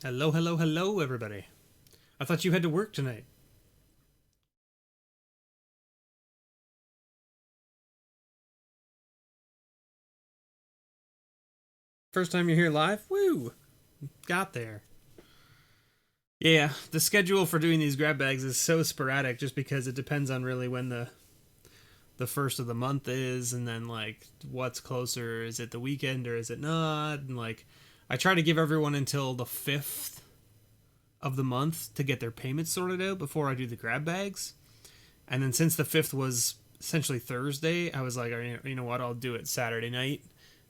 Hello, hello, hello, everybody. I thought you had to work tonight. First time you're here live? Woo! Got there. Yeah, the schedule for doing these grab bags is so sporadic just because it depends on really when the first of the month is, and then like what's closer. Is it the weekend or is it not? And like I try to give everyone until the 5th of the month to get their payments sorted out before I do the grab bags. And then since the 5th was essentially Thursday, I was like, you know what, I'll do it Saturday night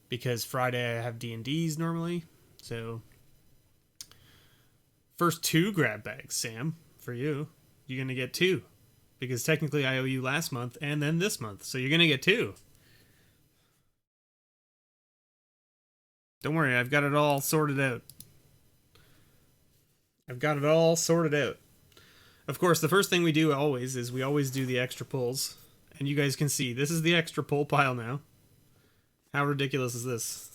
because Friday I have D&Ds normally. So first two grab bags, Sam, for you. You're going to get two because technically I owe you last month and then this month. So you're going to get two. Don't worry, I've got it all sorted out. I've got it all sorted out. Of course, the first thing we do always is we always do the extra pulls. And you guys can see, this is the extra pull pile now. How ridiculous is this?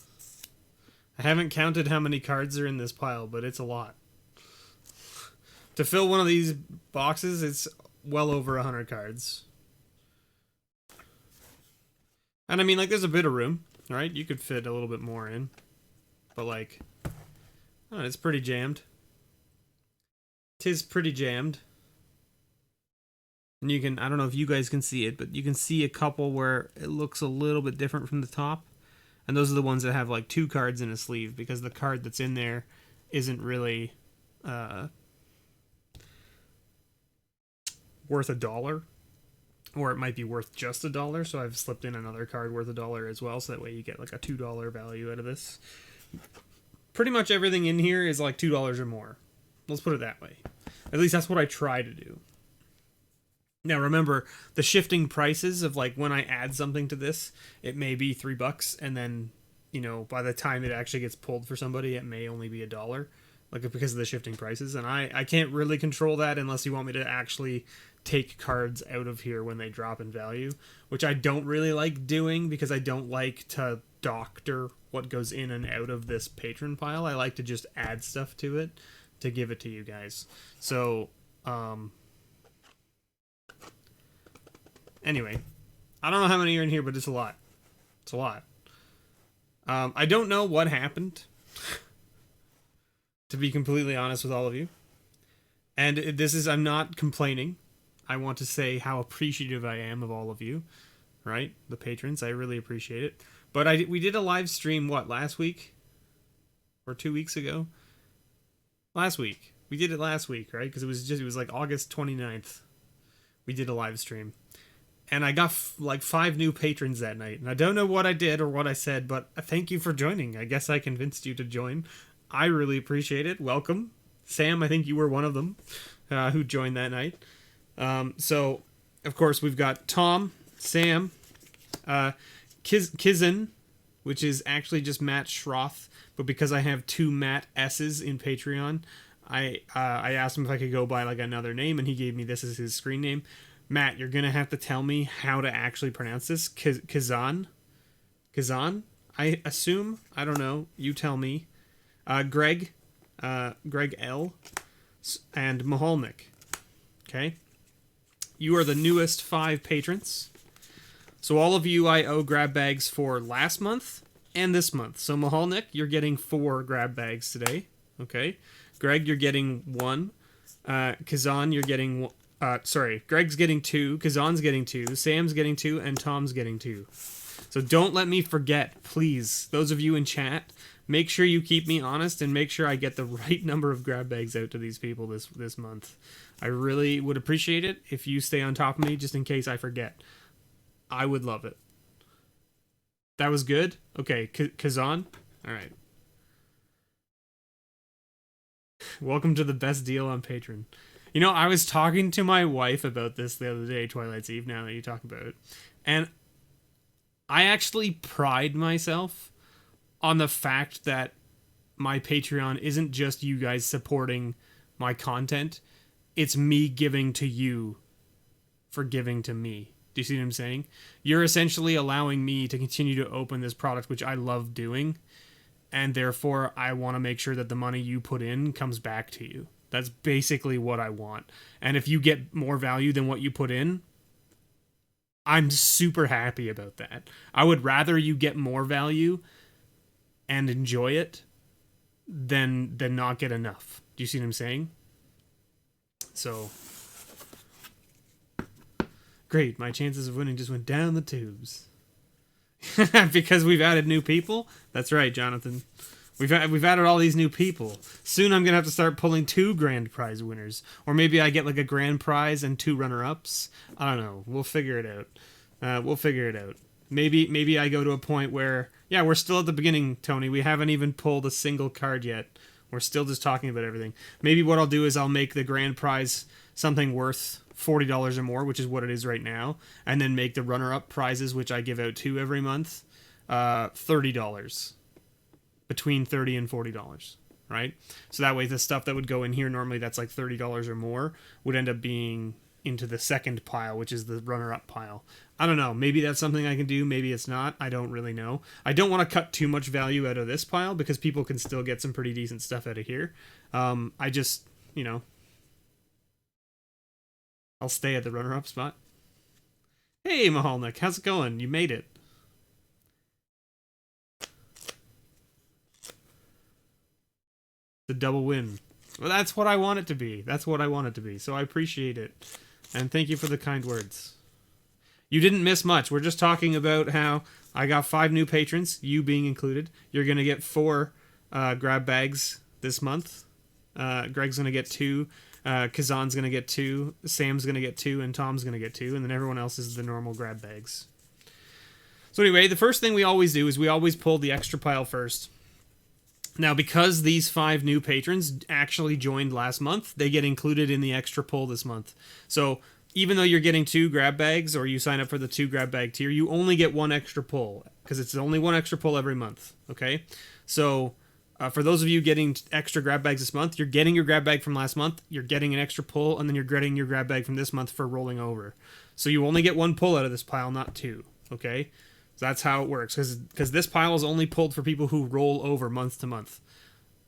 I haven't counted how many cards are in this pile, but it's a lot. To fill one of these boxes, it's well over 100 cards. And I mean, like, there's a bit of room, right? You could fit a little bit more in. But, like, oh, it's pretty jammed. 'Tis pretty jammed. And you can, I don't know if you guys can see it, but you can see a couple where it looks a little bit different from the top. And those are the ones that have like two cards in a sleeve because the card that's in there isn't really worth $1. Or it might be worth just $1. So I've slipped in another card worth $1 as well. So that way you get like a $2 value out of this. Pretty much everything in here is like $2 or more. Let's put it that way. At least that's what I try to do. Now remember, the shifting prices of like when I add something to this, it may be $3, and then, you know, by the time it actually gets pulled for somebody, it may only be $1, like because of the shifting prices. And I can't really control that unless you want me to actually take cards out of here when they drop in value, which I don't really like doing because I don't like to doctor what goes in and out of this patron pile. I like to just add stuff to it to give it to you guys. So, anyway, I don't know how many are in here, but it's a lot. It's a lot. I don't know what happened, to be completely honest with all of you. And this is, I'm not complaining. I want to say how appreciative I am of all of you, right? The patrons, I really appreciate it. But we did a live stream, what, last week? Or 2 weeks ago? Last week. We did it last week, right? Because it was like August 29th. We did a live stream. And I got like 5 new patrons that night. And I don't know what I did or what I said, but thank you for joining. I guess I convinced you to join. I really appreciate it. Welcome. Sam, I think you were one of them who joined that night. So, of course, we've got Tom, Sam, Kizin, which is actually just Matt Schroth. But because I have 2 Matt S's in Patreon, I asked him if I could go by like another name, and he gave me this as his screen name. Matt, you're going to have to tell me how to actually pronounce this. Kazan? Kazan? I assume? I don't know. You tell me. Greg L. And Maholnik. Okay? You are the newest 5 patrons. So all of you I owe grab bags for last month and this month. So Maholnik, you're getting 4 grab bags today. Okay? Greg, you're getting 1. Kazan, you're getting Greg's getting 2, Kazan's getting 2, Sam's getting 2, and Tom's getting 2. So don't let me forget, please. Those of you in chat, make sure you keep me honest and make sure I get the right number of grab bags out to these people this month. I really would appreciate it if you stay on top of me just in case I forget. I would love it. That was good? Okay, Kazan? Alright. Welcome to the best deal on Patreon. You know, I was talking to my wife about this the other day, Twilight's Eve, now that you talk about it. And I actually pride myself on the fact that my Patreon isn't just you guys supporting my content. It's me giving to you for giving to me. Do you see what I'm saying? You're essentially allowing me to continue to open this product, which I love doing. and therefore I want to make sure that the money you put in comes back to you. That's basically what I want. And if you get more value than what you put in, I'm super happy about that. I would rather you get more value and enjoy it than not get enough. Do you see what I'm saying? So, great. My chances of winning just went down the tubes. Because we've added new people? That's right, Jonathan. We've added all these new people. Soon I'm gonna have to start pulling 2 grand prize winners, or maybe I get like a grand prize and 2 runner-ups. I don't know. We'll figure it out. Maybe I go to a point where, yeah, we're still at the beginning, Tony. We haven't even pulled a single card yet. We're still just talking about everything. Maybe what I'll do is I'll make the grand prize something worth $40 or more, which is what it is right now, and then make the runner-up prizes, which I give out to every month, $30. Between $30 and $40, right? So that way the stuff that would go in here normally that's like $30 or more would end up being into the second pile, which is the runner-up pile. I don't know. Maybe that's something I can do. Maybe it's not. I don't really know. I don't want to cut too much value out of this pile because people can still get some pretty decent stuff out of here. I just, I'll stay at the runner-up spot. Hey, Mahalnik, how's it going? You made it. The double win. Well, that's what I want it to be. That's what I want it to be. So I appreciate it. And thank you for the kind words. You didn't miss much. We're just talking about how I got 5 new patrons, you being included. You're going to get 4 grab bags this month. Greg's going to get 2. Kazan's going to get 2. Sam's going to get 2. And Tom's going to get 2. And then everyone else is the normal grab bags. So anyway, the first thing we always do is we always pull the extra pile first. Now, because these 5 new patrons actually joined last month, they get included in the extra pull this month. So even though you're getting 2 grab bags, or you sign up for the 2 grab bag tier, you only get 1 extra pull, because it's only 1 extra pull every month, okay? So for those of you getting extra grab bags this month, you're getting your grab bag from last month, you're getting an extra pull, and then you're getting your grab bag from this month for rolling over. So you only get 1 pull out of this pile, not 2, okay? So that's how it works, because this pile is only pulled for people who roll over month to month.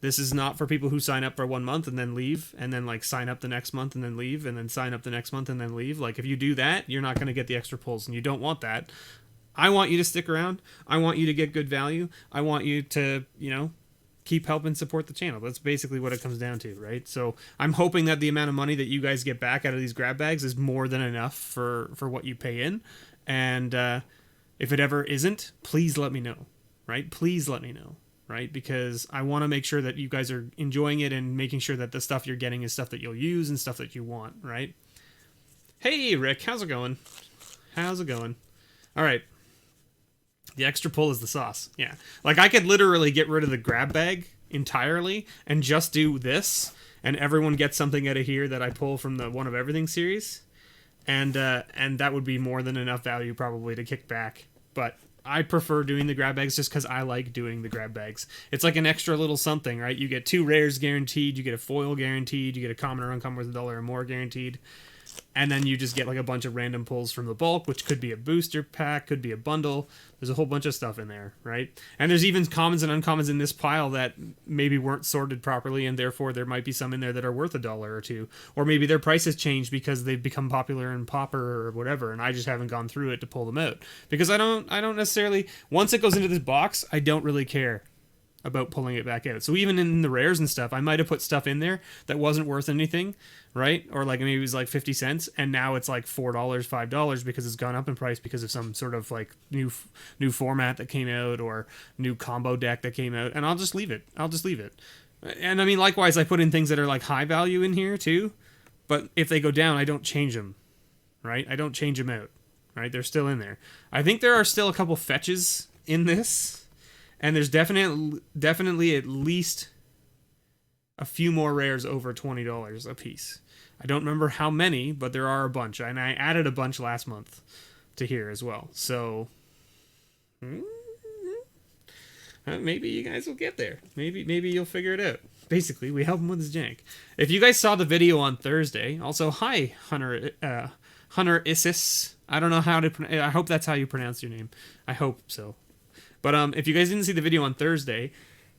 This is not for people who sign up for 1 month and then leave, and then like sign up the next month and then leave, and then sign up the next month and then leave. Like if you do that, you're not going to get the extra pulls, and you don't want that. I want you to stick around. I want you to get good value. I want you to, keep helping support the channel. That's basically what it comes down to, right? So I'm hoping that the amount of money that you guys get back out of these grab bags is more than enough for what you pay in, and if it ever isn't, please let me know, right? Please let me know, right? Because I want to make sure that you guys are enjoying it and making sure that the stuff you're getting is stuff that you'll use and stuff that you want, right? Hey, Rick, how's it going? How's it going? All right. The extra pull is the sauce. Yeah. Like I could literally get rid of the grab bag entirely and just do this, and everyone gets something out of here that I pull from the One of Everything series. And that would be more than enough value probably to kick back. But I prefer doing the grab bags just because I like doing the grab bags. It's like an extra little something, right? You get 2 rares guaranteed, you get a foil guaranteed, you get a common or uncommon worth $1 or more guaranteed. And then you just get like a bunch of random pulls from the bulk, which could be a booster pack, could be a bundle. There's a whole bunch of stuff in there, right? And there's even commons and uncommons in this pile that maybe weren't sorted properly, and therefore there might be some in there that are worth $1 or 2. Or maybe their price has changed because they've become popular in Pauper or whatever, and I just haven't gone through it to pull them out. Because I don't necessarily, once it goes into this box, I don't really care about pulling it back out. So even in the rares and stuff, I might have put stuff in there that wasn't worth anything, right? Or like maybe it was like 50 cents, and now it's like $4, $5 because it's gone up in price because of some sort of like new format that came out or new combo deck that came out, and I'll just leave it. And I mean, likewise, I put in things that are like high value in here too, but if they go down, I don't change them, right? I don't change them out, right? They're still in there. I think there are still a couple fetches in this. And there's definitely at least a few more rares over $20 a piece. I don't remember how many, but there are a bunch. And I added a bunch last month to here as well. So maybe you guys will get there. Maybe you'll figure it out. Basically, we help him with his jank. If you guys saw the video on Thursday, also, hi, Hunter Isis. I don't know how to I hope that's how you pronounce your name. I hope so. But if you guys didn't see the video on Thursday,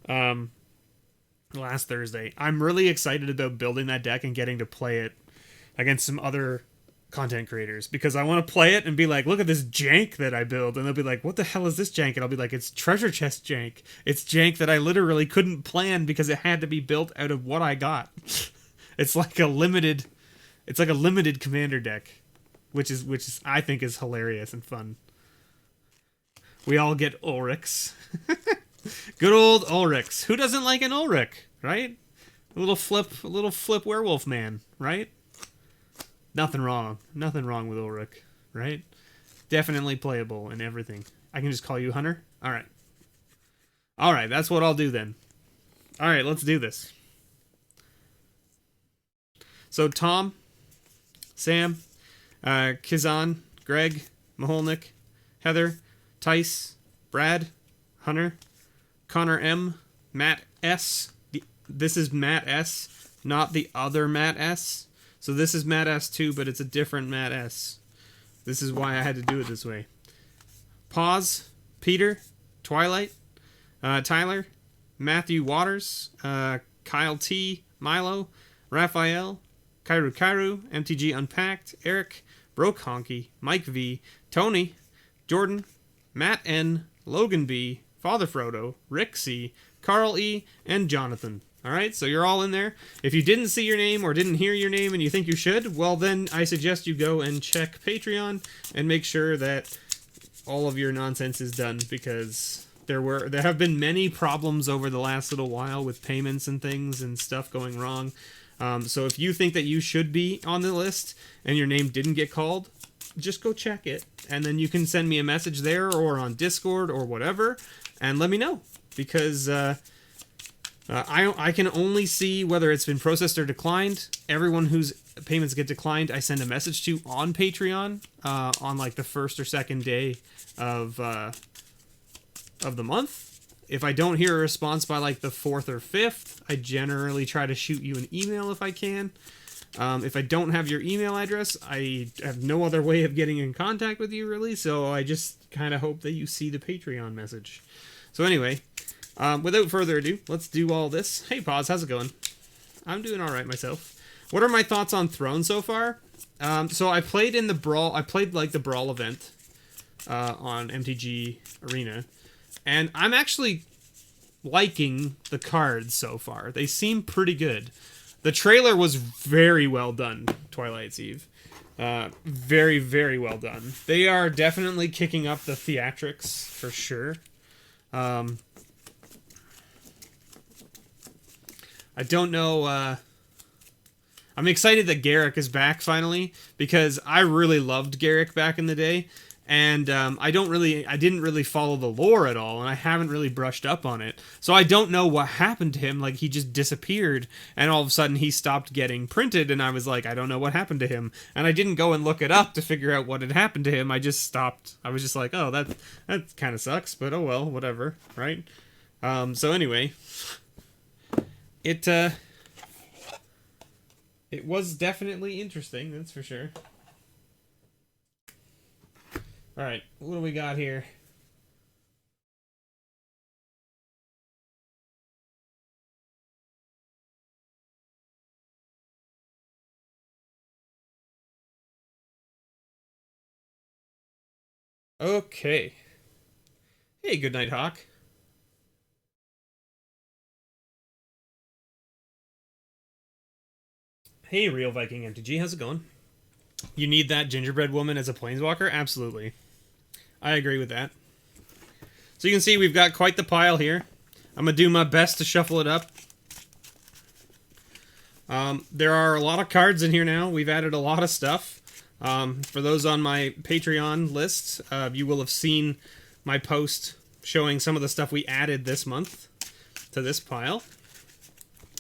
last Thursday. I'm really excited about building that deck and getting to play it against some other content creators because I want to play it and be like, look at this jank that I build, and they'll be like, what the hell is this jank? And I'll be like, it's treasure chest jank. It's jank that I literally couldn't plan because it had to be built out of what I got. It's like a limited commander deck, which is I think is hilarious and fun. We all get Ulrichs. Good old Ulrichs. Who doesn't like an Ulrich, right? A little flip werewolf man, right? Nothing wrong with Ulrich, right? Definitely playable and everything. I can just call you Hunter? Alright, that's what I'll do then. Alright, let's do this. So Tom, Sam, Kizan, Greg, Maholnick, Heather, Tice, Brad, Hunter, Connor M, Matt S. This is Matt S, not the other Matt S. So this is Matt S too, but it's a different Matt S. This is why I had to do it this way. Pause, Peter, Twilight, Tyler, Matthew Waters, Kyle T, Milo, Raphael, Kairu, MTG Unpacked, Eric, Broke Honky, Mike V, Tony, Jordan, Matt N, Logan B, Father Frodo, Rick C, Carl E, and Jonathan. Alright, so you're all in there. If you didn't see your name or didn't hear your name and you think you should, well then I suggest you go and check Patreon and make sure that all of your nonsense is done, because there have been many problems over the last little while with payments and things and stuff going wrong. So if you think that you should be on the list and your name didn't get called, just go check it, and then you can send me a message there or on Discord or whatever and let me know, because I can only see whether it's been processed or declined. Everyone whose payments get declined, I send a message to on Patreon on like the first or second day of the month. If I don't hear a response by like the 4th or 5th, I generally try to shoot you an email if I can. If I don't have your email address, I have no other way of getting in contact with you, really, so I just kind of hope that you see the Patreon message. So anyway, without further ado, let's do all this. Hey, Paz, how's it going? I'm doing alright myself. What are my thoughts on Throne so far? So I played in the Brawl, like the Brawl event on MTG Arena, and I'm actually liking the cards so far. They seem pretty good. The trailer was very well done, Twilight's Eve. Very, very well done. They are definitely kicking up the theatrics, for sure. I don't know, I'm excited that Garrick is back finally, because I really loved Garrick back in the day, and I didn't really follow the lore at all, and I haven't really brushed up on it, so I don't know what happened to him. Like, he just disappeared, and all of a sudden he stopped getting printed, and I was like, I don't know what happened to him, and I didn't go and look it up to figure out what had happened to him. I just stopped. I was just like, oh, that kind of sucks, but oh well, whatever, right? So anyway, it was definitely interesting, that's for sure. Alright, what do we got here? Okay. Hey, good night, Hawk. Hey, Real Viking MTG, how's it going? You need that gingerbread woman as a planeswalker? Absolutely. I agree with that. So you can see we've got quite the pile here. I'm going to do my best to shuffle it up. There are a lot of cards in here now. We've added a lot of stuff. For those on my Patreon list, you will have seen my post showing some of the stuff we added this month to this pile.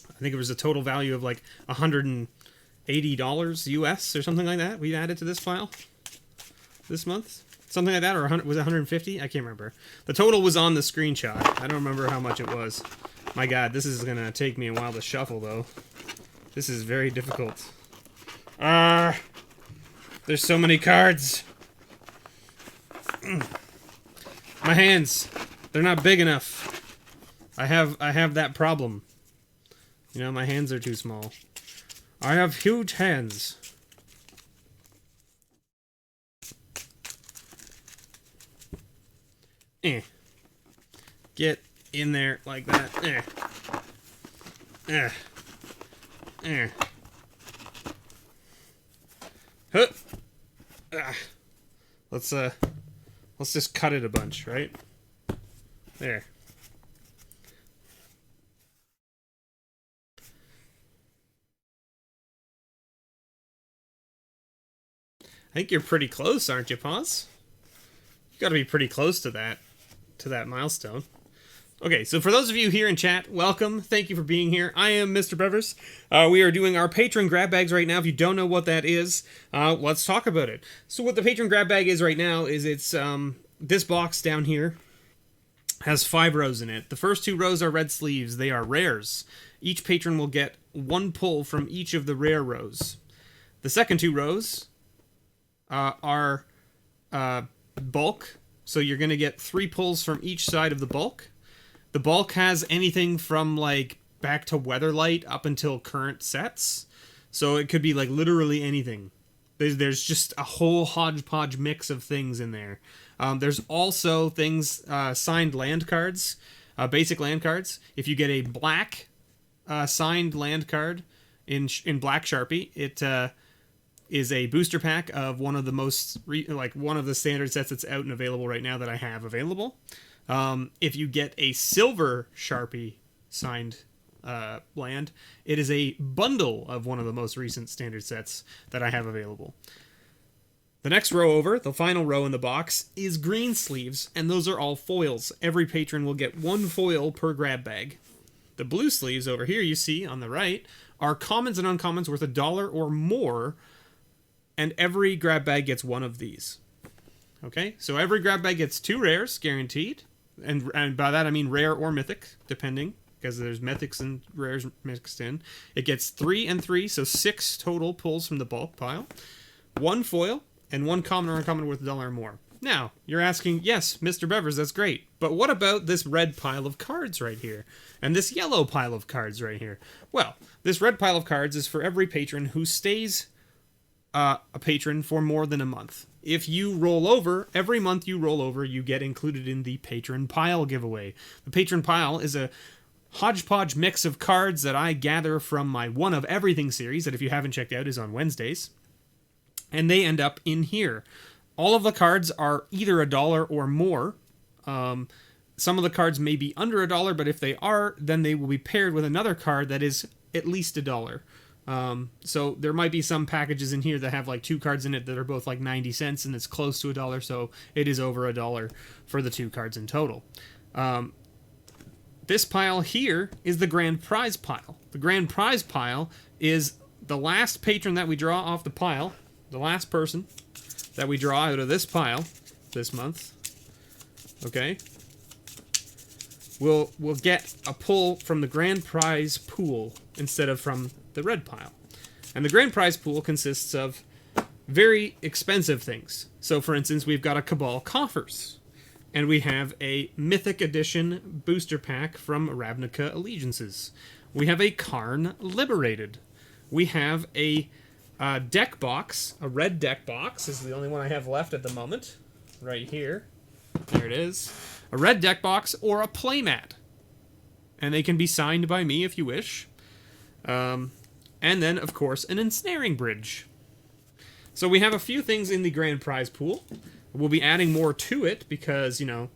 I think it was a total value of like $180 US or something like that we added to this pile this month. Something like that, or was it 150? I can't remember. The total was on the screenshot. I don't remember how much it was. My god, this is going to take me a while to shuffle, though. This is very difficult. There's so many cards. My hands, they're not big enough. I have that problem. You know, my hands are too small. I have huge hands. Get in there like that. Huh. Let's just cut it a bunch, right? There. I think you're pretty close, aren't you, Paws? You got to be pretty close to that milestone. Okay, so for those of you here in chat, welcome. Thank you for being here. I am MrBevers. We are doing our Patron grab bags right now. If you don't know what that is, let's talk about it. So what the Patron grab bag is right now is it's this box down here has 5 rows in it. The first 2 rows are red sleeves. They are rares. Each patron will get 1 pull from each of the rare rows. The second 2 rows are bulk. So you're going to get 3 pulls from each side of the bulk. The bulk has anything from like back to Weatherlight up until current sets. So it could be like literally anything. There's just a whole hodgepodge mix of things in there. There's also things, signed land cards, basic land cards. If you get a black signed land card in black Sharpie, it is a booster pack of one of the most one of the standard sets that's out and available right now that I have available. If you get a silver Sharpie signed land, it is a bundle of one of the most recent standard sets that I have available. The next row over, the final row in the box, is green sleeves, and those are all foils. Every patron will get 1 foil per grab bag. The blue sleeves over here you see on the right are commons and uncommons worth $1 or more, and every grab bag gets 1 of these. Okay, so every grab bag gets 2 rares guaranteed, and by that I mean rare or mythic, depending, because there's mythics and rares mixed in. It gets 3 and 3, so 6 total pulls from the bulk pile, 1 foil, and 1 common or uncommon worth $1 or more. Now, you're asking, yes, MrBevers, that's great, but what about this red pile of cards right here? And this yellow pile of cards right here? Well, this red pile of cards is for every patron who stays a patron for more than a month. If you roll over, every month you roll over, you get included in the Patron Pile giveaway. The Patron Pile is a hodgepodge mix of cards that I gather from my One of Everything series, that if you haven't checked out is on Wednesdays. And they end up in here. All of the cards are either $1 or more. Some of the cards may be under $1, but if they are, then they will be paired with another card that is at least $1. So there might be some packages in here that have like 2 cards in it that are both like 90 cents and it's close to $1, so it is over $1 for the 2 cards in total. This pile here is the grand prize pile. The grand prize pile is the last patron that we draw off the pile, the last person that we draw out of this pile this month. Okay, we'll get a pull from the grand prize pool instead of from the red pile. And the grand prize pool consists of very expensive things. So for instance, we've got a Cabal Coffers, and we have a Mythic Edition booster pack from Ravnica Allegiances. We have a Karn Liberated. We have a deck box, a red deck box. This is the only one I have left at the moment, right here. There it is. A red deck box or a playmat. And they can be signed by me if you wish. And then, of course, an ensnaring bridge. So we have a few things in the grand prize pool. We'll be adding more to it because, you know,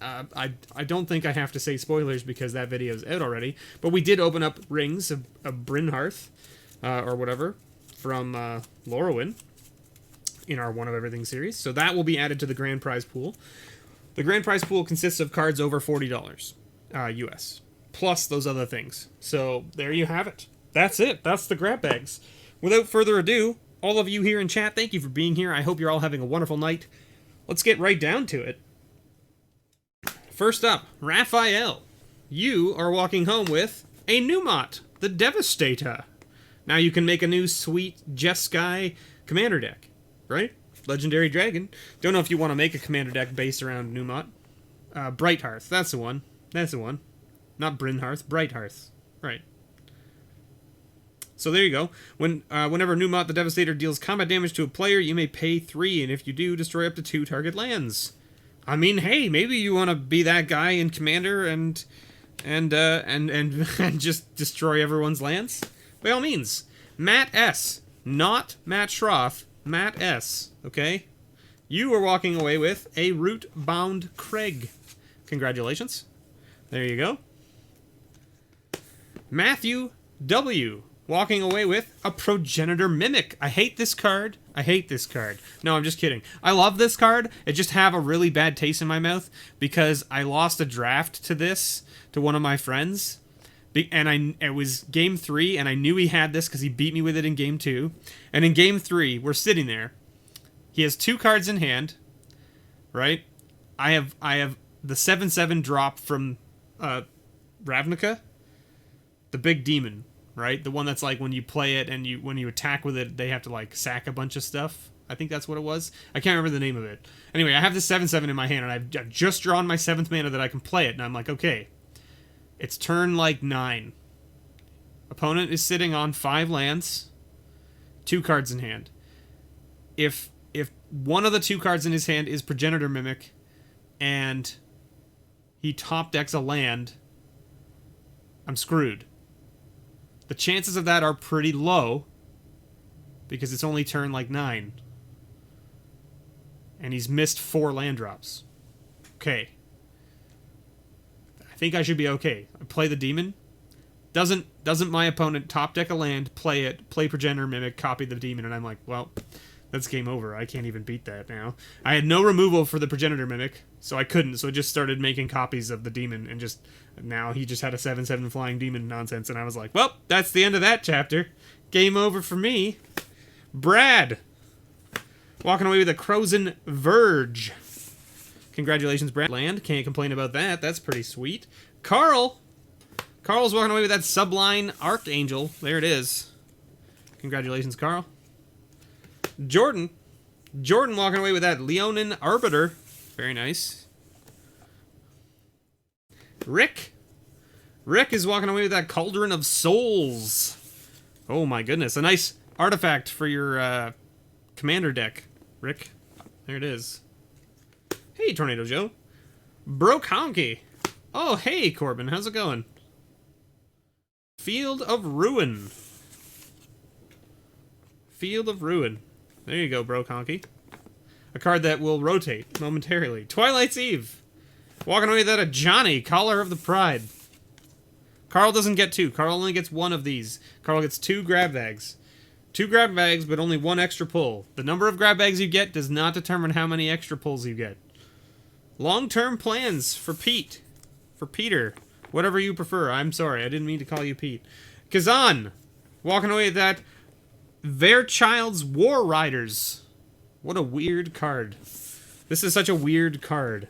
I don't think I have to say spoilers because that video is out already. But we did open up rings of Brynhearth, or whatever, from Lorwyn in our One of Everything series. So that will be added to the grand prize pool. The grand prize pool consists of cards over $40 US, plus those other things. So there you have it. That's it. That's the grab bags. Without further ado, all of you here in chat, thank you for being here. I hope you're all having a wonderful night. Let's get right down to it. First up, Raphael. You are walking home with a Numot, the Devastator. Now you can make a new sweet Jeskai commander deck, right? Legendary Dragon. Don't know if you want to make a commander deck based around Numot. Brighthearth, that's the one. That's the one. Not Bryn Hearth, Bright Hearth. Right. So there you go. Whenever Numot the Devastator deals combat damage to a player, you may pay 3, and if you do, destroy up to 2 target lands. I mean, hey, maybe you want to be that guy in Commander and just destroy everyone's lands. By all means, Matt S, not Matt Schroth, Matt S. Okay, you are walking away with a Root-Bound Craig. Congratulations. There you go. Matthew W. walking away with a Progenitor Mimic. I hate this card. I hate this card. No, I'm just kidding. I love this card. It just have a really bad taste in my mouth because I lost a draft to this to one of my friends. And it was game 3, and I knew he had this because he beat me with it in game 2. And in game 3, we're sitting there. He has 2 cards in hand, right? I have the 7/7 drop from Ravnica, the big demon, right? The one that's like when you play it and when you attack with it, they have to like sack a bunch of stuff. I think that's what it was. I can't remember the name of it. Anyway, I have the 7/7 in my hand, and I've just drawn my 7th mana that I can play it, and I'm like, okay, it's turn like 9. Opponent is sitting on 5 lands, 2 cards in hand. If one of the 2 cards in his hand is Progenitor Mimic, and he top decks a land, I'm screwed. The chances of that are pretty low because it's only turn like 9. And he's missed 4 land drops. Okay. I think I should be okay. I play the demon. Doesn't my opponent top deck a land, play it, play Progenitor Mimic, copy the demon, and I'm like, well, that's game over. I can't even beat that now. I had no removal for the Progenitor Mimic, so I couldn't, so I just started making copies of the demon, and just now he just had a 7/7 flying demon nonsense, and I was like, well, that's the end of that chapter. Game over for me. Brad, walking away with a Crozen Verge. Congratulations, Brad. Land, can't complain about that. That's pretty sweet. Carl's walking away with that Sublime Archangel. There it is. Congratulations, Carl. Jordan walking away with that Leonin Arbiter. Very nice. Rick is walking away with that Cauldron of Souls. Oh my goodness, a nice artifact for your commander deck, Rick. There it is. Hey, Tornado Joe. Broke Honky. Oh, hey, Corbin, how's it going? Field of Ruin. Field of Ruin. There you go, Bro Conky. A card that will rotate momentarily. Twilight's Eve. Walking away with that, a Johnny, Collar of the Pride. Carl doesn't get 2. Carl only gets 1 of these. Carl gets 2 grab bags. 2 grab bags, but only 1 extra pull. The number of grab bags you get does not determine how many extra pulls you get. Long-term plans for Pete. For Peter. Whatever you prefer. I'm sorry, I didn't mean to call you Pete. Kazan. Walking away with that, Fairchild's War Riders. What a weird card. This is such a weird card.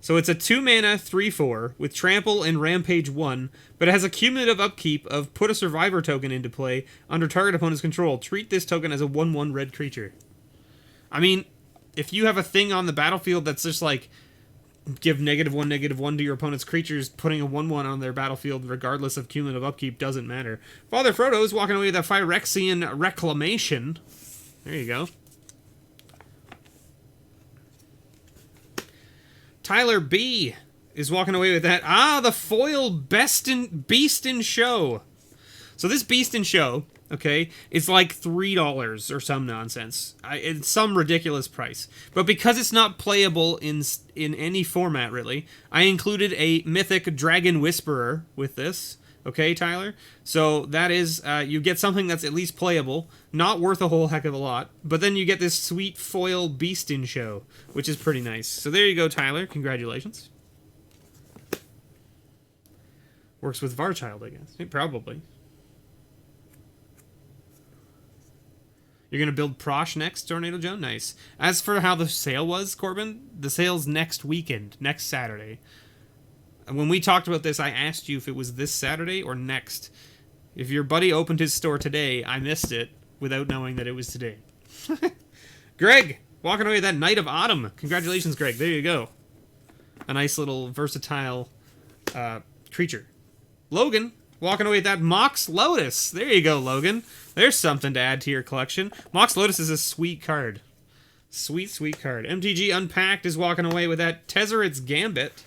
So it's a 2-mana 3/4 with Trample and Rampage 1, but it has a cumulative upkeep of put a Survivor token into play under target opponent's control. Treat this token as a 1/1 red creature. I mean, if you have a thing on the battlefield that's just like, give -1/-1 to your opponent's creatures, putting a 1/1 on their battlefield regardless of cumulative upkeep doesn't matter. Father Frodo's walking away with that Phyrexian Reclamation. There you go. Tyler B is walking away with that. The foil Beast in Show. So this Beast in Show, okay, is like $3 or some nonsense. It's some ridiculous price. But because it's not playable in any format, really, I included a Mythic Dragon Whisperer with this. Okay, Tyler? So that is, you get something that's at least playable, not worth a whole heck of a lot, but then you get this sweet foil Beast in Show, which is pretty nice. So there you go, Tyler. Congratulations. Works with Varchild, I guess. Probably. You're going to build Prosh next, Tornado Joe? Nice. As for how the sale was, Corbin, the sale's next weekend, next Saturday. When we talked about this, I asked you if it was this Saturday or next. If your buddy opened his store today, I missed it without knowing that it was today. Greg, walking away with that Knight of Autumn. Congratulations, Greg. There you go. A nice little versatile creature. Logan, walking away with that Mox Lotus. There you go, Logan. There's something to add to your collection. Mox Lotus is a sweet card. Sweet, sweet card. MTG Unpacked is walking away with that Tezzeret's Gambit,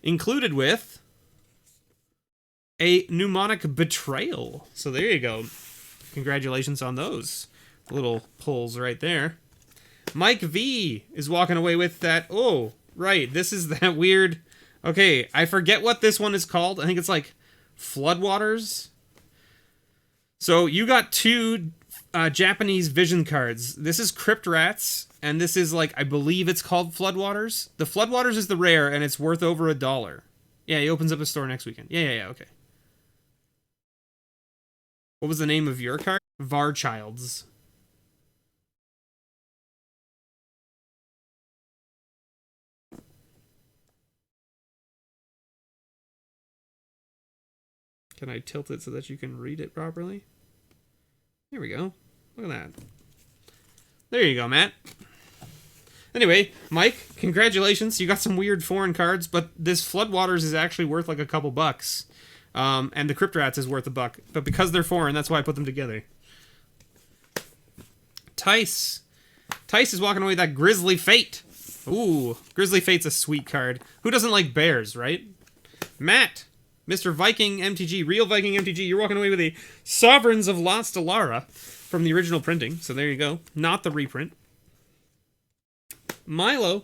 included with a Mnemonic Betrayal. So there you go. Congratulations on those little pulls right there. Mike V is walking away with that. Oh, right. This is that weird. Okay, I forget what this one is called. I think it's like Floodwaters. So you got two Japanese vision cards. This is Crypt Rats, and this is like, I believe it's called Floodwaters. The Floodwaters is the rare, and it's worth over $1. Yeah, he opens up a store next weekend. Yeah, okay. What was the name of your card? Varchilds. Can I tilt it so that you can read it properly? There we go. Look at that. There you go, Matt. Anyway, Mike, congratulations. You got some weird foreign cards, but this Floodwaters is actually worth like a couple bucks. And the Crypt Rats is worth $1. But because they're foreign, that's why I put them together. Tice. Tice is walking away with that Grizzly Fate. Ooh, Grizzly Fate's a sweet card. Who doesn't like bears, right? Matt. Mr. Viking MTG, Real Viking MTG, you're walking away with a Sovereigns of La Stellara from the original printing. So there you go. Not the reprint. Milo.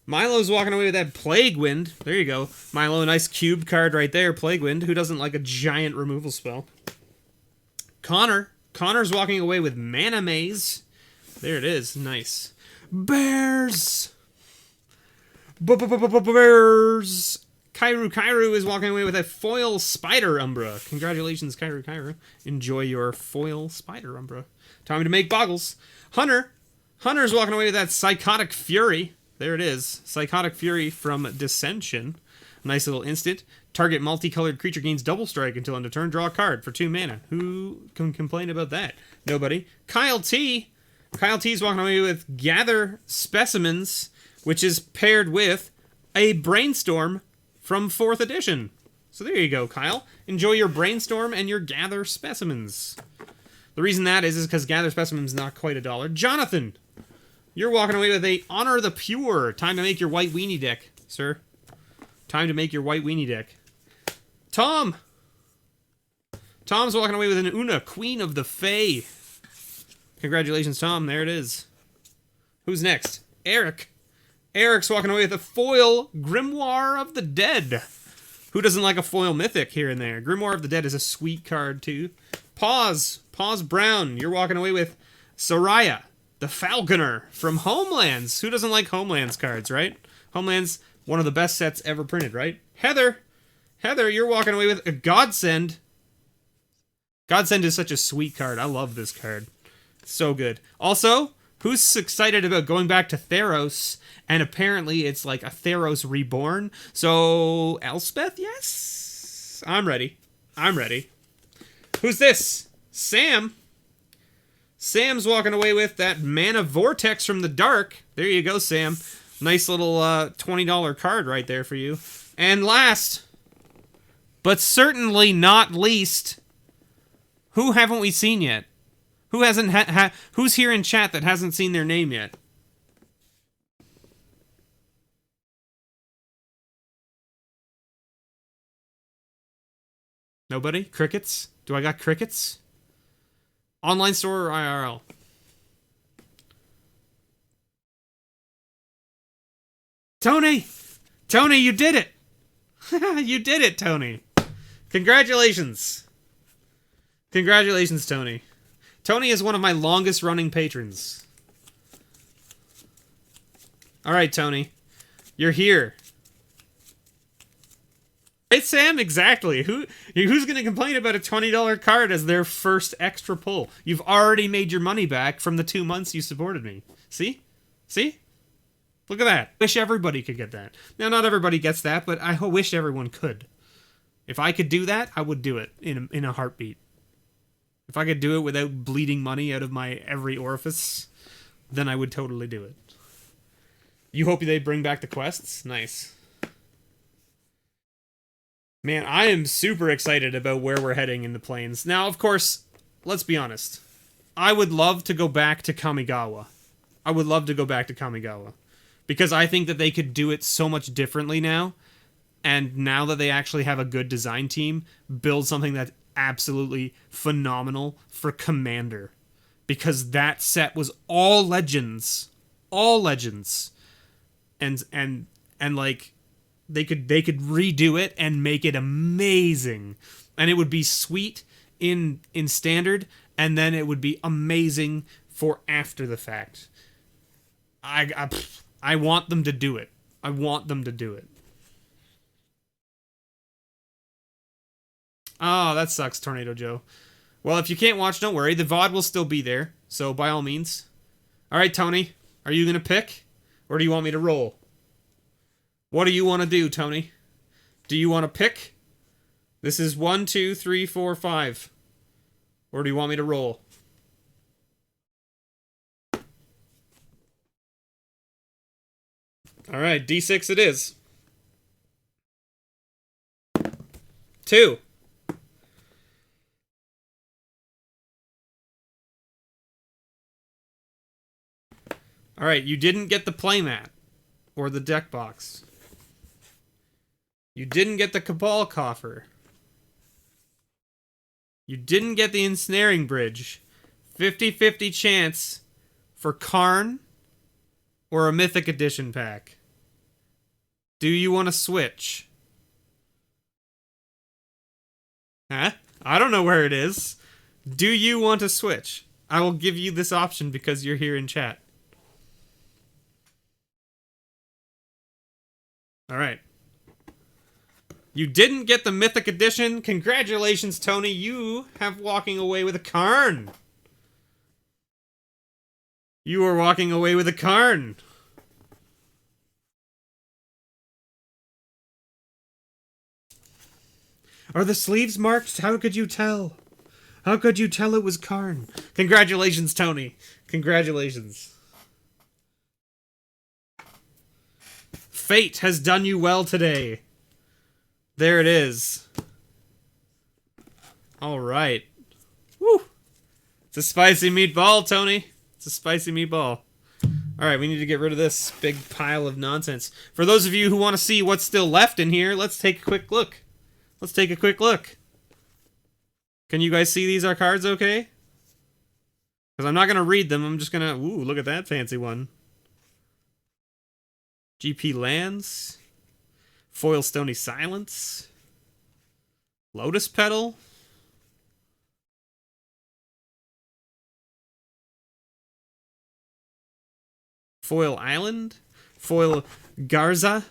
Milo's walking away with that Plague Wind. There you go. Milo, a nice cube card right there. Plague Wind. Who doesn't like a giant removal spell? Connor. Connor's walking away with Mana Maze. There it is. Nice. Bears. Bears. Kairu is walking away with a foil Spider Umbra. Congratulations, Kairu. Enjoy your foil Spider Umbra. Time to make boggles. Hunter's walking away with that Psychotic Fury. There it is. Psychotic Fury from Dissension. Nice little instant. Target multicolored creature gains double strike until end of turn. Draw a card for 2 mana. Who can complain about that? Nobody. Kyle T. Kyle T's walking away with Gather Specimens, which is paired with a Brainstorm from 4th edition. So there you go, Kyle. Enjoy your Brainstorm and your Gather Specimens. The reason that is because Gather Specimens is not quite $1. Jonathan, you're walking away with a Honor the Pure. Time to make your white weenie deck, sir. Time to make your white weenie deck. Tom. Tom's walking away with an Una, Queen of the Fae. Congratulations, Tom. There it is. Who's next? Eric. Eric's walking away with a foil Grimoire of the Dead. Who doesn't like a foil mythic here and there? Grimoire of the Dead is a sweet card, too. Pause Brown. You're walking away with Soraya, the Falconer from Homelands. Who doesn't like Homelands cards, right? Homelands, one of the best sets ever printed, right? Heather, you're walking away with a Godsend. Godsend is such a sweet card. I love this card. So good. Also, who's excited about going back to Theros? And apparently it's like a Theros Reborn. So, Elspeth, yes? I'm ready. Who's this? Sam. Sam's walking away with that Mana Vortex from the Dark. There you go, Sam. Nice little $20 card right there for you. And last, but certainly not least, who haven't we seen yet? Who hasn't who's here in chat that hasn't seen their name yet? Nobody? Crickets? Do I got crickets? Online store or IRL? Tony! Tony, you did it! You did it, Tony! Congratulations! Congratulations, Tony. Tony is one of my longest running patrons. Alright, Tony. You're here. Right, Sam? Exactly. Who's going to complain about a $20 card as their first extra pull? You've already made your money back from the 2 months you supported me. See? See? Look at that. Wish everybody could get that. Now, not everybody gets that, but I wish everyone could. If I could do that, I would do it in a heartbeat. If I could do it without bleeding money out of my every orifice, then I would totally do it. You hope they bring back the quests? Nice. Man, I am super excited about where we're heading in the plains. Now, of course, let's be honest. I would love to go back to Kamigawa. I would love to go back to Kamigawa. Because I think that they could do it so much differently now. And now that they actually have a good design team, build something that's absolutely phenomenal for Commander. Because that set was all legends. All legends. And like they could redo it and make it amazing. And it would be sweet in standard, and then it would be amazing for after the fact. I want them to do it. I want them to do it. Oh, that sucks, Tornado Joe. Well, if you can't watch, don't worry. The VOD will still be there. So, by all means. Alright, Tony. Are you going to pick? Or do you want me to roll? What do you want to do, Tony? Do you want to pick? This is 1, 2, 3, 4, 5. Or do you want me to roll? Alright, D6 it is. 2. Alright, you didn't get the playmat. Or the deck box. You didn't get the Cabal Coffer. You didn't get the Ensnaring Bridge. 50-50 chance for Karn or a Mythic Edition pack. Do you want to switch? Huh? I don't know where it is. Do you want to switch? I will give you this option because you're here in chat. Alright. You didn't get the Mythic Edition. Congratulations, Tony. You have walking away with a Karn. You are walking away with a Karn. Are the sleeves marked? How could you tell? How could you tell it was Karn? Congratulations, Tony. Congratulations. Fate has done you well today. There it is. Alright. Woo! It's a spicy meatball, Tony. It's a spicy meatball. Alright, we need to get rid of this big pile of nonsense. For those of you who want to see what's still left in here, let's take a quick look. Let's take a quick look. Can you guys see these are cards okay? Because I'm not going to read them. I'm just going to... Ooh, look at that fancy one. GP Lands. Foil Stony Silence. Lotus Petal. Foil Island. Foil Garza.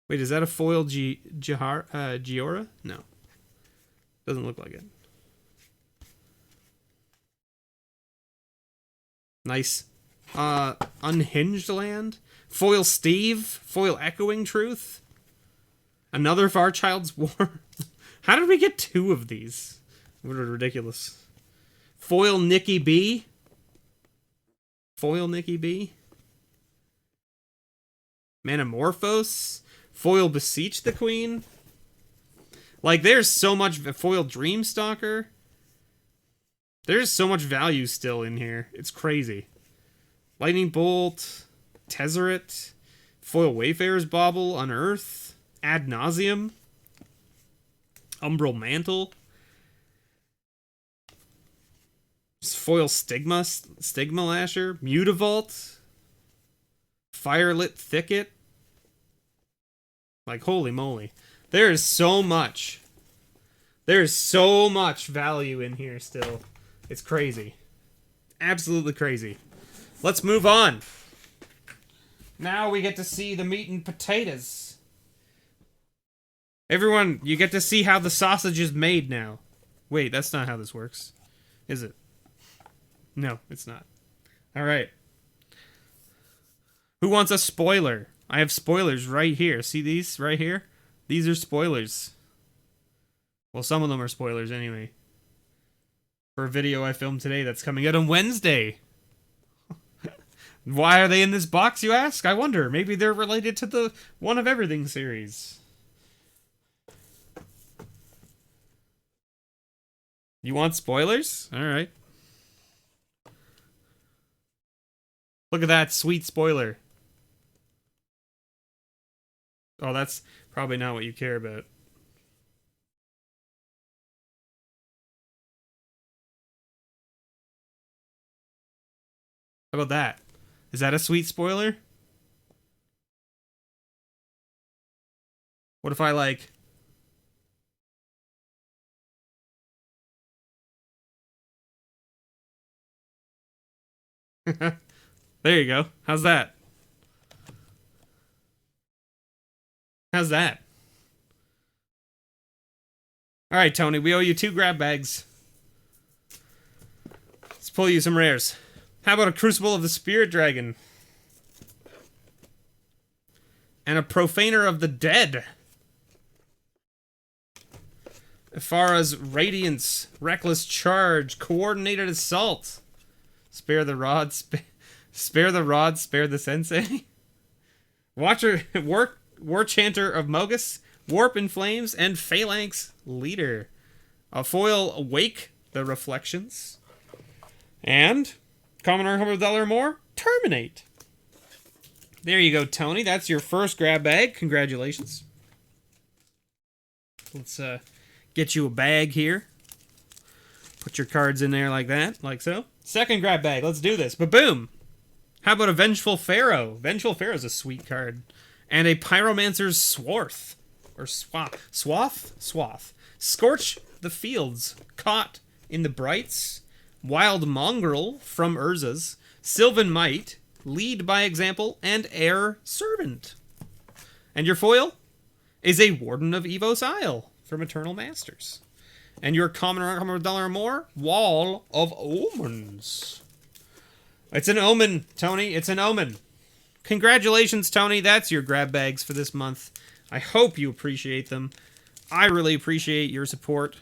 Wait, is that a foil Giora? No. Doesn't look like it. Nice. Unhinged Land. Foil Steve. Foil Echoing Truth. Another Varchild's War. How did we get 2 of these? What are ridiculous. Foil Nikki B. Foil Nikki B. Manamorphose. Foil Beseech the Queen. Like, there's so much... Foil Dreamstalker. There's so much value still in here. It's crazy. Lightning Bolt. Tezzeret. Foil Wayfarer's Bauble. Unearth. Ad Nauseam. Umbral Mantle. Foil Stigma Lasher. Mutavault. Firelit Thicket. Like, holy moly. There is so much. There is so much value in here still. It's crazy. Absolutely crazy. Let's move on. Now we get to see the meat and potatoes. Everyone, you get to see how the sausage is made now. Wait, that's not how this works. Is it? No, it's not. Alright. Who wants a spoiler? I have spoilers right here. See these right here? These are spoilers. Well, some of them are spoilers anyway. For a video I filmed today that's coming out on Wednesday. Why are they in this box, you ask? I wonder. Maybe they're related to the One of Everything series. You want spoilers? All right. Look at that sweet spoiler. Oh, that's probably not what you care about. How about that? Is that a sweet spoiler? What if I like... There you go. How's that? How's that? All right, Tony, we owe you 2 grab bags. Let's pull you some rares. How about a Crucible of the Spirit Dragon? And a Profaner of the Dead. Ifara's Radiance, Reckless Charge, Coordinated Assault. Spare the rod, spare the rod, spare the sensei. Watcher, War Chanter of Mogus, Warp in Flames, and Phalanx Leader. A foil Wake the Reflections. And common or $100 more, Terminate. There you go, Tony. That's your first grab bag. Congratulations. Let's get you a bag here. Put your cards in there like that, like so. Second grab bag. Let's do this. Ba-boom! How about a Vengeful Pharaoh? Vengeful Pharaoh's a sweet card. And a Pyromancer's Swarth. Or Swath? Swath. Scorch the Fields. Caught in the Brights. Wild Mongrel from Urza's. Sylvan Might. Lead by Example. And Heir Servant. And your foil is a Warden of Evos Isle from Eternal Masters. And your common or $100 or more, Wall of Omens. It's an omen, Tony. It's an omen. Congratulations, Tony. That's your grab bags for this month. I hope you appreciate them. I really appreciate your support.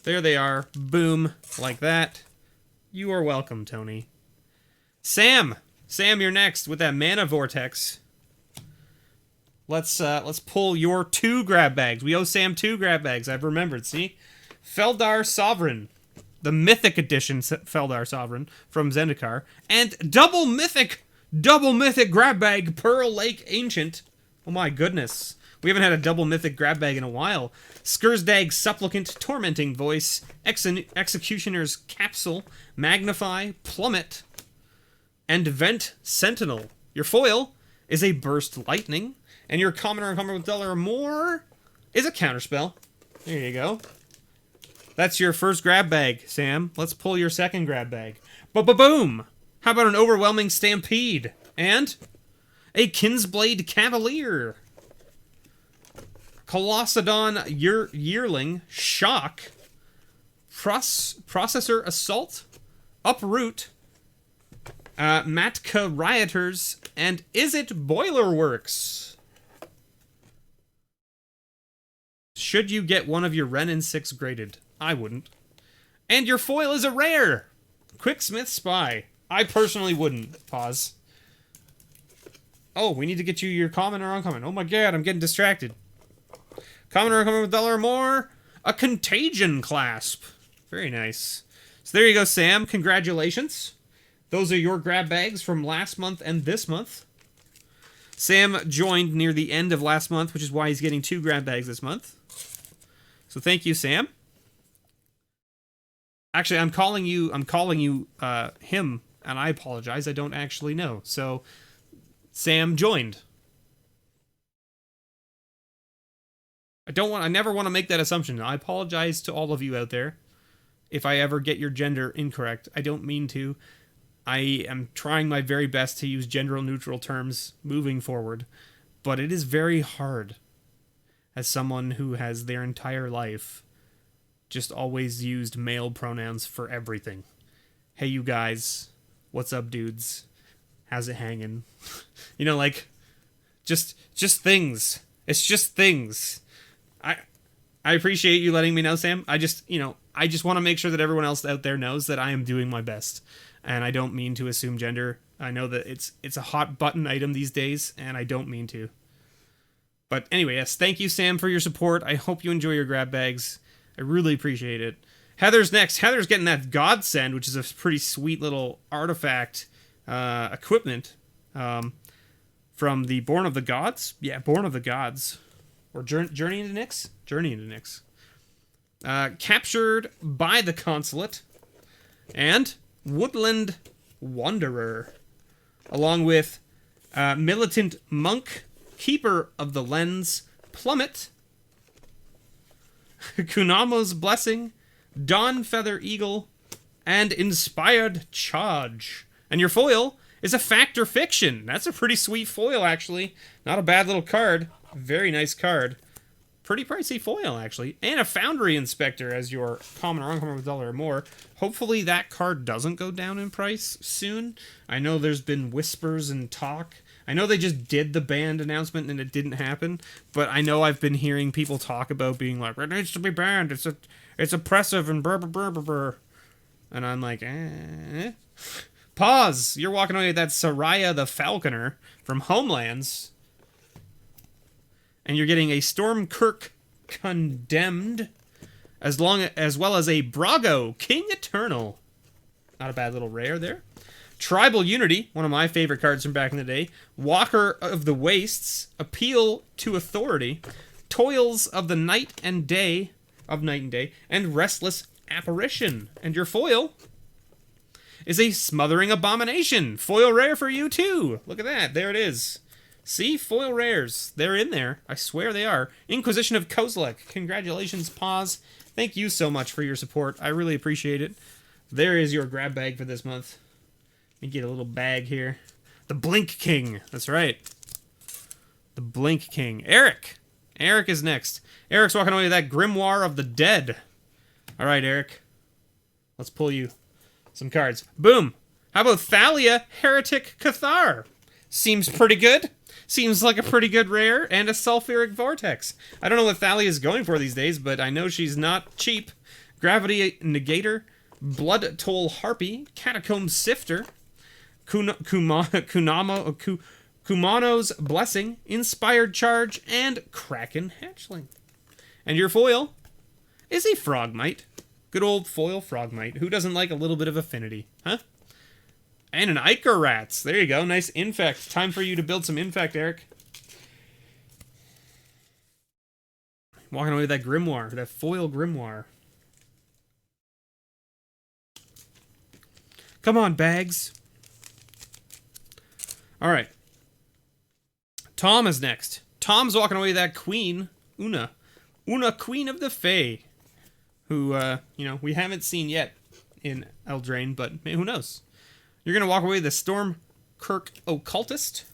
There they are. Boom. Like that. You are welcome, Tony. Sam. Sam, you're next with that Mana Vortex. Let's pull your 2 grab bags. We owe Sam 2 grab bags. I've remembered, see? Feldar Sovereign. The Mythic Edition Feldar Sovereign from Zendikar. And double mythic grab bag, Pearl Lake Ancient. Oh my goodness. We haven't had a double mythic grab bag in a while. Skursdag Supplicant, Tormenting Voice, Executioner's Capsule, Magnify, Plummet, and Vent Sentinel. Your foil is a Burst Lightning. And your common or $100 or more is a counterspell. There you go. That's your first grab bag, Sam. Let's pull your second grab bag. Ba-ba-boom! How about an Overwhelming Stampede? And a Kinsblade Cavalier. Colossadon Yearling. Shock. Processor Assault. Uproot. Matka Rioters. And Is It Boilerworks? Should you get one of your Renin 6 graded? I wouldn't. And your foil is a rare! Quicksmith Spy. I personally wouldn't. Pause. Oh, we need to get you your common or uncommon. Oh my god, I'm getting distracted. Common or uncommon with $1 or more. A Contagion Clasp. Very nice. So there you go, Sam. Congratulations. Those are your grab bags from last month and this month. Sam joined near the end of last month, which is why he's getting 2 grab bags this month. So thank you, Sam. Actually, I'm calling you him, and I apologize. I don't actually know. So Sam joined. I never want to make that assumption. I apologize to all of you out there if I ever get your gender incorrect. I don't mean to. I am trying my very best to use gender-neutral terms moving forward, but it is very hard as someone who has their entire life just always used male pronouns for everything. Hey, you guys. What's up, dudes? How's it hanging? You know, like, just things. It's just things. I appreciate you letting me know, Sam. I just want to make sure that everyone else out there knows that I am doing my best. And I don't mean to assume gender. I know that it's a hot button item these days, and I don't mean to. But anyway, yes, thank you, Sam, for your support. I hope you enjoy your grab bags. I really appreciate it. Heather's next. Heather's getting that Godsend, which is a pretty sweet little artifact equipment from the Born of the Gods. Yeah, Born of the Gods. Or Journey into Nyx? Journey into Nyx. Captured by the Consulate. And Woodland Wanderer. Along with Militant Monk, Keeper of the Lens, Plummet, Kunamo's Blessing, Dawn Feather Eagle, and Inspired Charge. And your foil is a Fact or Fiction. That's a pretty sweet foil, actually. Not a bad little card. Very nice card. Pretty pricey foil, actually. And a Foundry Inspector as your common or uncommon with $1 or more. Hopefully that card doesn't go down in price soon. I know there's been whispers and talk. I know they just did the banned announcement and it didn't happen. But I know I've been hearing people talk about being like, it needs to be banned. It's oppressive and brr, brr, brr, brr, brr. And I'm like, eh. Pause. You're walking away with that Soraya the Falconer from Homelands. And you're getting a Stormkirk Condemned, as well as a Brago King Eternal. Not a bad little rare there. Tribal Unity, one of my favorite cards from back in the day. Walker of the Wastes, Appeal to Authority, Toils of the Night and Day, and Restless Apparition. And your foil is a Smothering Abomination. Foil rare for you too. Look at that. There it is. See? Foil rares. They're in there. I swear they are. Inquisition of Kozilek. Congratulations, Paz. Thank you so much for your support. I really appreciate it. There is your grab bag for this month. Let me get a little bag here. The Blink King. That's right. The Blink King. Eric. Eric is next. Eric's walking away with that Grimoire of the Dead. All right, Eric. Let's pull you some cards. Boom. How about Thalia Heretic Cathar? Seems pretty good. Seems like a pretty good rare. And a Sulfuric Vortex. I don't know what Thalia is going for these days, but I know she's not cheap. Gravity Negator. Blood Toll Harpy. Catacomb Sifter. Kumano's Blessing. Inspired Charge. And Kraken Hatchling. And your foil is a Frogmite. Good old foil Frogmite. Who doesn't like a little bit of affinity? Huh? And an Ichor Rats. There you go. Nice Infect. Time for you to build some Infect, Eric. Walking away with that Grimoire. That foil Grimoire. Come on, bags. Alright. Tom is next. Tom's walking away with that Queen, Una. Una, Queen of the Fae. Who, we haven't seen yet in Eldraine, but who knows? You're going to walk away with a Stormkirk Occultist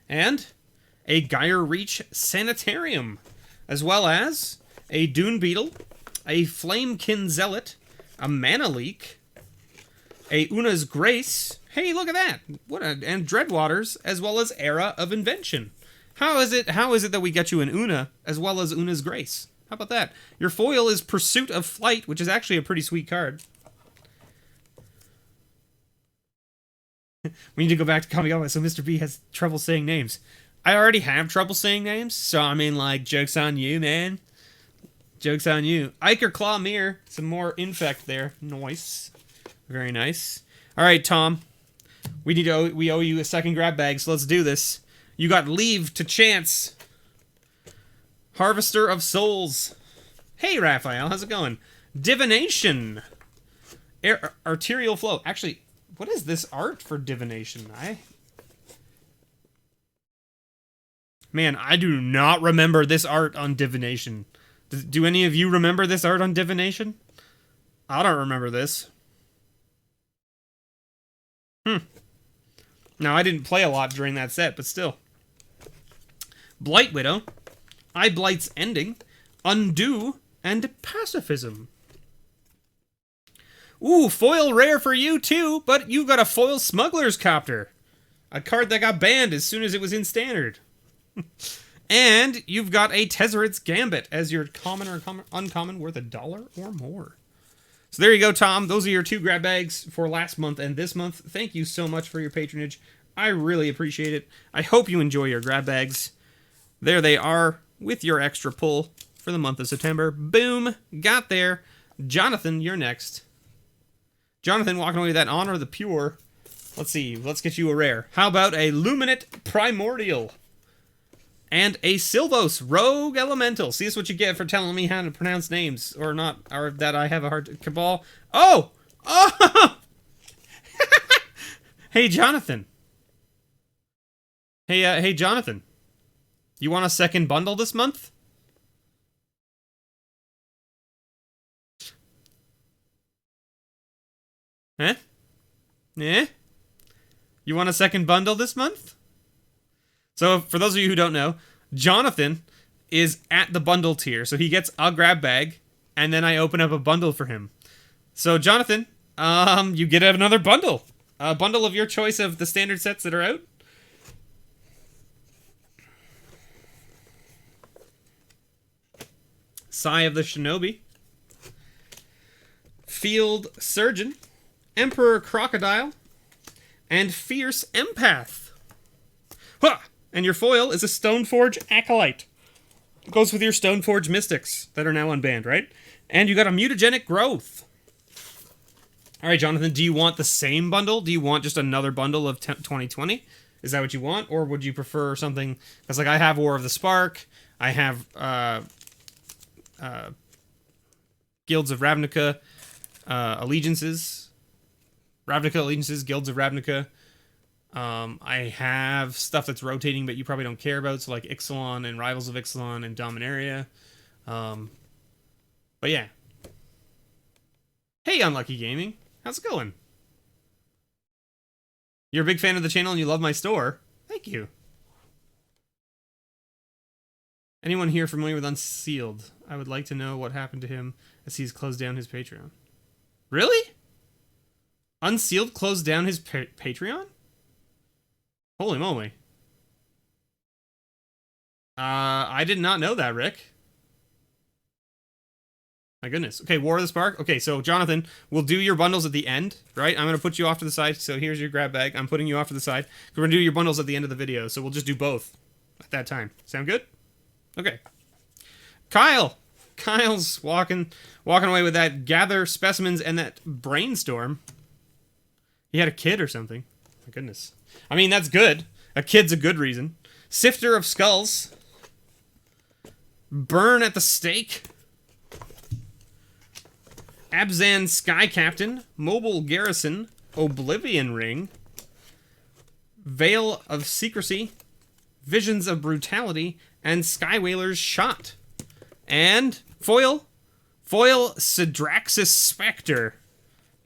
and a Gyre Reach Sanitarium, as well as a Dune Beetle, a Flamekin Zealot, a Mana Leak, a Una's Grace. Hey, look at that! And Dreadwaters, as well as Era of Invention. How is it that we get you an Una as well as Una's Grace? How about that? Your foil is Pursuit of Flight, which is actually a pretty sweet card. We need to go back to Kamigawa, so Mr. B has trouble saying names. I already have trouble saying names, so I mean, like, joke's on you, man. Joke's on you. Ichor Claw Mirror. Some more Infect there. Nice. Very nice. Alright, Tom. We owe you a second grab bag, so let's do this. You got Leave to Chance. Harvester of Souls. Hey, Raphael, how's it going? Divination. Arterial Flow. Actually, what is this art for Divination? Man, I do not remember this art on Divination. Do any of you remember this art on Divination? I don't remember this. Now, I didn't play a lot during that set, but still. Blight Widow. Eye Blight's Ending. Undo. And Pacifism. Ooh, foil rare for you too, but you got a foil Smuggler's Copter. A card that got banned as soon as it was in Standard. And you've got a Tezzeret's Gambit as your common or uncommon worth $1 or more. So there you go, Tom. Those are your two grab bags for last month and this month. Thank you so much for your patronage. I really appreciate it. I hope you enjoy your grab bags. There they are with your extra pull for the month of September. Boom. Got there. Jonathan, you're next. Jonathan walking away with that Honor of the Pure. Let's see. Let's get you a rare. How about a Luminate Primordial? And a Sylvos Rogue Elemental. See, this is what you get for telling me how to pronounce names. Or not. Or that I have a hard... Cabal. Oh! Oh! Hey, Jonathan. Hey, Jonathan. You want a second bundle this month? Eh? Eh? You want a second bundle this month? So, for those of you who don't know, Jonathan is at the bundle tier. So he gets a grab bag, and then I open up a bundle for him. So, Jonathan, you get another bundle. A bundle of your choice of the standard sets that are out. Sigh of the Shinobi. Field Surgeon. Emperor Crocodile. And Fierce Empath. Huh! And your foil is a Stoneforge Acolyte. It goes with your Stoneforge Mystics that are now unbanned, right? And you got a Mutagenic Growth. Alright, Jonathan, do you want the same bundle? Do you want just another bundle of 2020? Is that what you want? Or would you prefer something... Because, like, I have War of the Spark. I have, Guilds of Ravnica, Allegiances. Ravnica Allegiances, Guilds of Ravnica. I have stuff that's rotating but you probably don't care about, so like Ixalan and Rivals of Ixalan and Dominaria. But yeah. Hey, Unlucky Gaming. How's it going? You're a big fan of the channel and you love my store. Thank you. Anyone here familiar with Unsealed? I would like to know what happened to him as he's closed down his Patreon. Really? Unsealed closed down his Patreon? Holy moly. I did not know that, Rick. My goodness. Okay, War of the Spark. Okay, so Jonathan, we'll do your bundles at the end, right? I'm going to put you off to the side. So here's your grab bag. I'm putting you off to the side. We're going to do your bundles at the end of the video, so we'll just do both at that time. Sound good? Okay. Kyle. Kyle's walking away with that Gather Specimens and that Brainstorm. He had a kid or something. My goodness. I mean, that's good. A kid's a good reason. Sifter of Skulls. Burn at the Stake. Abzan Sky Captain. Mobile Garrison. Oblivion Ring. Veil of Secrecy. Visions of Brutality. And Skywhaler's Shot. And foil. Foil Sidraxis Spectre.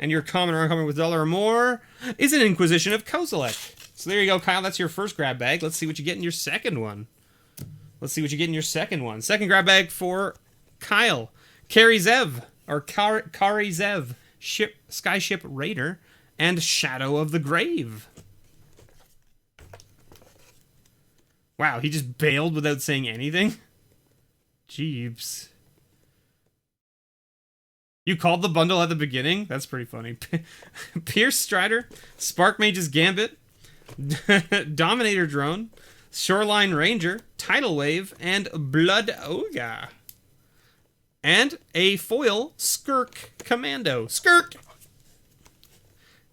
And your common or uncommon with $1 or more is an Inquisition of Kozilek. So there you go, Kyle. That's your first grab bag. Let's see what you get in your second one. Second grab bag for Kyle. Kari Zev, or Kari Zev, Skyship Raider, and Shadow of the Grave. Wow, he just bailed without saying anything? Jeebs. You called the bundle at the beginning? That's pretty funny. Pierce Strider, Spark Mage's Gambit, Dominator Drone, Shoreline Ranger, Tidal Wave, and Blood Ogre. And a foil Skirk Commando. Skirk!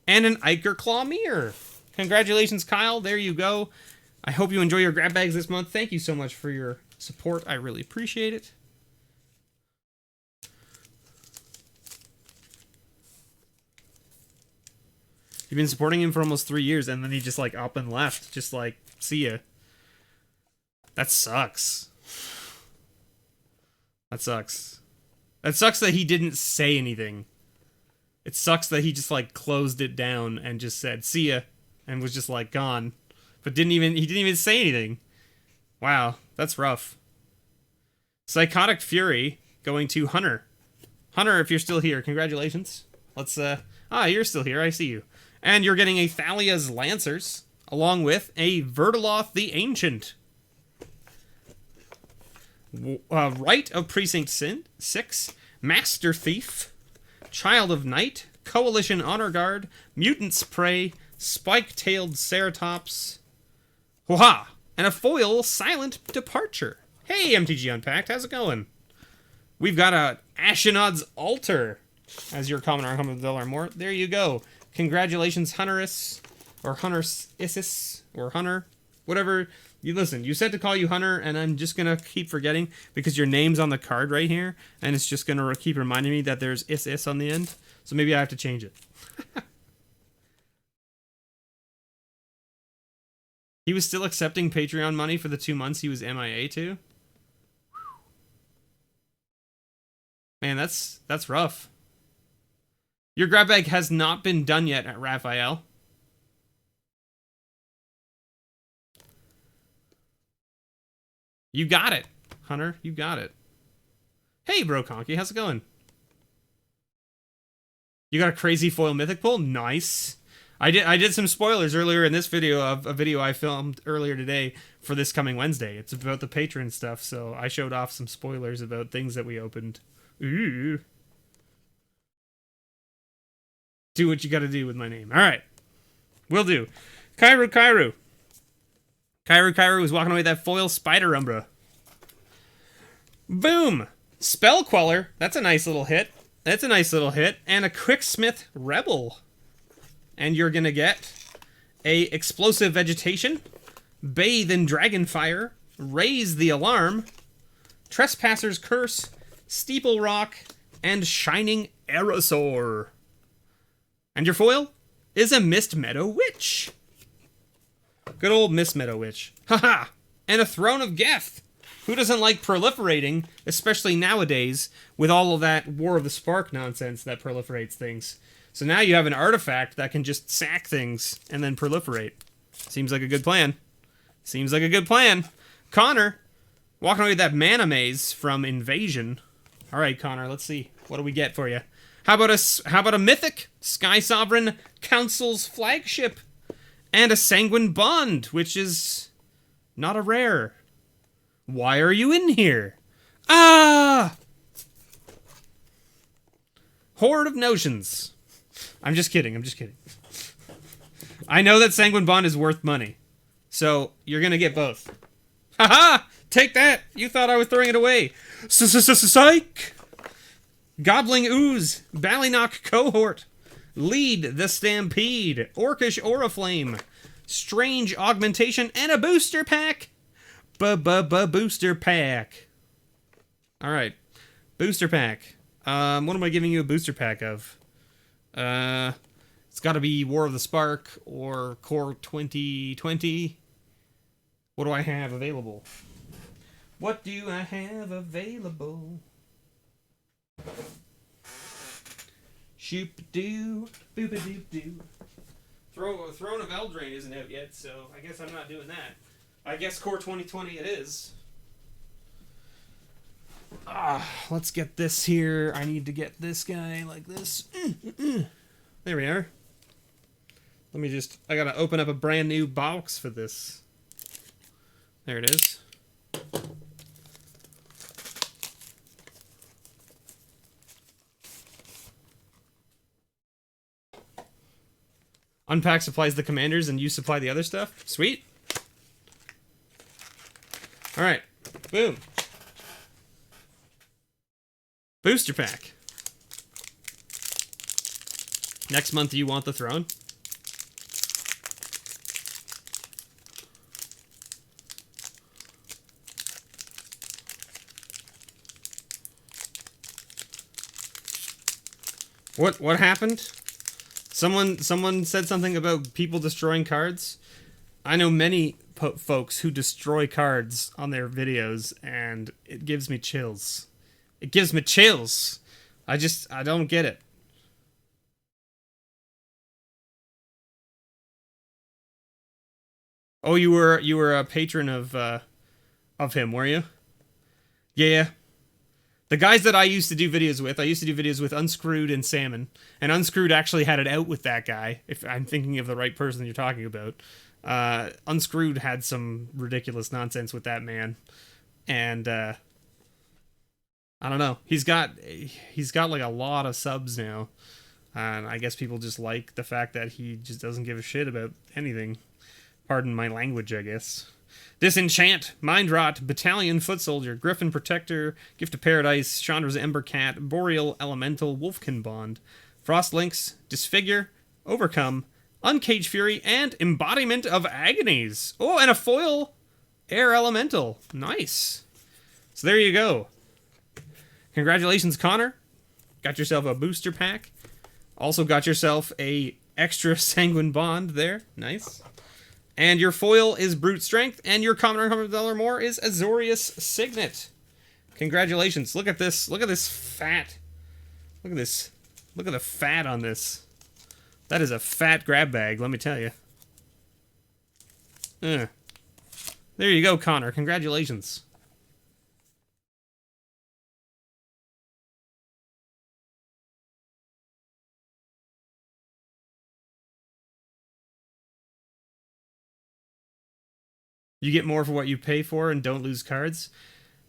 And an Iker Claw Mirror. Congratulations, Kyle. There you go. I hope you enjoy your grab bags this month. Thank you so much for your support. I really appreciate it. You've been supporting him for almost 3 years, and then he just, like, up and left. Just, like, see ya. That sucks. That sucks. That sucks that he didn't say anything. It sucks that he just, like, closed it down and just said, see ya, and was just, like, gone. But he didn't even say anything. Wow, that's rough. Psychotic Fury going to Hunter. Hunter, if you're still here, congratulations. Let's, you're still here, I see you. And you're getting a Thalia's Lancers, along with a Vertaloth the Ancient. Rite of Precinct 6, Master Thief, Child of Night, Coalition Honor Guard, Mutant's Prey, Spike-tailed Ceratops, and a foil Silent Departure. Hey, MTG Unpacked, how's it going? We've got a Ashenod's Altar as your common or uncommon $1 or more. There you go. Congratulations, Hunterus, or Hunter-Isis, or Hunter, whatever. You listen, you said to call you Hunter, and I'm just going to keep forgetting because your name's on the card right here, and it's just going to keep reminding me that there's is on the end. So maybe I have to change it. He was still accepting Patreon money for the 2 months he was MIA to? Man, that's rough. Your grab bag has not been done yet at Raphael. You got it, Hunter. You got it. Hey, Bro Conky, how's it going? You got a crazy foil mythic pull? Nice. I did some spoilers earlier in this video of a video I filmed earlier today for this coming Wednesday. It's about the Patron stuff, so I showed off some spoilers about things that we opened. Ooh. Do what you gotta do with my name. Alright. Will do. Kairu. Kairu was walking away with that foil Spider Umbra. Boom! Spell Queller. That's a nice little hit. And a Quicksmith Rebel. And you're gonna get a Explosive Vegetation, Bathe in Dragonfire, Raise the Alarm, Trespasser's Curse, Steeple Rock, and Shining Aerosaur. And your foil is a Mist Meadow Witch. Good old Mist Meadow Witch. Haha! And a Throne of Geth. Who doesn't like proliferating, especially nowadays, with all of that War of the Spark nonsense that proliferates things? So now you have an artifact that can just sack things and then proliferate. Seems like a good plan. Connor, walking away with that Mana Maze from Invasion. All right, Connor, let's see. What do we get for you? How about a Mythic Sky Sovereign Council's Flagship and a Sanguine Bond, which is not a rare. Why are you in here? Ah! Horde of Notions. I'm just kidding. I know that Sanguine Bond is worth money. So, you're gonna get both. Haha! Take that! You thought I was throwing it away. Psych! Gobbling Ooze, Ballynock Cohort, Lead the Stampede, Orcish Oriflame, Strange Augmentation, and a Booster Pack! Booster Pack. Alright. Booster Pack. What am I giving you a booster pack of? It's gotta be War of the Spark or Core 2020. What do I have available? Shoop-a-doo, boop-a-doop-doo. Throne of Eldraine isn't out yet, so I guess I'm not doing that. I guess Core 2020 it is. Let's get this here. I need to get this guy like this. There we are. I gotta open up a brand new box for this. There it is. Unpack supplies the commanders and you supply the other stuff? Sweet. Alright. Boom. Booster pack. Next month, you want the throne? What happened? Someone said something about people destroying cards. I know many folks who destroy cards on their videos, and it gives me chills. I don't get it. Oh, you were a patron of him, were you? Yeah. The guys that I used to do videos with Unscrewed and Salmon, and Unscrewed actually had it out with that guy, if I'm thinking of the right person you're talking about. Unscrewed had some ridiculous nonsense with that man, and I don't know. He's got like a lot of subs now, and I guess people just like the fact that he just doesn't give a shit about anything. Pardon my language, I guess. Disenchant, Mind Rot, Battalion Foot Soldier, Griffin Protector, Gift of Paradise, Chandra's Ember Cat, Boreal Elemental, Wolfkin Bond, Frost Links, Disfigure, Overcome, Uncaged Fury, and Embodiment of Agonies. Oh, and a foil Air Elemental. Nice. So there you go. Congratulations, Connor. Got yourself a booster pack. Also got yourself a extra Sanguine Bond there. Nice. And your foil is Brute Strength, and your common $100 more is Azorius Signet. Congratulations. Look at this. Look at this fat. Look at this. Look at the fat on this. That is a fat grab bag, let me tell you. There you go, Connor. Congratulations. You get more for what you pay for and don't lose cards?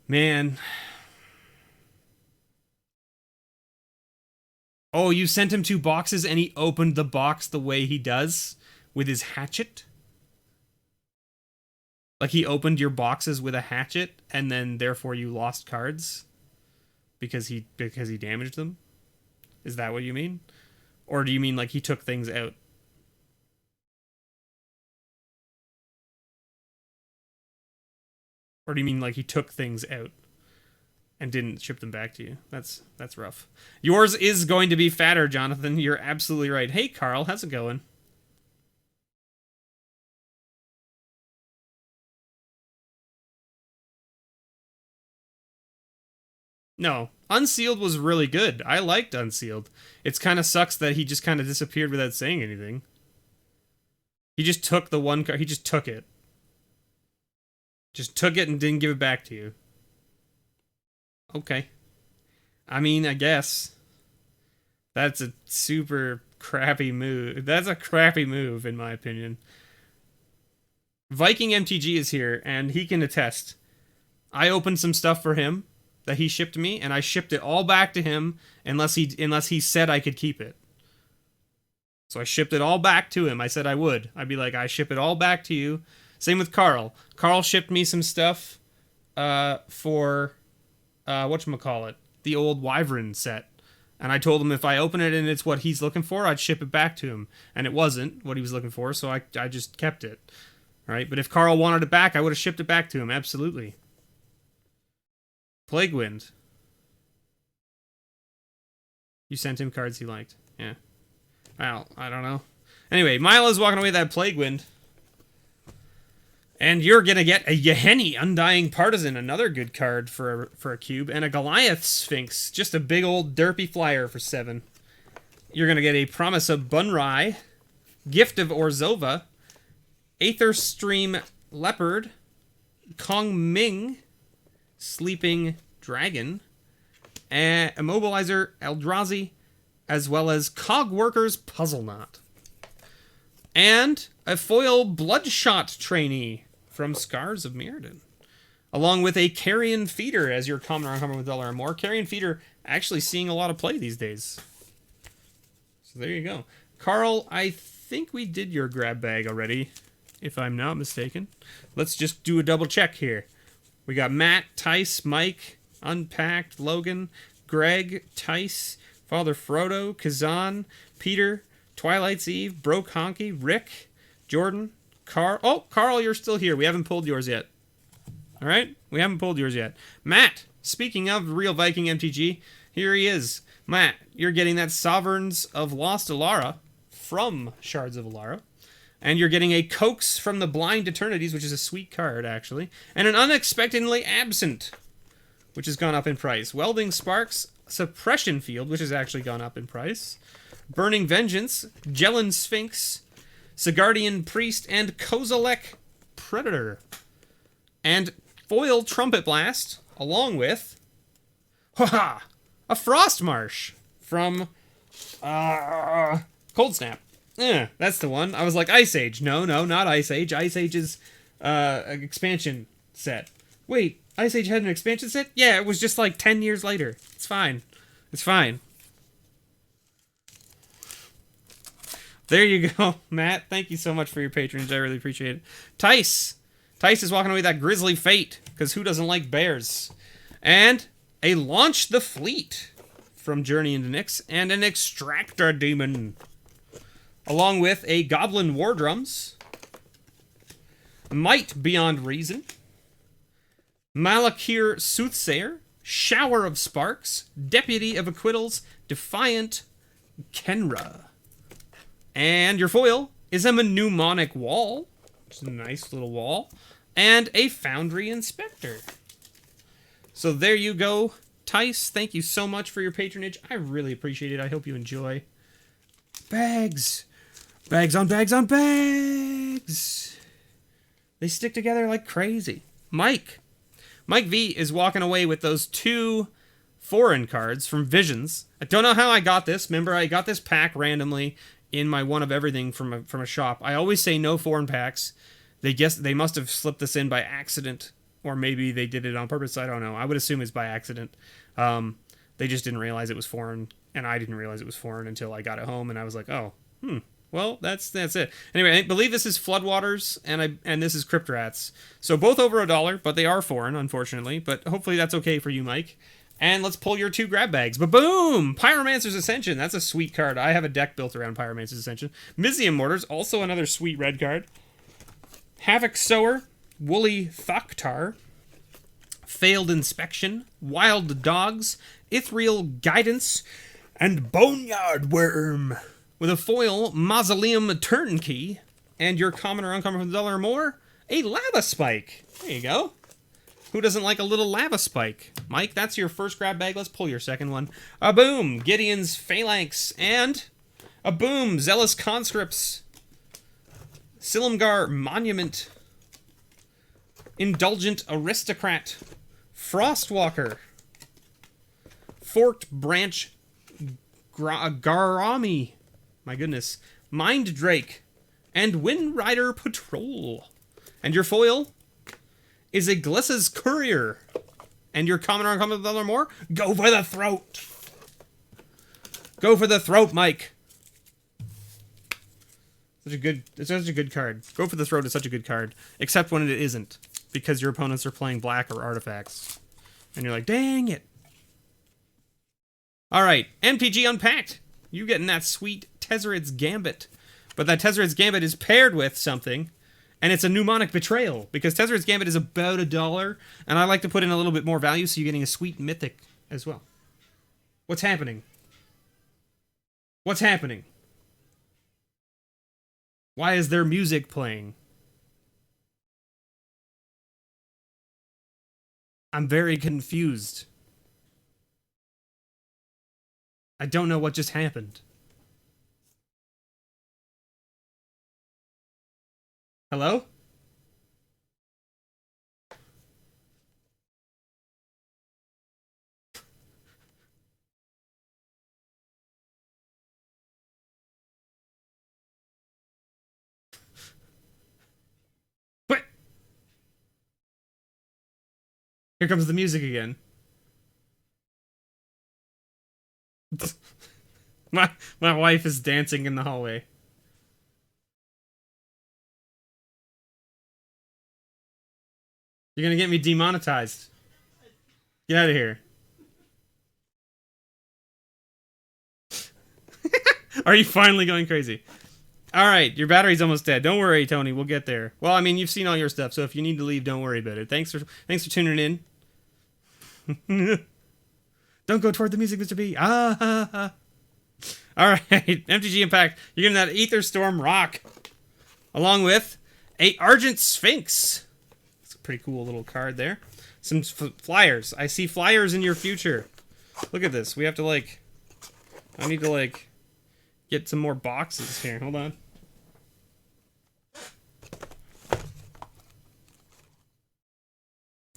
Man. Oh, you sent him 2 boxes and he opened the box the way he does with his hatchet? Like he opened your boxes with a hatchet and then therefore you lost cards because he damaged them? Is that what you mean? Or do you mean like he took things out? Or do you mean like he took things out and didn't ship them back to you? That's rough. Yours is going to be fatter, Jonathan. You're absolutely right. Hey, Carl, how's it going? No, Unsealed was really good. I liked Unsealed. It's kind of sucks that he just kind of disappeared without saying anything. He just took the one card. He just took it. Just took it and didn't give it back to you. Okay. I mean, I guess. That's a super crappy move. That's a crappy move, in my opinion. Viking MTG is here, and he can attest. I opened some stuff for him that he shipped me, and I shipped it all back to him unless he said I could keep it. So I shipped it all back to him. I said I would. I'd be like, I ship it all back to you. Same with Carl. Carl shipped me some stuff for whatchamacallit, the old Wyvern set. And I told him if I open it and it's what he's looking for, I'd ship it back to him. And it wasn't what he was looking for, so I just kept it. Right? But if Carl wanted it back, I would have shipped it back to him, absolutely. Plague Wind. You sent him cards he liked. Yeah. Well, I don't know. Anyway, Milo's walking away with that Plague Wind. And you're going to get a Yeheni, Undying Partisan, another good card for a cube, and a Goliath Sphinx, just a big old derpy flyer for 7. You're going to get a Promise of Bunrai, Gift of Orzova, Aether Stream Leopard, Kong Ming, Sleeping Dragon, Immobilizer Eldrazi, as well as Cogworker's Puzzle Knot. And a foil Bloodshot Trainee from Scars of Mirrodin. Along with a Carrion Feeder as your common or uncommon with $1 or more. Carrion Feeder actually seeing a lot of play these days. So there you go. Carl, I think we did your grab bag already, if I'm not mistaken. Let's just do a double check here. We got Matt, Tice, Mike, Unpacked, Logan, Greg, Tice, Father Frodo, Kazan, Peter, Twilight's Eve, Broke Honky, Rick, Jordan, Carl. Oh, Carl, you're still here. We haven't pulled yours yet. All right? We haven't pulled yours yet. Matt, speaking of Real Viking MTG, here he is. Matt, you're getting that Sovereigns of Lost Alara from Shards of Alara. And you're getting a Coax from the Blind Eternities, which is a sweet card, actually. And an Unexpectedly Absent, which has gone up in price. Welding Sparks, Suppression Field, which has actually gone up in price. Burning Vengeance, Jellin Sphinx, Sigardian Priest, and Kozilek Predator. And foil Trumpet Blast, along with a Frost Marsh from Cold Snap. That's the one. I was like, Ice Age. No, not Ice Age. Ice Age's expansion set. Wait, Ice Age had an expansion set? Yeah, it was just like 10 years later. It's fine. It's fine. There you go, Matt. Thank you so much for your patronage. I really appreciate it. Tice, Tice is walking away with that Grizzly Fate, because who doesn't like bears? And a Launch the Fleet from Journey into Nyx, and an Extractor Demon, along with a Goblin War Drums, Might Beyond Reason, Malakir Soothsayer, Shower of Sparks, Deputy of Acquittals, Defiant Kenra. And your foil is a Mnemonic Wall, which is a nice little wall, and a Foundry Inspector. So there you go. Tice, thank you so much for your patronage. I really appreciate it. I hope you enjoy. Bags. Bags on bags on bags. They stick together like crazy. Mike V is walking away with those 2 foreign cards from Visions. I don't know how I got this. Remember, I got this pack randomly in my One of Everything from a shop. I always say no foreign packs. They must have slipped this in by accident. Or maybe they did it on purpose. I don't know. I would assume it's by accident. They just didn't realize it was foreign, and I didn't realize it was foreign until I got it home, and I was like, oh, well, that's it. Anyway, I believe this is Floodwaters, and this is Crypt Rats. So both over $1, but they are foreign, unfortunately. But hopefully that's okay for you, Mike. And let's pull your 2 grab bags. Ba-boom! Pyromancer's Ascension. That's a sweet card. I have a deck built around Pyromancer's Ascension. Mizium Mortars, also another sweet red card. Havoc Sower. Woolly Thoktar, Failed Inspection, Wild Dogs, Ithriel Guidance, and Boneyard Worm. With a foil, Mausoleum Turnkey, and your common or uncommon for $1 or more, a Lava Spike. There you go. Who doesn't like a little Lava Spike? Mike, that's your first grab bag. Let's pull your second one. A boom, Gideon's Phalanx, and a boom, Zealous Conscripts, Silumgar Monument, Indulgent Aristocrat, Frostwalker, Forked Branch Garami, my goodness, Mind Drake, and Wind Rider Patrol. And your foil is a Glissa's Courier. And your common or uncommon $1 or more, go for the throat. Go for the throat, Mike. It's such a good card. Go for the throat is such a good card, except when it isn't, because your opponents are playing black or artifacts. And you're like, dang it. Alright, MTG Unpacked. You getting that sweet Tezzeret's Gambit. But that Tezzeret's Gambit is paired with something, and it's a Mnemonic Betrayal, because Tezzeret's Gambit is about $1, and I like to put in a little bit more value, so you're getting a sweet Mythic as well. What's happening? What's happening? Why is there music playing? I'm very confused. I don't know what just happened. Hello? What? Here comes the music again. My wife is dancing in the hallway. You're gonna get me demonetized. Get out of here. Are you finally going crazy? Alright, your battery's almost dead. Don't worry, Tony, we'll get there. Well, I mean, you've seen all your stuff, so if you need to leave, don't worry about it. Thanks for tuning in. Don't go toward the music, Mr. B. Alright, MTG Impact. You're getting that Ether Storm Rock. Along with a Argent Sphinx. It's a pretty cool little card there. Some flyers. I see flyers in your future. Look at this. We have to, like... I need to, like... get some more boxes here. Hold on.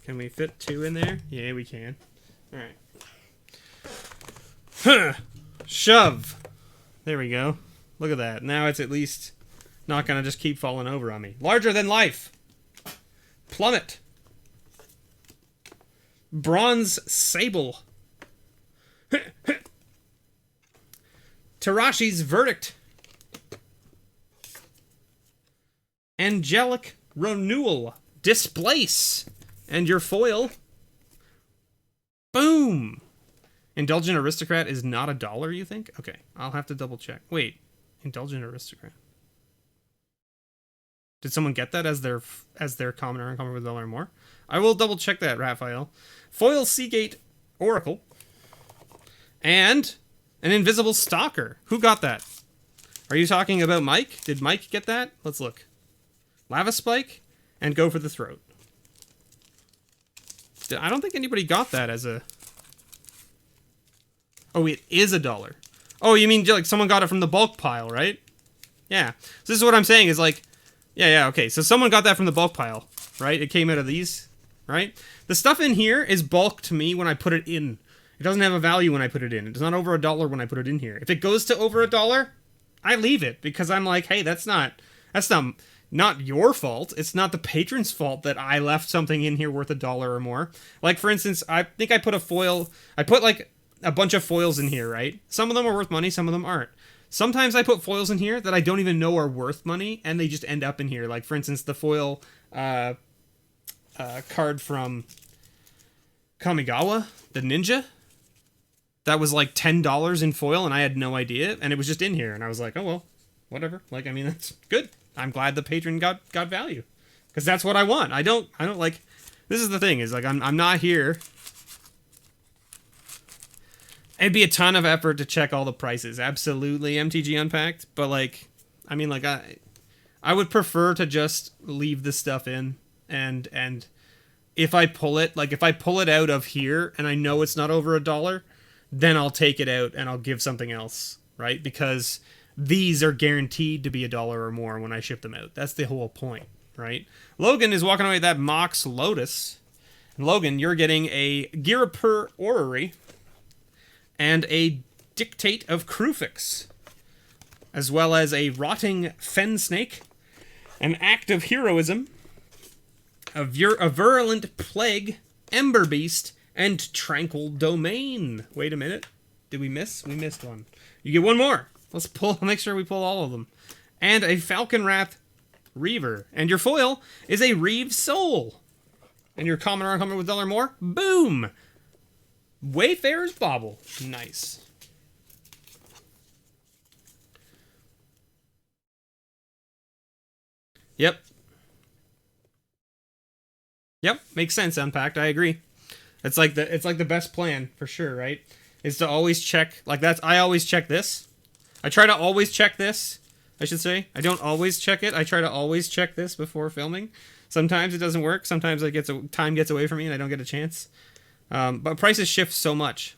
Can we fit 2 in there? Yeah, we can. Alright. Huh. Shove. There we go. Look at that. Now it's at least not gonna just keep falling over on me. Larger than life. Plummet. Bronze Sable. Tarashi's Verdict. Angelic Renewal. Displace. And your foil. Boom. Indulgent Aristocrat is not $1, you think? Okay, I'll have to double check. Wait, Indulgent Aristocrat. Did someone get that as their common or uncommon with $1 or more? I will double check that, Raphael. Foil Seagate Oracle. And an Invisible Stalker. Who got that? Are you talking about Mike? Did Mike get that? Let's look. Lava Spike and Go for the Throat. I don't think anybody got that as a... Oh, it is $1. Oh, you mean like someone got it from the bulk pile, right? Yeah. So this is what I'm saying is like... Yeah, okay. So someone got that from the bulk pile, right? It came out of these, right? The stuff in here is bulk to me when I put it in. It doesn't have a value when I put it in. It's not over $1 when I put it in here. If it goes to over $1, I leave it because I'm like, hey, that's not your fault. It's not the patron's fault that I left something in here worth $1 or more. Like, for instance, I think I put a foil... I put, like, a bunch of foils in here, right? Some of them are worth money, some of them aren't. Sometimes I put foils in here that I don't even know are worth money, and they just end up in here. Like, for instance, the foil card from Kamigawa, the ninja. That was like $10 in foil, and I had no idea, and it was just in here, and I was like, oh, well, whatever. Like, I mean, that's good. I'm glad the patron got value. Because that's what I want. I don't, like... This is the thing, is, like, I'm not here... It'd be a ton of effort to check all the prices. Absolutely, MTG Unpacked. But, like, I mean, like, I would prefer to just leave the stuff in. And if I pull it, like, if I pull it out of here and I know it's not over $1, then I'll take it out and I'll give something else, right? Because these are guaranteed to be $1 or more when I ship them out. That's the whole point, right? Logan is walking away with that Mox Lotus. And Logan, you're getting a Girapur Orrery. And a Dictate of Krufix, as well as a Rotting Fen Snake, an Act of Heroism, a Virulent Plague, Ember Beast, and Tranquil Domain. Wait a minute. Did we miss? We missed one. You get one more. Let's make sure we pull all of them. And a Falcon Wrath Reaver. And your foil is a Reeve Soul. And your common or uncommon with $1 or more, boom! Wayfarer's Bauble. Nice. Yep. Yep, makes sense, Unpacked. I agree. It's like the best plan for sure, right? Is to always check, like I always check this. I try to always check this, I should say. I don't always check it. I try to always check this before filming. Sometimes it doesn't work. Sometimes time gets away from me and I don't get a chance. But prices shift so much.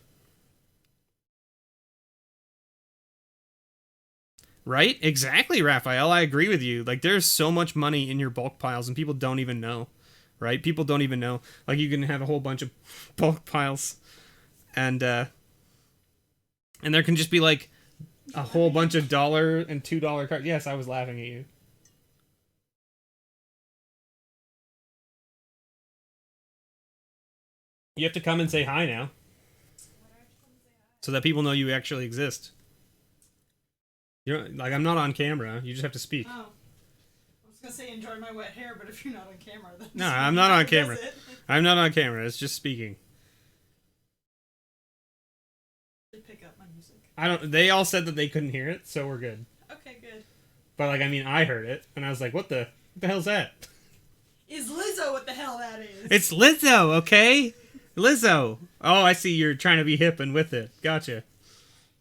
Right? Exactly, Raphael. I agree with you. Like, there's so much money in your bulk piles, and people don't even know. Right? People don't even know. Like, you can have a whole bunch of bulk piles, and there can just be, like, a whole bunch of $1 and $2 cards. Yes, I was laughing at you. You have to come and say hi now. So that people know you actually exist. You're like, I'm not on camera. You just have to speak. Oh. I was gonna say enjoy my wet hair, but if you're not on camera, then no, I'm not on camera. I'm not on camera. It's just speaking. Pick up my music. They all said that they couldn't hear it, so we're good. Okay, good. But like, I mean, I heard it, and I was like, what the hell's that? Is Lizzo what the hell that is? It's Lizzo, okay? Lizzo. Oh, I see. You're trying to be hip and with it. Gotcha.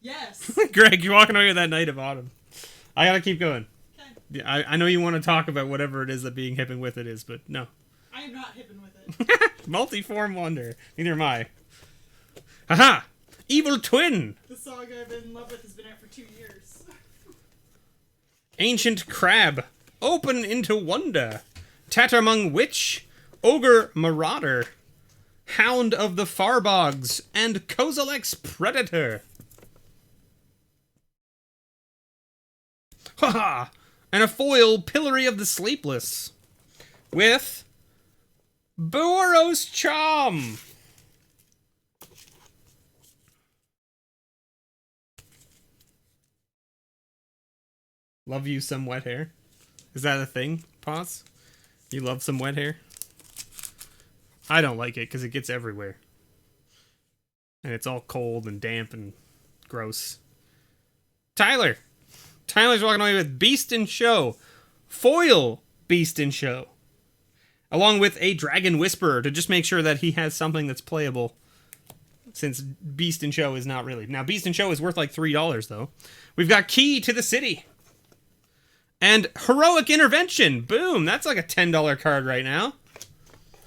Yes. Greg, you're walking away with that Night of Autumn. I gotta keep going. Okay. I know you want to talk about whatever it is that being hip and with it is, but no. I am not hip and with it. Multiform wonder. Neither am I. Haha! Evil Twin! The saga I've been in love with has been out for 2 years. Ancient Crab. Open into Wonder. Tattermung Witch. Ogre Marauder. Hound of the Farbogs. And Kozilek's Predator. Haha! And a foil Pillory of the Sleepless. With Boros Charm. Love you some wet hair. Is that a thing, Pause? You love some wet hair? I don't like it because it gets everywhere. And it's all cold and damp and gross. Tyler. Tyler's walking away with Beast in Show. Foil Beast in Show. Along with a Dragon Whisperer to just make sure that he has something that's playable. Since Beast in Show is not really. Now, Beast in Show is worth like $3, though. We've got Key to the City. And Heroic Intervention. Boom. That's like a $10 card right now.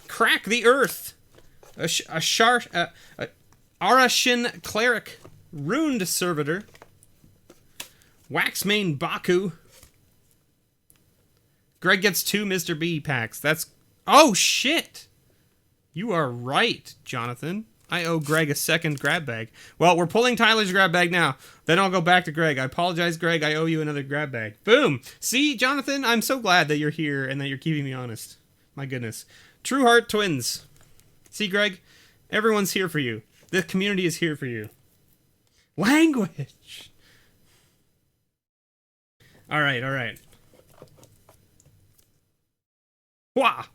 Crack the Earth. Arashin Cleric. Ruined Servitor. Waxmane Baku. Greg gets 2 Mr. B packs. That's... Oh, shit! You are right, Jonathan. I owe Greg a second grab bag. Well, we're pulling Tyler's grab bag now. Then I'll go back to Greg. I apologize, Greg. I owe you another grab bag. Boom! See, Jonathan, I'm so glad that you're here and that you're keeping me honest. My goodness. True Heart Twins. See, Greg? Everyone's here for you. The community is here for you. Language! Alright, alright. Wah!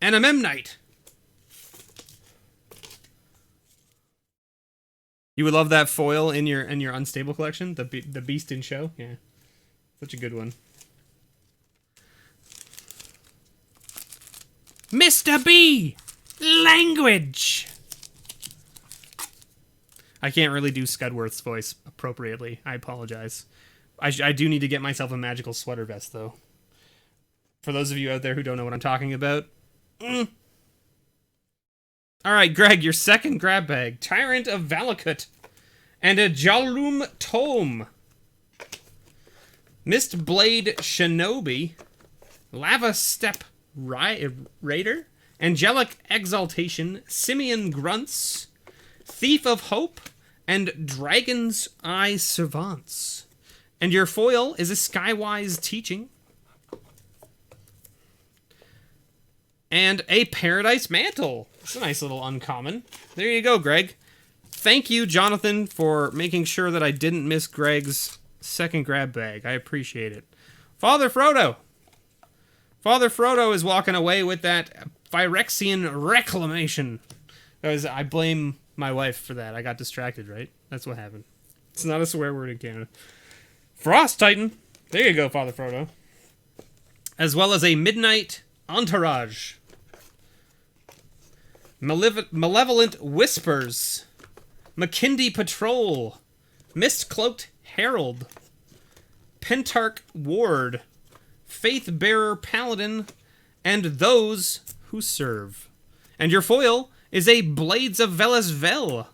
And a Memnite. You would love that foil in your unstable collection, the Beast in Show. Yeah, such a good one. Mr. B, language. I can't really do Scudworth's voice appropriately. I apologize. I do need to get myself a magical sweater vest though. For those of you out there who don't know what I'm talking about. Alright, Greg, your second grab bag. Tyrant of Valakut. And a Jalum Tome. Mistblade Shinobi. Lava Step Raider. Angelic Exaltation. Simian Grunts. Thief of Hope. And Dragon's Eye Savants. And your foil is a Skywise Teaching. And a Paradise Mantle. It's a nice little uncommon. There you go, Greg. Thank you, Jonathan, for making sure that I didn't miss Greg's second grab bag. I appreciate it. Father Frodo. Father Frodo is walking away with that Phyrexian Reclamation. I blame my wife for that. I got distracted, right? That's what happened. It's not a swear word in Canada. Frost Titan. There you go, Father Frodo. As well as a Midnight Entourage. Malevolent Whispers. McKindy Patrol. Mist-Cloaked Herald. Pentarch Ward. Faith-Bearer Paladin. And Those Who Serve. And your foil is a Blades of Velasvel.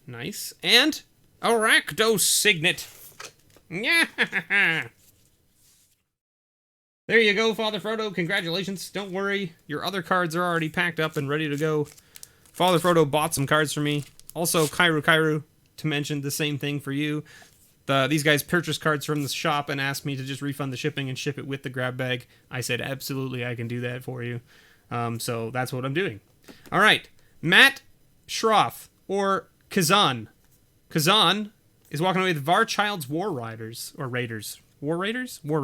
Nice. And a Rakdos Signet. Yeah. There you go, Father Frodo. Congratulations. Don't worry. Your other cards are already packed up and ready to go. Father Frodo bought some cards for me. Also, Kairu, to mention the same thing for you. These guys purchased cards from the shop and asked me to just refund the shipping and ship it with the grab bag. I said, absolutely, I can do that for you. So that's what I'm doing. All right. Matt Schroff, or Kazan. Kazan is walking away with Varchild's War Riders. Or Raiders. War Raiders? War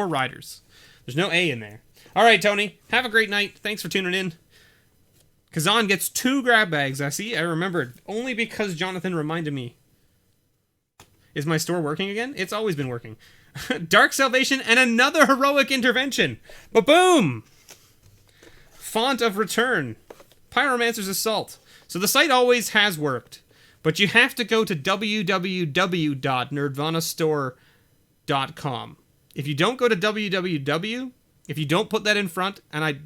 Riders. There's no A in there. All right, Tony. Have a great night. Thanks for tuning in. Kazan gets 2 grab bags. I see. I remembered. Only because Jonathan reminded me. Is my store working again? It's always been working. Dark Salvation and another Heroic Intervention. Ba-boom! Font of Return. Pyromancer's Assault. So the site always has worked. But you have to go to www.nerdvanastore.com. If you don't go to www, if you don't put that in front, and I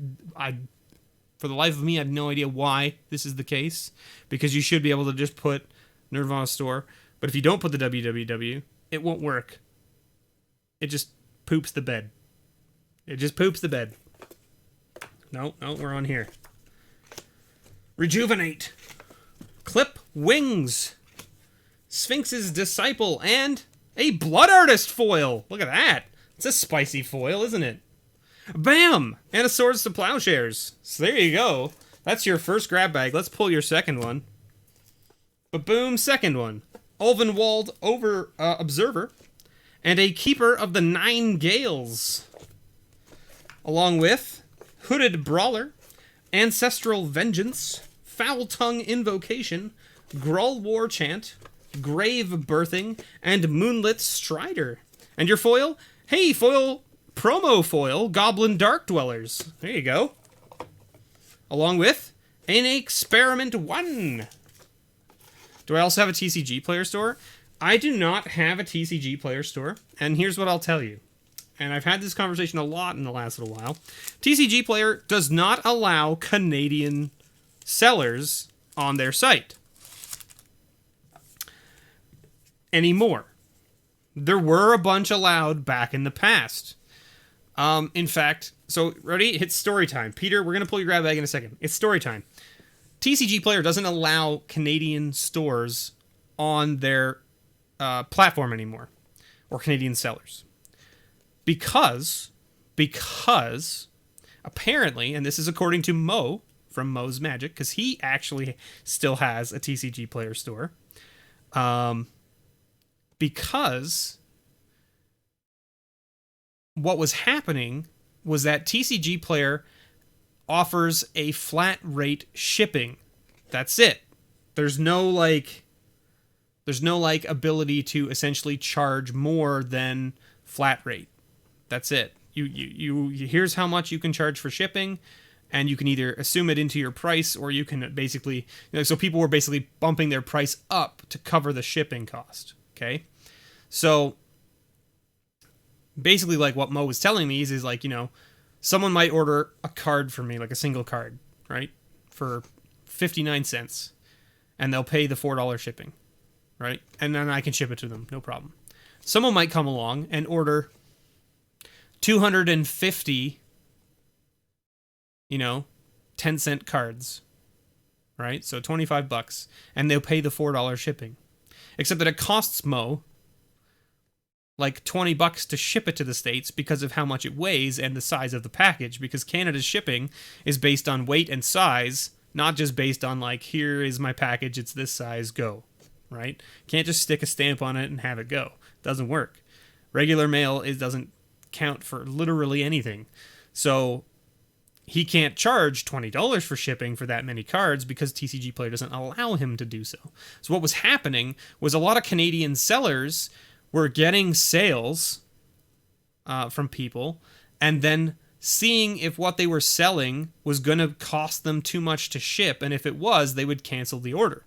for the life of me, I have no idea why this is the case, because you should be able to just put Nerdvana Store. But if you don't put the www, it won't work. It just poops the bed. It just poops the bed. No, we're on here. Rejuvenate. Clip Wings. Sphinx's Disciple, and a Blood Artist foil. Look at that. It's a spicy foil, isn't it? Bam! And a Swords to Plowshares. So there you go. That's your first grab bag. Let's pull your second one. Ba-boom, second one. Ulvenwald Observer. And a Keeper of the Nine Gales. Along with Hooded Brawler. Ancestral Vengeance, Foul Tongue Invocation, Gruul War Chant, Grave Birthing, and Moonlit Strider. And your foil? Hey, foil, promo foil, Goblin Dark Dwellers. There you go. Along with an Experiment 1. Do I also have a TCG player store? I do not have a TCG player store, and here's what I'll tell you. And I've had this conversation a lot in the last little while. TCG Player does not allow Canadian sellers on their site anymore. There were a bunch allowed back in the past. In fact, so ready? It's story time. Peter, we're going to pull your grab bag in a second. It's story time. TCG Player doesn't allow Canadian stores on their platform anymore, or Canadian sellers. Because apparently, and this is according to Mo from Mo's Magic, because he actually still has a TCG Player store, because what was happening was that TCG Player offers a flat rate shipping. That's it. There's no ability to essentially charge more than flat rate. That's it. You here's how much you can charge for shipping, and you can either assume it into your price, or you can basically, so people were basically bumping their price up to cover the shipping cost. Okay, so basically, like what Mo was telling me is like, someone might order a card from me, like a single card, right, for 59 cents, and they'll pay the $4 shipping, right, and then I can ship it to them, no problem. Someone might come along and order 250, 10-cent cards, right? So $25, and they'll pay the $4 shipping. Except that it costs Mo like $20 to ship it to the States because of how much it weighs and the size of the package, because Canada's shipping is based on weight and size, not just based on like, here is my package, it's this size, go, right? Can't just stick a stamp on it and have it go. Doesn't work. Regular mail, it doesn't count for literally anything. So he can't charge $20 for shipping for that many cards because TCG Player doesn't allow him to do so. So what was happening was a lot of Canadian sellers were getting sales from people, and then seeing if what they were selling was going to cost them too much to ship, and if it was, they would cancel the order.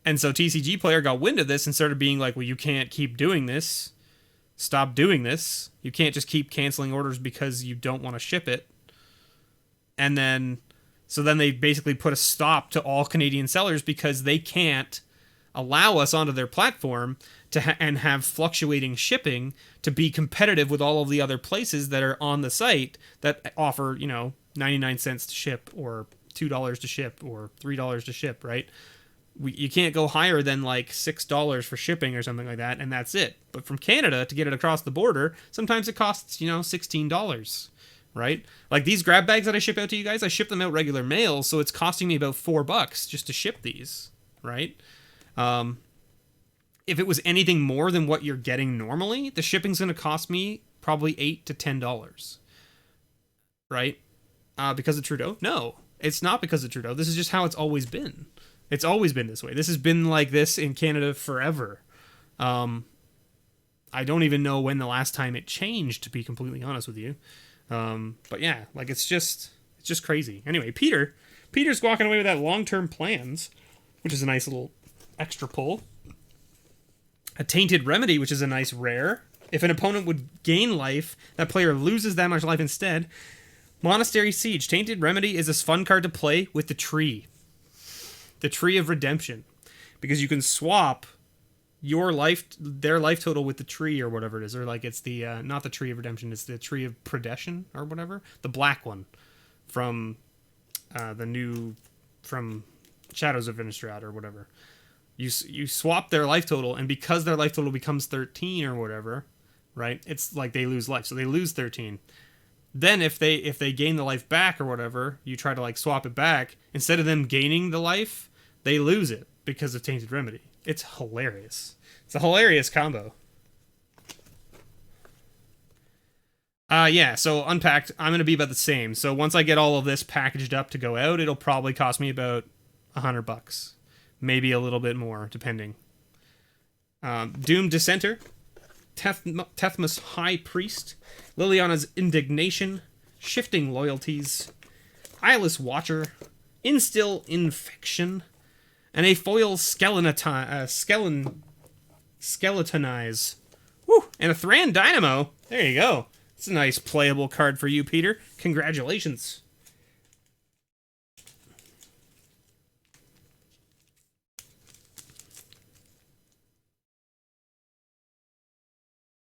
And so TCG Player got wind of this and started being like, well, you can't keep doing this. Stop doing this. You can't just keep canceling orders because you don't want to ship it. And then, so then they basically put a stop to all Canadian sellers because they can't allow us onto their platform to and have fluctuating shipping to be competitive with all of the other places that are on the site that offer, 99 cents to ship, or $2 to ship, or $3 to ship, right? You can't go higher than like $6 for shipping or something like that, and that's it. But from Canada to get it across the border, sometimes it costs, $16, right? Like these grab bags that I ship out to you guys, I ship them out regular mail, so it's costing me about $4 just to ship these, right? If it was anything more than what you're getting normally, the shipping's going to cost me probably $8 to $10, right? Because of Trudeau? No, it's not because of Trudeau. This is just how it's always been. It's always been this way. This has been like this in Canada forever. I don't even know when the last time it changed, to be completely honest with you. But yeah, like it's just crazy. Anyway, Peter's walking away with that long-term plans, which is a nice little extra pull. A Tainted Remedy, which is a nice rare. If an opponent would gain life, that player loses that much life instead. Monastery Siege. Tainted Remedy is this fun card to play with the tree. The Tree of Redemption, because you can swap their life total with the tree or whatever it is, or like it's the not the Tree of Redemption, it's the Tree of Predation or whatever, the black one from from Shadows of Innistrad or whatever. You swap their life total, and because their life total becomes 13 or whatever, right? It's like they lose life, so they lose 13. Then if they gain the life back or whatever, you try to like swap it back. Instead of them gaining the life, they lose it because of Tainted Remedy. It's hilarious. It's a hilarious combo. Yeah, so Unpacked, I'm going to be about the same. So once I get all of this packaged up to go out, it'll probably cost me about $100. Maybe a little bit more, depending. Doom Dissenter, Tethmus High Priest, Liliana's Indignation, Shifting Loyalties, Eyeless Watcher, Instill Infection, and a foil Skeletonize. Woo! And a Thran Dynamo. There you go. It's a nice playable card for you, Peter. Congratulations.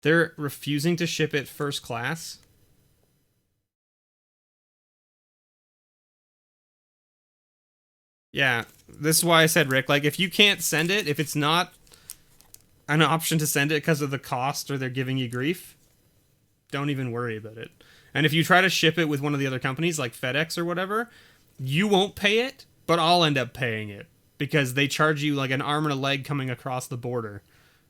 They're refusing to ship it first class. Yeah, this is why I said, Rick, like, if you can't send it, if it's not an option to send it because of the cost or they're giving you grief, don't even worry about it. And if you try to ship it with one of the other companies, like FedEx or whatever, you won't pay it, but I'll end up paying it because they charge you like an arm and a leg coming across the border.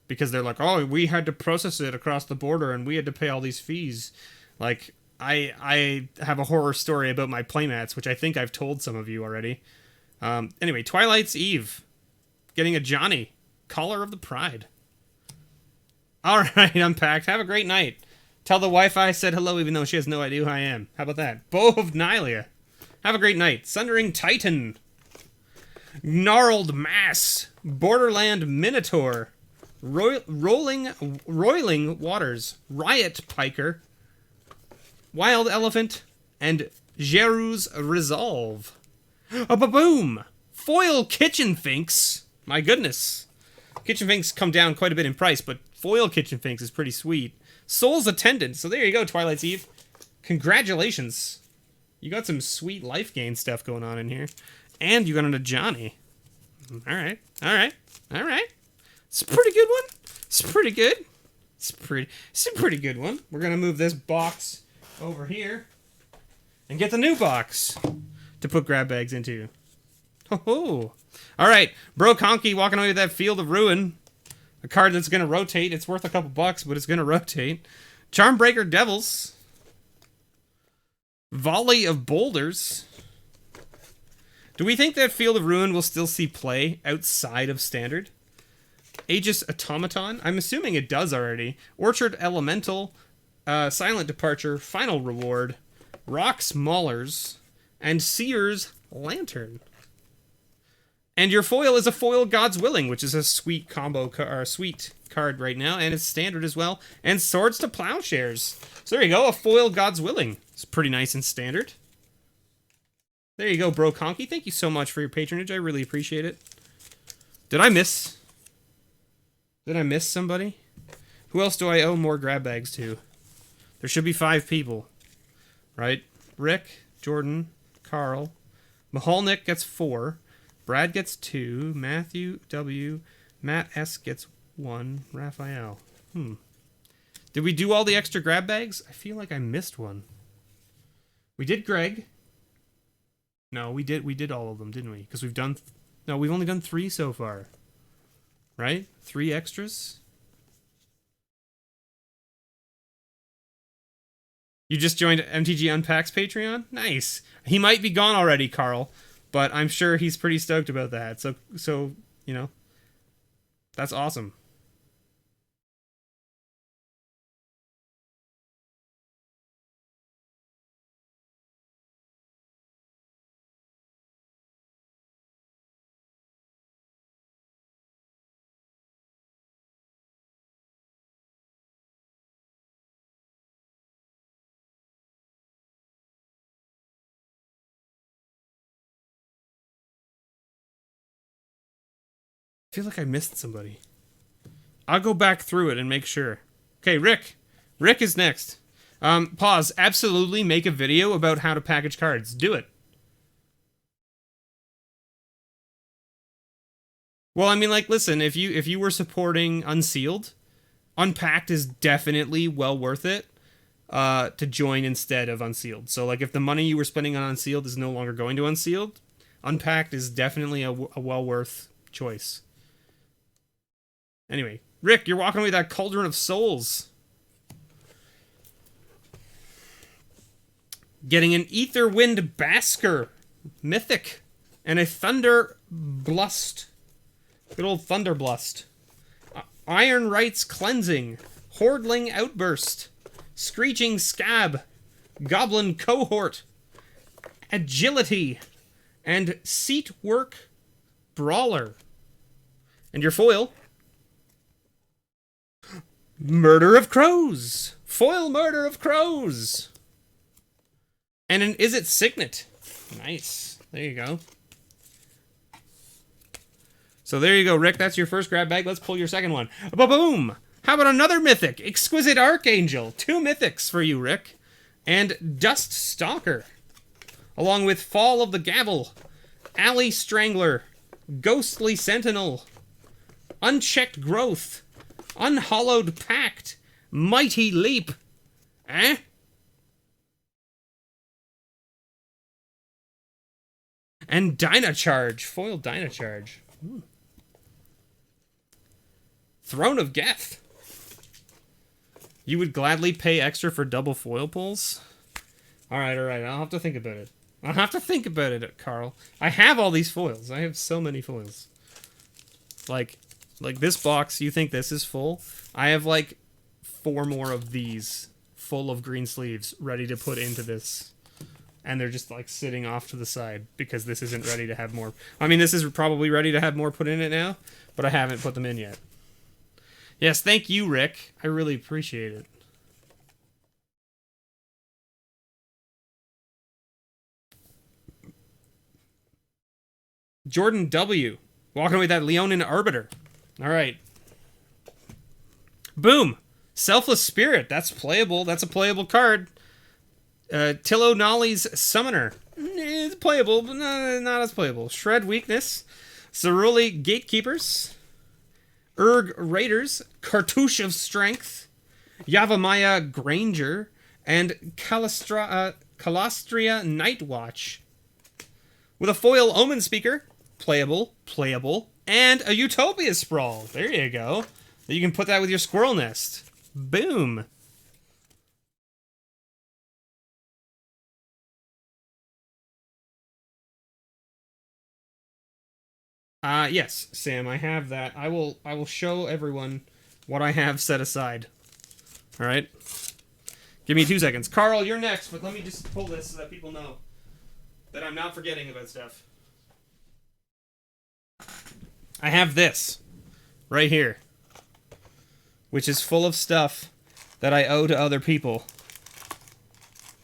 Because they're like, oh, we had to process it across the border and we had to pay all these fees. Like, I have a horror story about my playmats, which I think I've told some of you already. Anyway, Twilight's Eve. Getting a Johnny. Collar of the Pride. Alright, Unpacked. Have a great night. Tell the wife I said hello even though she has no idea who I am. How about that? Bow of Nylia. Have a great night. Sundering Titan. Gnarled Mass. Borderland Minotaur. Roiling Waters, Riot Piker, Wild Elephant, and Jeru's Resolve. Boom! Foil Kitchen Finks. My goodness. Kitchen Finks come down quite a bit in price, but foil Kitchen Finks is pretty sweet. Soul's Attendant. So there you go, Twilight's Eve. Congratulations. You got some sweet life gain stuff going on in here. And you got on a Johnny. Alright. It's a pretty good one. It's pretty good. It's a pretty good one. We're gonna move this box over here and get the new box to put grab bags into. Ho! All right, Bro Conky walking away with that Field of Ruin, a card that's gonna rotate. It's worth a couple bucks, but it's gonna rotate. Charmbreaker Devils, Volley of Boulders. Do we think that Field of Ruin will still see play outside of Standard? Aegis Automaton. I'm assuming it does already. Orchard Elemental, Silent Departure, Final Reward, Rocks Maulers, and Seer's Lantern. And your foil is a foil God's Willing, which is a sweet combo, sweet card right now, and it's standard as well. And Swords to Plowshares. So there you go, a foil God's Willing. It's pretty nice and standard. There you go, Bro Conky. Thank you so much for your patronage. I really appreciate it. Did I miss somebody? Who else do I owe more grab bags to? There should be 5 people. Right? Rick, Jordan, Carl. Maholnick gets 4. Brad gets 2. Matthew W. Matt S. gets 1. Raphael. Did we do all the extra grab bags? I feel like I missed one. We did Greg. No, we did all of them, didn't we? Because we've only done 3 so far. Right? 3 extras? You just joined MTG Unpack's Patreon? Nice. He might be gone already, Carl, but I'm sure he's pretty stoked about that. So you know, that's awesome. I feel like I missed somebody. I'll go back through it and make sure. Okay, Rick. Rick is next. Pause. Absolutely make a video about how to package cards. Do it. Well, I mean, like, listen, if you were supporting Unsealed, Unpacked is definitely well worth it to join instead of Unsealed. So, like, if the money you were spending on Unsealed is no longer going to Unsealed, Unpacked is definitely a well worth choice. Anyway, Rick, you're walking away with that Cauldron of Souls. Getting an Aetherwind Basker, mythic, and a Thunder Blust. Good old Thunder Blust. Iron Rites Cleansing, Hordling Outburst, Screeching Scab, Goblin Cohort, Agility, and Seat Work Brawler. And your foil, Murder of Crows. Foil Murder of Crows. And an Is It Signet. Nice. There you go. So there you go, Rick. That's your first grab bag. Let's pull your second one. Ba-boom! How about another mythic? Exquisite Archangel. 2 mythics for you, Rick. And Dust Stalker. Along with Fall of the Gavel, Alley Strangler, Ghostly Sentinel, Unchecked Growth, Unhallowed Pact, Mighty Leap. Eh? And Dynacharge. Foil Dynacharge. Throne of Geth. You would gladly pay extra for double foil pulls? Alright. I'll have to think about it. I'll have to think about it, Carl. I have all these foils. I have so many foils. Like this box, you think this is full? I have like 4 more of these full of green sleeves ready to put into this. And they're just like sitting off to the side because this isn't ready to have more. I mean, this is probably ready to have more put in it now, but I haven't put them in yet. Yes, thank you, Rick. I really appreciate it. Jordan W. Walking away with that Leonin Arbiter. All right. Boom. Selfless Spirit. That's playable. That's a playable card. Tillo Nolly's Summoner. It's playable, but not as playable. Shred Weakness. Ceruli Gatekeepers. Urg Raiders. Cartouche of Strength. Yavamaya Granger. And Calastria Nightwatch. With a foil Omen Speaker. Playable. And a Utopia Sprawl. There you go. You can put that with your Squirrel Nest. Boom. Yes, Sam, I have that. I will show everyone what I have set aside. Alright? Give me 2 seconds. Carl, you're next, but let me just pull this so that people know that I'm not forgetting about stuff. I have this right here, which is full of stuff that I owe to other people.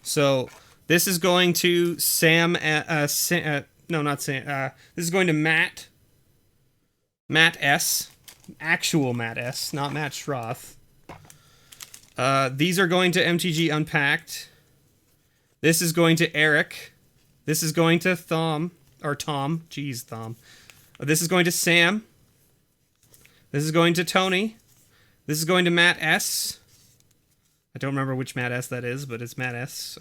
So, this is going to Sam, no, not Sam, this is going to Matt S. Actual Matt S., not Matt Schroth. These are going to MTG Unpacked. This is going to Eric. This is going to Tom. Jeez, Thom. This is going to Sam. This is going to Tony. This is going to Matt S. I don't remember which Matt S that is, but it's Matt S.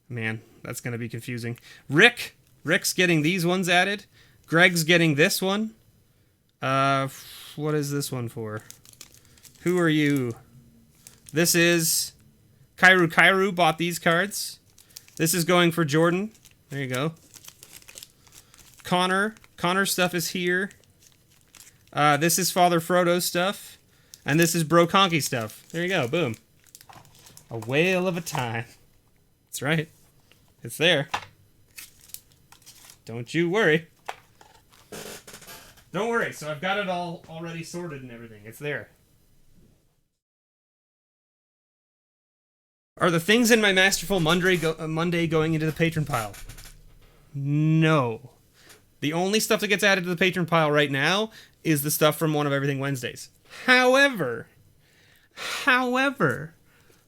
Man, that's going to be confusing. Rick's getting these ones added. Greg's getting this one. What is this one for? Who are you? This is Kairu bought these cards. This is going for Jordan. There you go. Connor stuff is here. This is Father Frodo's stuff. And this is Bro Conky stuff. There you go. Boom. A whale of a time. That's right. It's there. Don't you worry. Don't worry. So I've got it all already sorted and everything. It's there. Are the things in my Masterful Monday going into the patron pile? No. The only stuff that gets added to the patron pile right now is the stuff from One of Everything Wednesdays. However,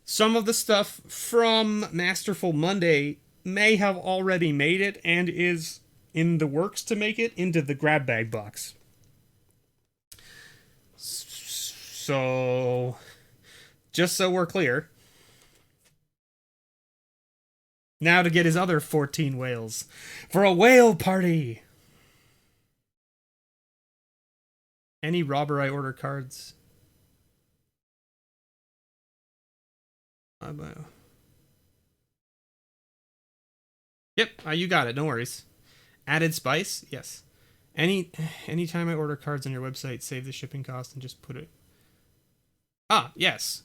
some of the stuff from Masterful Monday may have already made it and is in the works to make it into the grab bag box. So, just so we're clear, now to get his other 14 whales for a whale party. Any robber I order cards. Yep, you got it. No worries. Added spice? Yes. Anytime I order cards on your website, save the shipping cost and just put it. Ah, yes.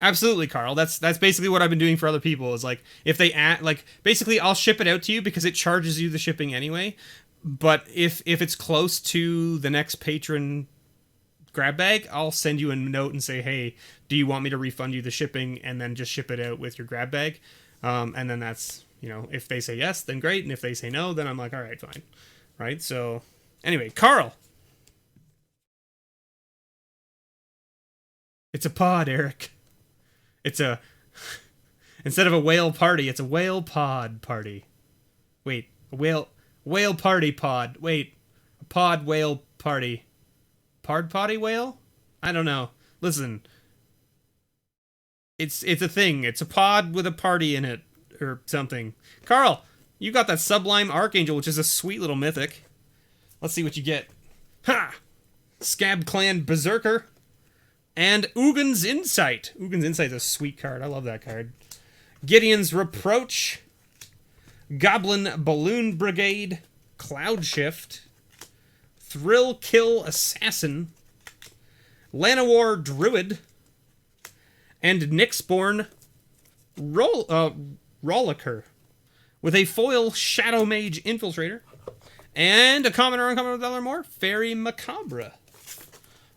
Absolutely, Carl. That's basically what I've been doing for other people. Is like if they add like basically I'll ship it out to you because it charges you the shipping anyway. But if it's close to the next patron grab bag, I'll send you a note and say, hey, do you want me to refund you the shipping and then just ship it out with your grab bag? And then that's, you know, if they say yes, then great. And if they say no, then I'm like, all right, fine. Right? So anyway, Carl. It's a pod, Eric. It's a... Instead of a whale party, it's a whale pod party. Wait, a whale party pod. Wait, a pod whale party. Pard potty whale? I don't know. Listen. It's a thing. It's a pod with a party in it. Or something. Carl, you got that Sublime Archangel, which is a sweet little mythic. Let's see what you get. Ha! Scab Clan Berserker. And Ugin's Insight. Ugin's Insight is a sweet card. I love that card. Gideon's Reproach. Goblin Balloon Brigade. Cloud Shift. Thrill Kill Assassin. Llanowar Druid. And Nyxborn Rolliker. With a foil Shadow Mage Infiltrator. And a common or uncommon with $1 more. Fairy Macabre.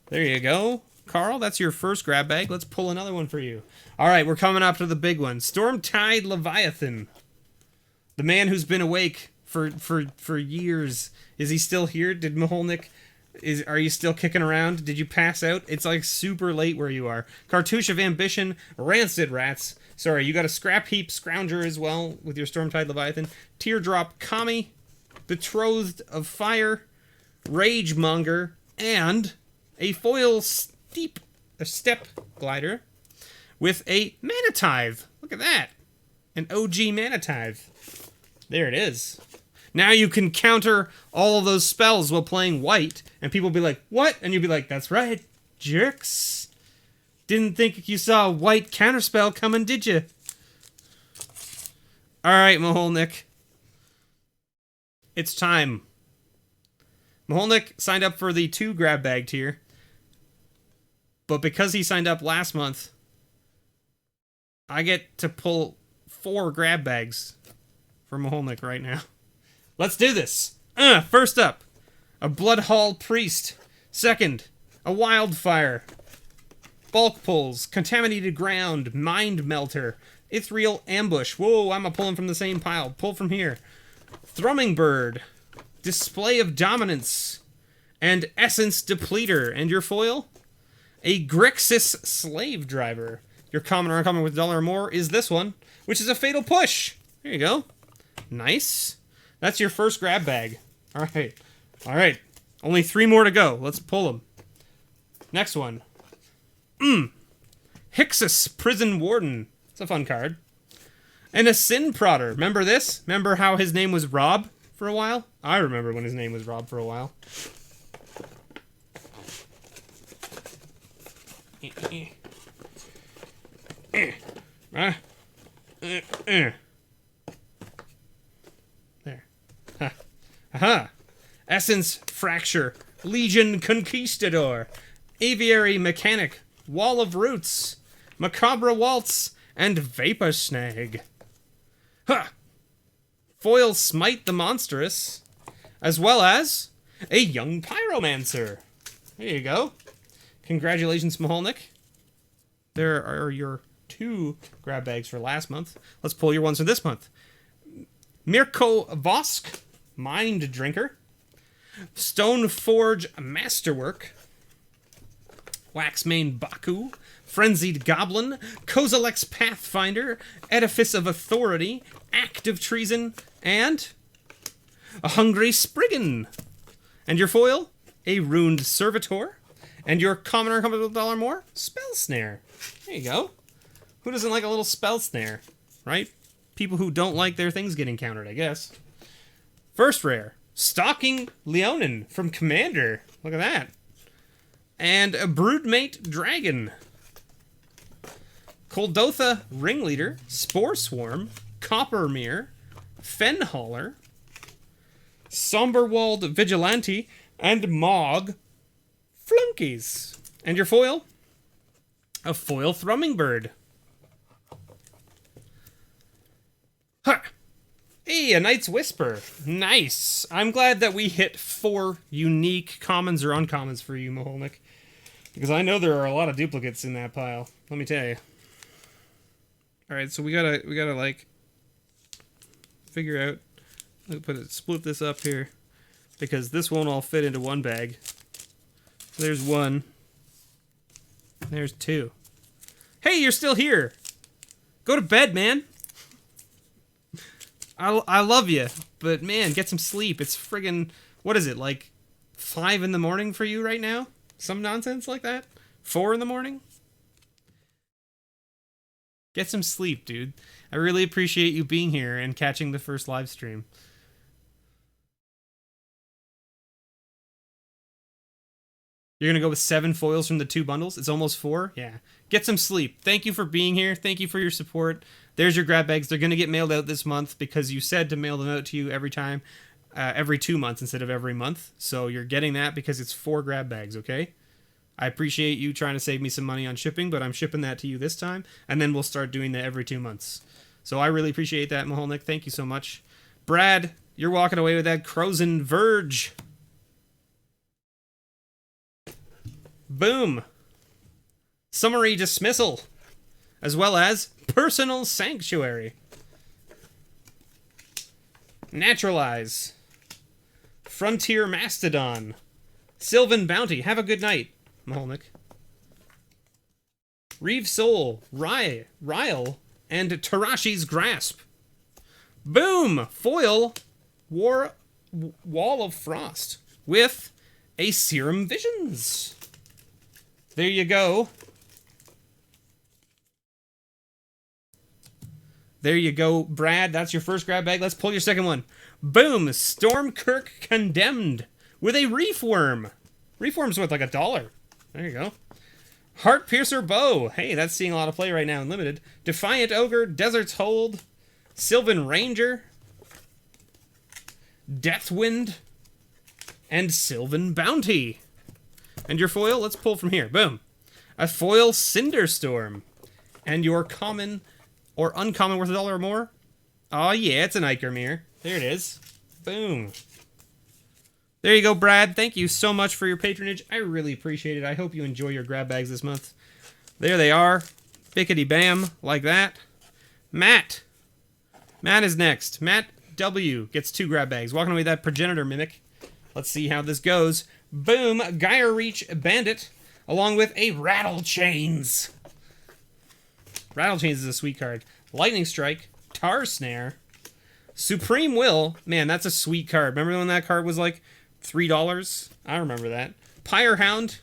There you go. Carl, that's your first grab bag. Let's pull another one for you. All right, we're coming up to the big one. Stormtide Leviathan. The man who's been awake for years. Is he still here? Did Maholnik... Are you still kicking around? Did you pass out? It's like super late where you are. Cartouche of Ambition. Rancid Rats. Sorry, you got a Scrap Heap Scrounger as well with your Stormtide Leviathan. Teardrop Kami. Betrothed of Fire. Ragemonger. And a foil Step Glider with a Manative. Look at that. An OG Manative. There it is. Now you can counter all of those spells while playing white, and people will be like, what? And you'll be like, that's right, jerks. Didn't think you saw a white counterspell coming, did you? Alright, Maholnik. It's time. Maholnik signed up for the 2 grab bag tier. But because he signed up last month, I get to pull 4 grab bags for Maholnik right now. Let's do this. First up, a Bloodhall Priest. Second, a Wildfire. Bulk Pulls, Contaminated Ground, Mind Melter, Ithriel Ambush. Whoa, I'm pulling from the same pile. Pull from here. Thrumming Bird, Display of Dominance, and Essence Depleter. And your foil? A Grixis Slave Driver. Your common or uncommon with $1 or more is this one, which is a Fatal Push. There you go. Nice. That's your first grab bag. All right. All right. Only 3 more to go. Let's pull them. Next one. Hixus Prison Warden. It's a fun card. And a Sin Prodder. Remember this? Remember how his name was Rob for a while? I remember when his name was Rob for a while. There. Aha. Essence Fracture. Legion Conquistador. Aviary Mechanic. Wall of Roots. Macabre Waltz. And Vapor Snag. Ha! Foil Smite the Monstrous. As well as a Young Pyromancer. There you go. Congratulations, Maholnik. There are your 2 grab bags for last month. Let's pull your ones for this month. Mirko Vosk, Mind Drinker. Stoneforge Masterwork. Waxmane Baku. Frenzied Goblin. Kozilek's Pathfinder. Edifice of Authority. Act of Treason. And a Hungry Spriggan. And your foil? A Ruined Servitor. And your commoner comes with $1 more? Spell Snare. There you go. Who doesn't like a little Spell Snare? Right? People who don't like their things getting countered, I guess. First rare. Stalking Leonin from Commander. Look at that. And a Broodmate Dragon. Koldotha Ringleader. Spore Swarm. Coppermere, Fenhauler, Somberwald Vigilante, and Mog Flunkies. And your foil? A foil Thrumming Bird. Ha! Hey, a Knight's Whisper. Nice. I'm glad that we hit 4 unique commons or uncommons for you, Moholnik. Because I know there are a lot of duplicates in that pile. Let me tell you. Alright, so we gotta like figure out, split this up here, because this won't all fit into one bag. There's 1. There's 2. Hey, you're still here. Go to bed, man. I love you, but man, get some sleep. It's friggin', what is it, like 5 in the morning for you right now? Some nonsense like that? 4 in the morning? Get some sleep, dude. I really appreciate you being here and catching the first live stream. You're going to go with 7 foils from the 2 bundles? It's almost 4? Yeah. Get some sleep. Thank you for being here. Thank you for your support. There's your grab bags. They're going to get mailed out this month because you said to mail them out to you every time, every 2 months instead of every month. So you're getting that because it's 4 grab bags, okay? I appreciate you trying to save me some money on shipping, but I'm shipping that to you this time, and then we'll start doing that every 2 months. So I really appreciate that, Moholnik. Thank you so much. Brad, you're walking away with that Crozen Verge. Boom. Summary Dismissal, as well as Personal Sanctuary. Naturalize. Frontier Mastodon. Sylvan Bounty. Have a good night, Moholnik. Reeve Soul, Ryle, and Tarashi's Grasp. Boom! Foil Wall of Frost with a Serum Visions. There you go. There you go, Brad. That's your first grab bag. Let's pull your second one. Boom! Stormkirk Condemned with a Reefworm. Reefworm's worth like $1. There you go. Heartpiercer Bow. Hey, that's seeing a lot of play right now in Limited. Defiant Ogre, Desert's Hold, Sylvan Ranger, Deathwind, and Sylvan Bounty. And your foil, let's pull from here. Boom. A foil Cinderstorm. And your common or uncommon worth $1 or more. Oh yeah, it's an Ikermere. There it is. Boom. There you go, Brad. Thank you so much for your patronage. I really appreciate it. I hope you enjoy your grab bags this month. There they are. Bickety bam, like that. Matt. Matt is next. Matt W. gets 2 grab bags. Walking away with that Progenitor Mimic. Let's see how this goes. Boom. Gyre Reach Bandit. Along with a Rattle Chains. Rattle Chains is a sweet card. Lightning Strike. Tar Snare. Supreme Will. Man, that's a sweet card. Remember when that card was like $3? I remember that. Pyre Hound,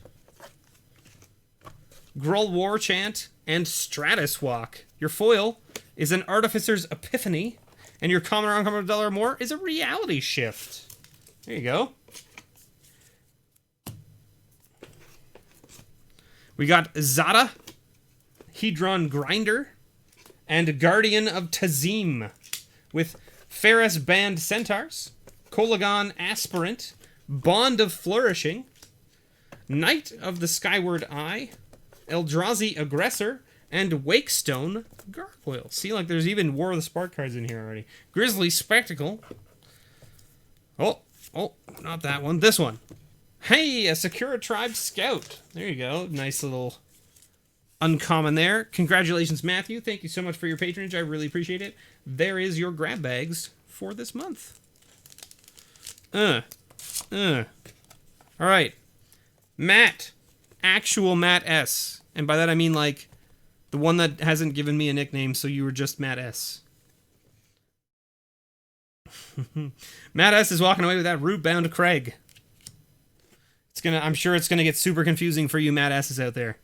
Gruul War Chant, and Stratus Walk. Your foil is an Artificer's Epiphany, and your common or uncommon $1 or more is a Reality Shift. There you go. We got Zada, Hedron Grinder, and Guardian of Tazim, with Ferris Band Centaurs, Kolagon Aspirant, Bond of Flourishing, Knight of the Skyward Eye, Eldrazi Aggressor, and Wakestone Gargoyle. See, like, there's even War of the Spark cards in here already. Grizzly Spectacle. Oh, not that one. This one. Hey, a Sakura Tribe Scout. There you go. Nice little uncommon there. Congratulations, Matthew. Thank you so much for your patronage. I really appreciate it. There is your grab bags for this month. All right. Matt. Actual Matt S. And by that I mean, like, the one that hasn't given me a nickname, so you were just Matt S. Matt S is walking away with that Rootbound Craig. I'm sure it's gonna get super confusing for you Matt S's out there.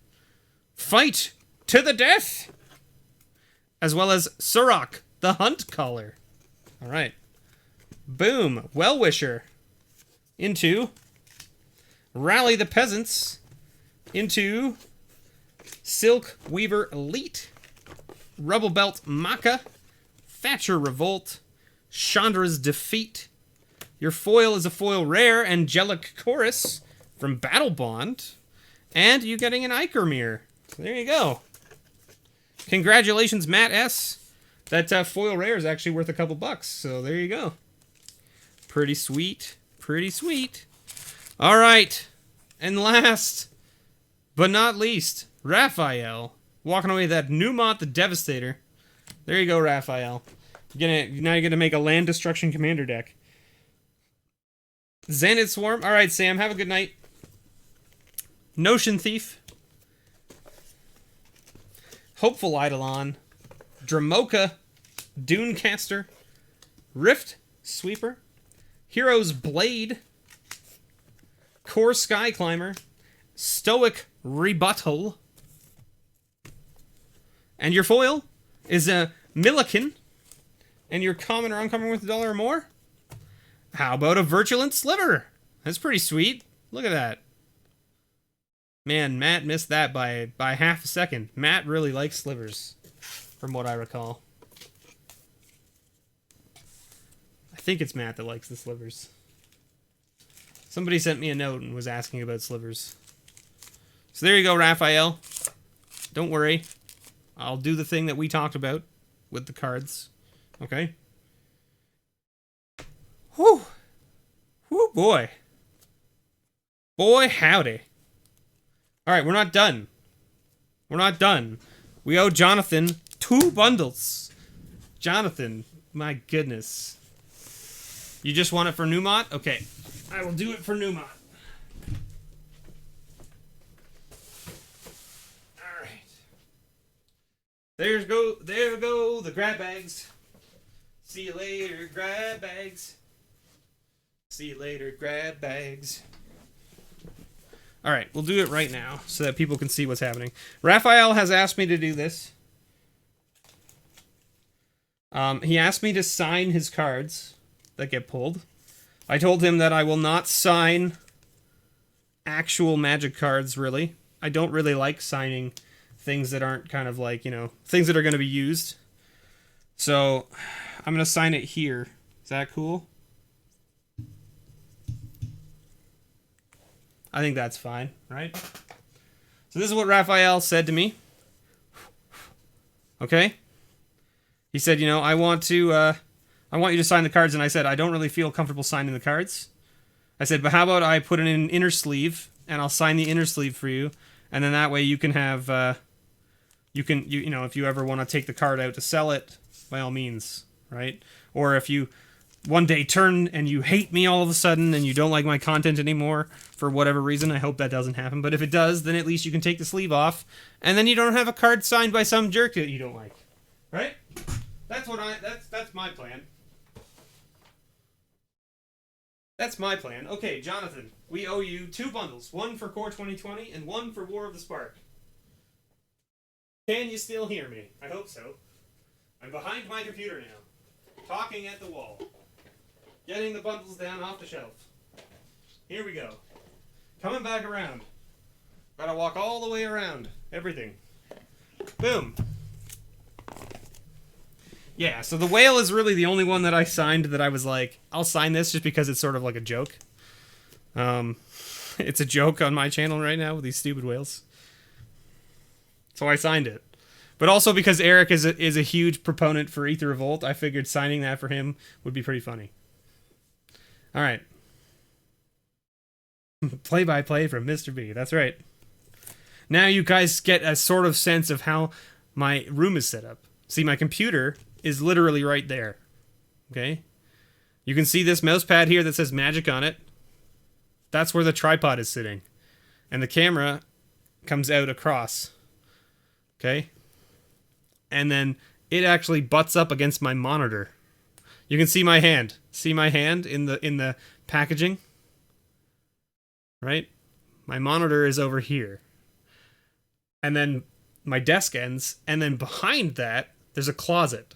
Fight to the death! As well as Surok, the Hunt Caller. Alright. Boom. Well-Wisher. Into Rally the Peasants. Into Silk Weaver Elite. Rubble Belt Maka. Thatcher Revolt, Chandra's Defeat. Your foil is a foil rare, Angelic Chorus from Battle Bond. And you're getting an Ikermere. So there you go. Congratulations, Matt S. That foil rare is actually worth a couple bucks, so there you go. Pretty sweet. Pretty sweet. All right. And last, but not least, Raphael. Walking away with that Numot the Devastator. There you go, Raphael. Now you're going to make a Land Destruction Commander deck. Xanid Swarm. All right, Sam, have a good night. Notion Thief. Hopeful Eidolon. Dramoka. Dunecaster. Rift Sweeper. Hero's Blade. Core Sky Climber. Stoic Rebuttal. And your foil is a Milliken. And your common or uncommon worth $1 or more? How about a Virulent Sliver? That's pretty sweet. Look at that. Man, Matt missed that by half a second. Matt really likes slivers, from what I recall. I think it's Matt that likes the slivers. Somebody sent me a note and was asking about slivers. So there you go, Raphael. Don't worry. I'll do the thing that we talked about with the cards. Okay? Whew. Whew, boy. Boy, howdy. Alright, we're not done. We're not done. We owe Jonathan 2 bundles. Jonathan, my goodness. You just want it for Numot? Okay. I will do it for Numot. Alright. There go the grab bags. See you later, grab bags. See you later, grab bags. Alright, we'll do it right now so that people can see what's happening. Raphael has asked me to do this. He asked me to sign his cards that get pulled. I told him that I will not sign actual Magic cards, really. I don't really like signing things that aren't kind of like, you know, things that are going to be used. So, I'm going to sign it here. Is that cool? I think that's fine, right? So this is what Raphael said to me. Okay? He said, you know, I want you to sign the cards, and I said, I don't really feel comfortable signing the cards. I said, but how about I put it in an inner sleeve, and I'll sign the inner sleeve for you, and then that way you can have, you know, if you ever want to take the card out to sell it, by all means, right? Or if you one day turn and you hate me all of a sudden and you don't like my content anymore for whatever reason, I hope that doesn't happen. But if it does, then at least you can take the sleeve off and then you don't have a card signed by some jerk that you don't like. Right? That's my plan. That's my plan. Okay, Jonathan, we owe you 2 bundles. One for Core 2020 and one for War of the Spark. Can you still hear me? I hope so. I'm behind my computer now, talking at the wall. Getting the bundles down off the shelf. Here we go. Coming back around. Gotta walk all the way around. Everything. Boom. Yeah, so the whale is really the only one that I signed that I was like, I'll sign this just because it's sort of like a joke. It's a joke on my channel right now with these stupid whales. So I signed it. But also because Eric is a huge proponent for Aether Revolt, I figured signing that for him would be pretty funny. Alright. Play-by-play from Mr. B. That's right. Now you guys get a sort of sense of how my room is set up. See, my computer is literally right there. Okay? You can see this mouse pad here that says Magic on it. That's where the tripod is sitting. And the camera comes out across. Okay? And then it actually butts up against my monitor. You can see my hand. See my hand in the packaging? Right? My monitor is over here. And then my desk ends, and then behind that, there's a closet.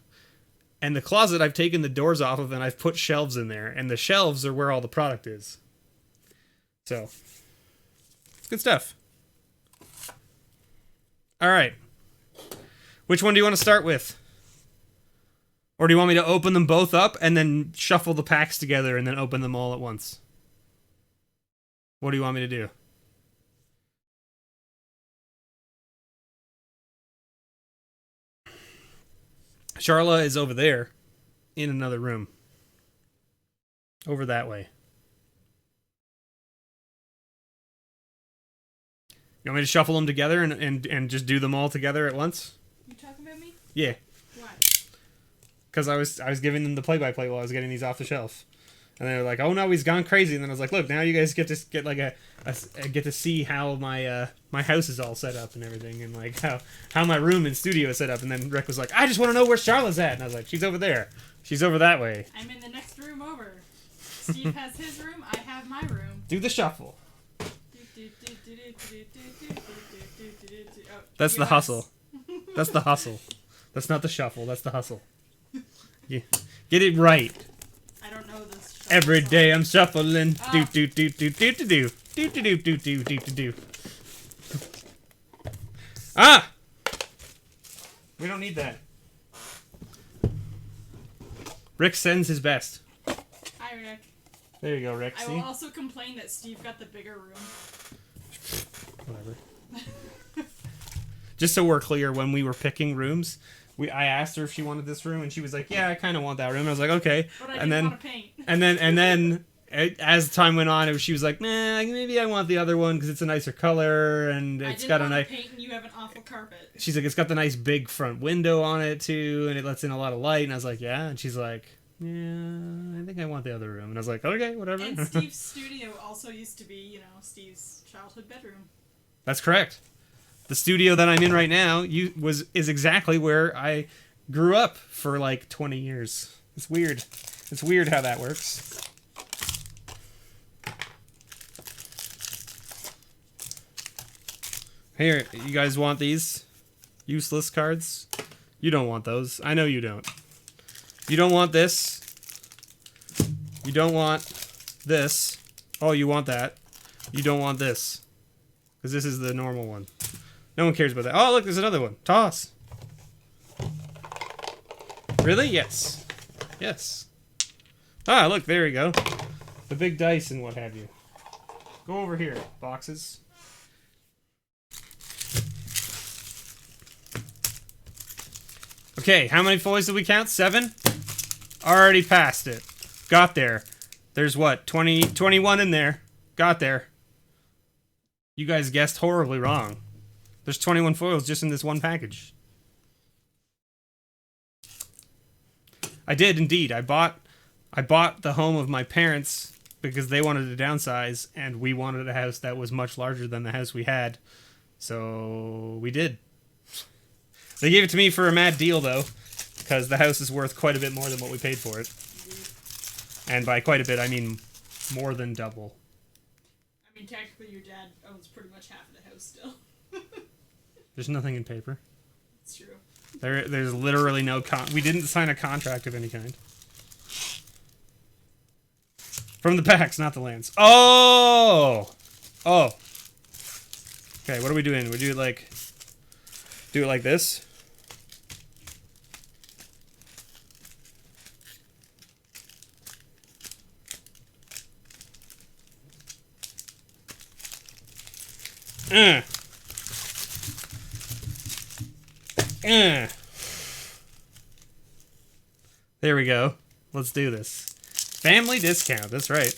And the closet I've taken the doors off of, and I've put shelves in there, and the shelves are where all the product is. So, it's good stuff. Alright. Which one do you want to start with? Or do you want me to open them both up and then shuffle the packs together and then open them all at once? What do you want me to do? Charla is over there in another room. Over that way. You want me to shuffle them together and just do them all together at once? You talking about me? Yeah. Why? Because I was giving them the play-by-play while I was getting these off the shelf. And they were like, "Oh no, he's gone crazy." And then I was like, "Look, now you guys get to get like get to see how my my house is all set up and everything, and like how my room and studio is set up." And then Rick was like, "I just want to know where Charlotte's at." And I was like, "She's over there. She's over that way." I'm in the next room over. Steve has his room. I have my room. Do the shuffle. Oh, That's the hustle. That's the hustle. That's not the shuffle. That's the hustle. Yeah. Get it right. I don't know this. Every day I'm shuffling. Do do do do do do do do do do do do do. Ah! We don't need that. Rick sends his best. Hi, Rick. There you go, Rick. I See? will also complain that Steve got the bigger room. Whatever. Just so we're clear, when we were picking rooms, I asked her if she wanted this room, and she was like, "Yeah, I kind of want that room." And I was like, "Okay." But I didn't want to paint. and then as time went on, she was like, "Nah, maybe I want the other one because it's a nicer color and it's got a nice." Paint, and you have an awful carpet. She's like, "It's got the nice big front window on it too, and it lets in a lot of light." And I was like, "Yeah." And she's like, "Yeah, I think I want the other room." And I was like, "Okay, whatever." And Steve's studio also used to be, Steve's childhood bedroom. That's correct. The studio that I'm in right now is exactly where I grew up for like 20 years. It's weird. It's weird how that works. Here, you guys want these useless cards? You don't want those. I know you don't. You don't want this. You don't want this. Oh, you want that. You don't want this. Because this is the normal one. No one cares about that. Oh, look, there's another one. Toss. Really? Yes. Yes. Ah, look, there we go. The big dice and what have you. Go over here, boxes. Okay, how many foils did we count? 7? Already passed it. Got there. There's what? 21 in there. Got there. You guys guessed horribly wrong. There's 21 foils just in this one package. I did indeed. I bought the home of my parents because they wanted to downsize and we wanted a house that was much larger than the house we had. So we did. They gave it to me for a mad deal though, because the house is worth quite a bit more than what we paid for it. And by quite a bit, I mean more than double. I mean, technically your dad owns pretty much half of the house still. There's nothing in paper. It's true. There's literally no we didn't sign a contract of any kind. From the packs, not the lands. Oh! Oh. Okay, what are we doing? We do it like this? There we go. Let's do this. Family discount, that's right.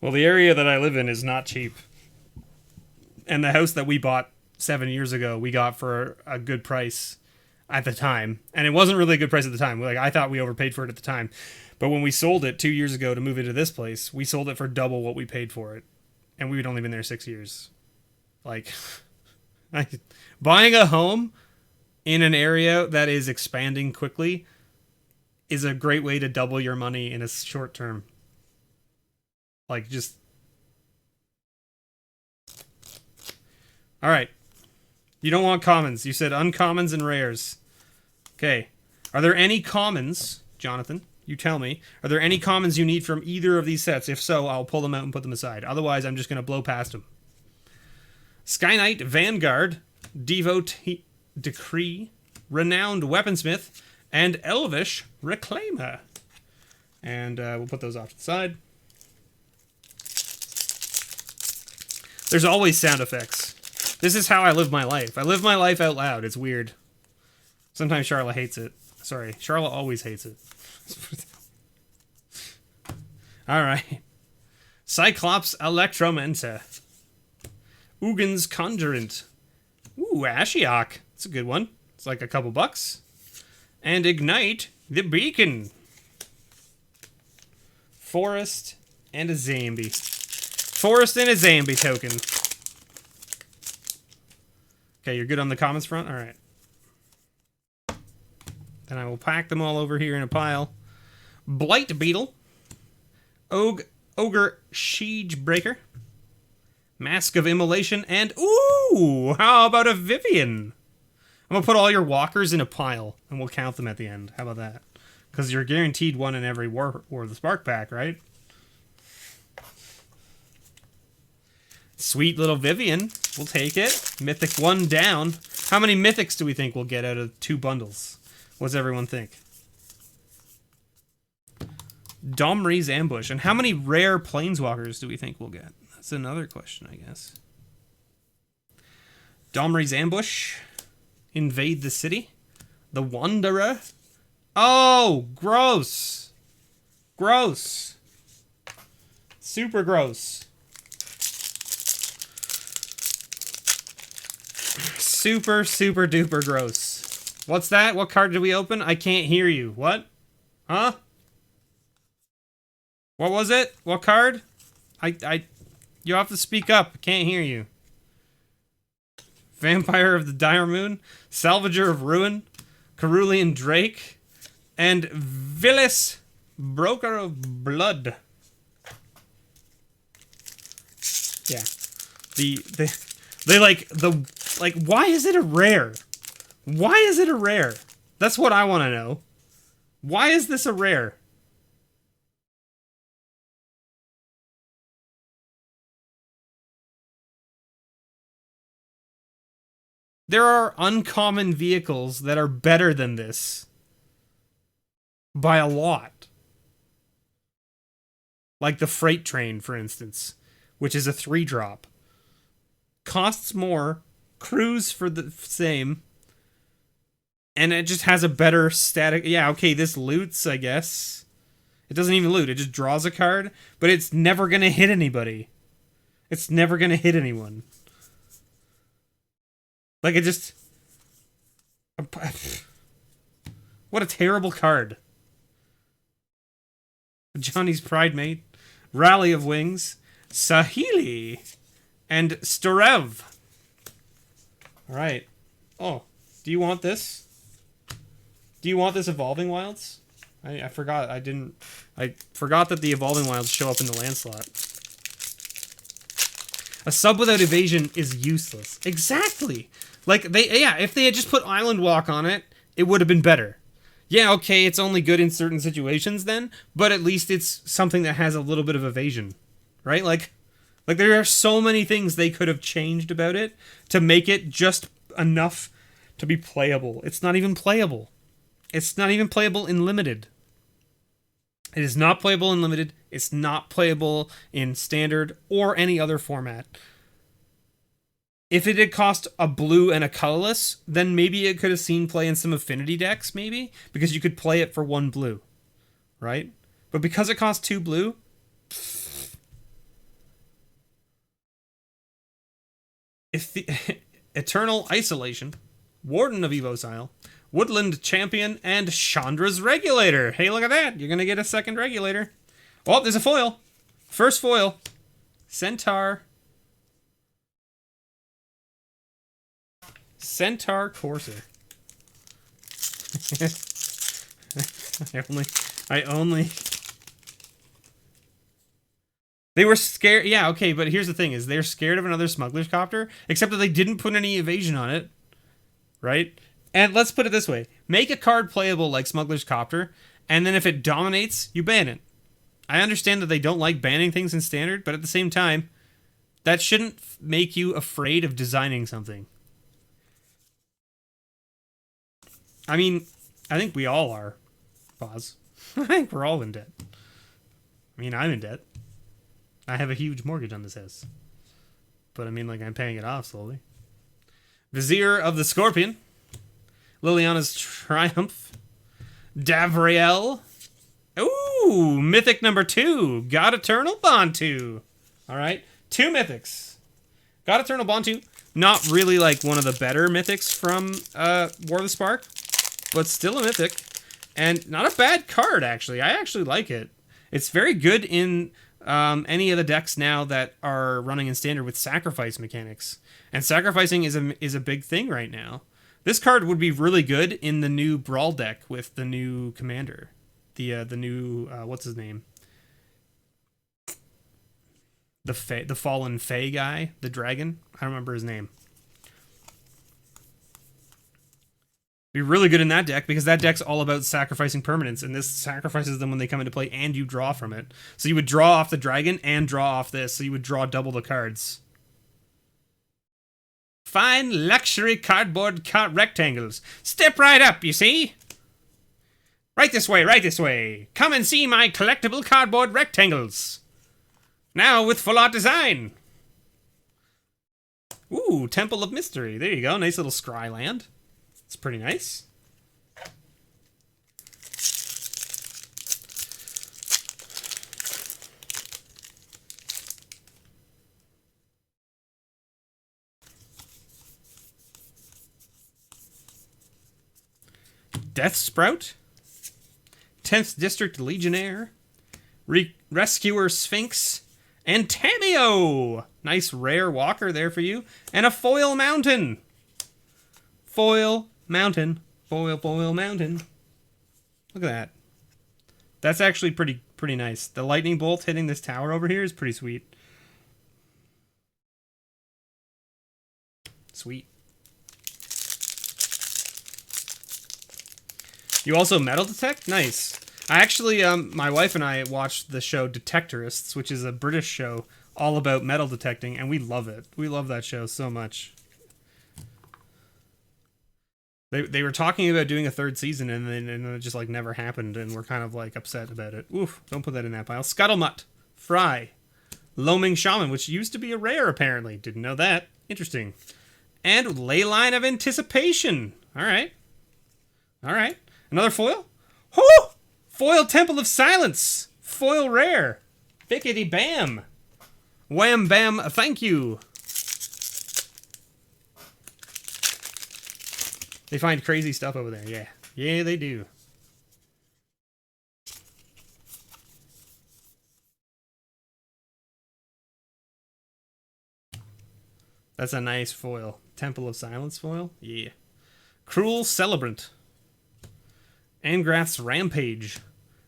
Well, the area that I live in is not cheap. And the house that we bought 7 years ago, we got for a good price at the time. And it wasn't really a good price at the time. Like, I thought we overpaid for it at the time. But when we sold it 2 years ago to move into this place, we sold it for double what we paid for it. And we'd only been there 6 years. Like, buying a home in an area that is expanding quickly is a great way to double your money in a short term. Like, just... Alright. You don't want commons. You said uncommons and rares. Okay. Are there any commons, Jonathan? You tell me. Are there any commons you need from either of these sets? If so, I'll pull them out and put them aside. Otherwise, I'm just going to blow past them. Sky Knight, Vanguard, Devote Decree, Renowned Weaponsmith, and Elvish Reclaimer. And we'll put those off to the side. There's always sound effects. This is how I live my life. I live my life out loud. It's weird. Sometimes Charlotte hates it. Sorry, Charlotte always hates it. Alright. Cyclops Electromancer. Ugin's Conjurant. Ooh, Ashiok. That's a good one. It's like a couple bucks. And Ignite the Beacon. Forest and a Zambi. Forest and a Zambi token. Okay, you're good on the comments front? Alright. Then I will pack them all over here in a pile. Blight Beetle. Ogre Siege Breaker. Mask of Immolation, and ooh, how about a Vivian? I'm gonna put all your walkers in a pile, and we'll count them at the end. How about that? Because you're guaranteed one in every War of the Spark pack, right? Sweet little Vivian. We'll take it. Mythic 1 down. How many mythics do we think we'll get out of 2 bundles? What does everyone think? Domri's Ambush. And how many rare Planeswalkers do we think we'll get? That's another question, I guess. Domri's Ambush. Invade the City. The Wanderer. Oh, gross. Gross. Super gross. Super, super duper gross. What's that? What card did we open? I can't hear you. What? Huh? What was it? What card? You have to speak up. I can't hear you. Vampire of the Dire Moon, Salvager of Ruin, Cerulean Drake, and Villis, Broker of Blood. Yeah. Why is it a rare? Why is it a rare? That's what I want to know. Why is this a rare? There are uncommon vehicles that are better than this. By a lot. Like the Freight Train, for instance. Which is a 3-drop. Costs more. Crews for the same. And it just has a better static... Yeah, okay, this loots, I guess. It doesn't even loot. It just draws a card. But it's never going to hit anybody. It's never going to hit anyone. Like, it just... What a terrible card. Johnny's Pride Mate. Rally of Wings. Sahili. And Storev. Alright. Oh, do you want this? Do you want this Evolving Wilds? I forgot. I forgot that the Evolving Wilds show up in the land slot. A sub without evasion is useless. Exactly. Like, if they had just put Island Walk on it, it would have been better. Yeah, okay, it's only good in certain situations then, but at least it's something that has a little bit of evasion. Right? Like there are so many things they could have changed about it to make it just enough to be playable. It's not even playable. It's not even playable in Limited. It is not playable in Limited. It's not playable in Standard or any other format. If it had cost a blue and a colorless, then maybe it could have seen play in some affinity decks, maybe, because you could play it for 1 blue, right? But because it costs 2 blue, if the Eternal Isolation, Warden of Evosile, Woodland Champion, and Chandra's Regulator. Hey, look at that. You're going to get a second regulator. Oh, there's a foil. First foil. Centaur Courser. I only... They were scared. Yeah, okay, but here's the thing, is they're scared of another Smuggler's Copter, except that they didn't put any evasion on it. Right? And let's put it this way. Make a card playable like Smuggler's Copter, and then if it dominates, you ban it. I understand that they don't like banning things in Standard, but at the same time, that shouldn't make you afraid of designing something. I mean, I think we all are. Pause. I think we're all in debt. I mean, I'm in debt. I have a huge mortgage on this house. But I mean, like, I'm paying it off slowly. Vizier of the Scorpion. Liliana's Triumph. Davriel. Ooh, Mythic number 2. God Eternal Bond 2. Alright, 2 Mythics. God Eternal Bond 2. Not really, like, one of the better Mythics from War of the Spark. But still a Mythic. And not a bad card, actually. I actually like it. It's very good in any of the decks now that are running in Standard with sacrifice mechanics. And sacrificing is a big thing right now. This card would be really good in the new Brawl deck with the new commander. The new, what's his name? The fallen Fae guy, the dragon. I don't remember his name. Be really good in that deck because that deck's all about sacrificing permanents, and this sacrifices them when they come into play and you draw from it. So you would draw off the dragon and draw off this, so you would draw double the cards. Fine luxury cardboard rectangles. Step right up, you see? Right this way, right this way. Come and see my collectible cardboard rectangles. Now with full art design. Ooh, Temple of Mystery. There you go. Nice little scry land. It's pretty nice. Death Sprout. 10th District Legionnaire. Rescuer Sphinx. And Tameo! Nice rare walker there for you. And a Foil Mountain. Foil Mountain. Foil Mountain. Look at that. That's actually pretty nice. The lightning bolt hitting this tower over here is pretty sweet. Sweet. You also metal detect? Nice. I actually, my wife and I watched the show Detectorists, which is a British show all about metal detecting, and we love it. We love that show so much. They were talking about doing a 3rd season, and then it just, like, never happened, and we're kind of, like, upset about it. Oof, don't put that in that pile. Scuttlemutt. Fry. Loaming Shaman, which used to be a rare, apparently. Didn't know that. Interesting. And Leyline of Anticipation. Alright. Alright. Another foil? Whoo! Foil Temple of Silence. Foil rare. Bickety bam. Wham bam, thank you. They find crazy stuff over there, yeah. Yeah, they do. That's a nice foil. Temple of Silence foil? Yeah. Cruel Celebrant. Angrath's Rampage.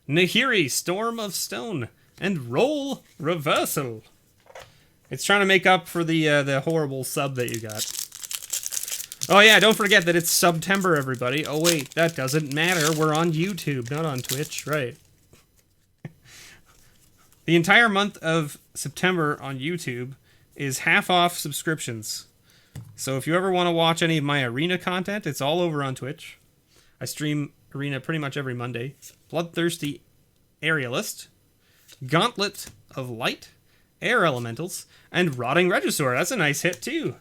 Nahiri, Storm of Stone. And Roll Reversal. It's trying to make up for the horrible sub that you got. Oh yeah, don't forget that it's September, everybody. Oh wait, that doesn't matter. We're on YouTube, not on Twitch. Right. The entire month of September on YouTube is half off subscriptions. So if you ever want to watch any of my Arena content, it's all over on Twitch. I stream Arena pretty much every Monday. Bloodthirsty Aerialist. Gauntlet of Light. Air Elementals. And Rotting Regisaur. That's a nice hit, too.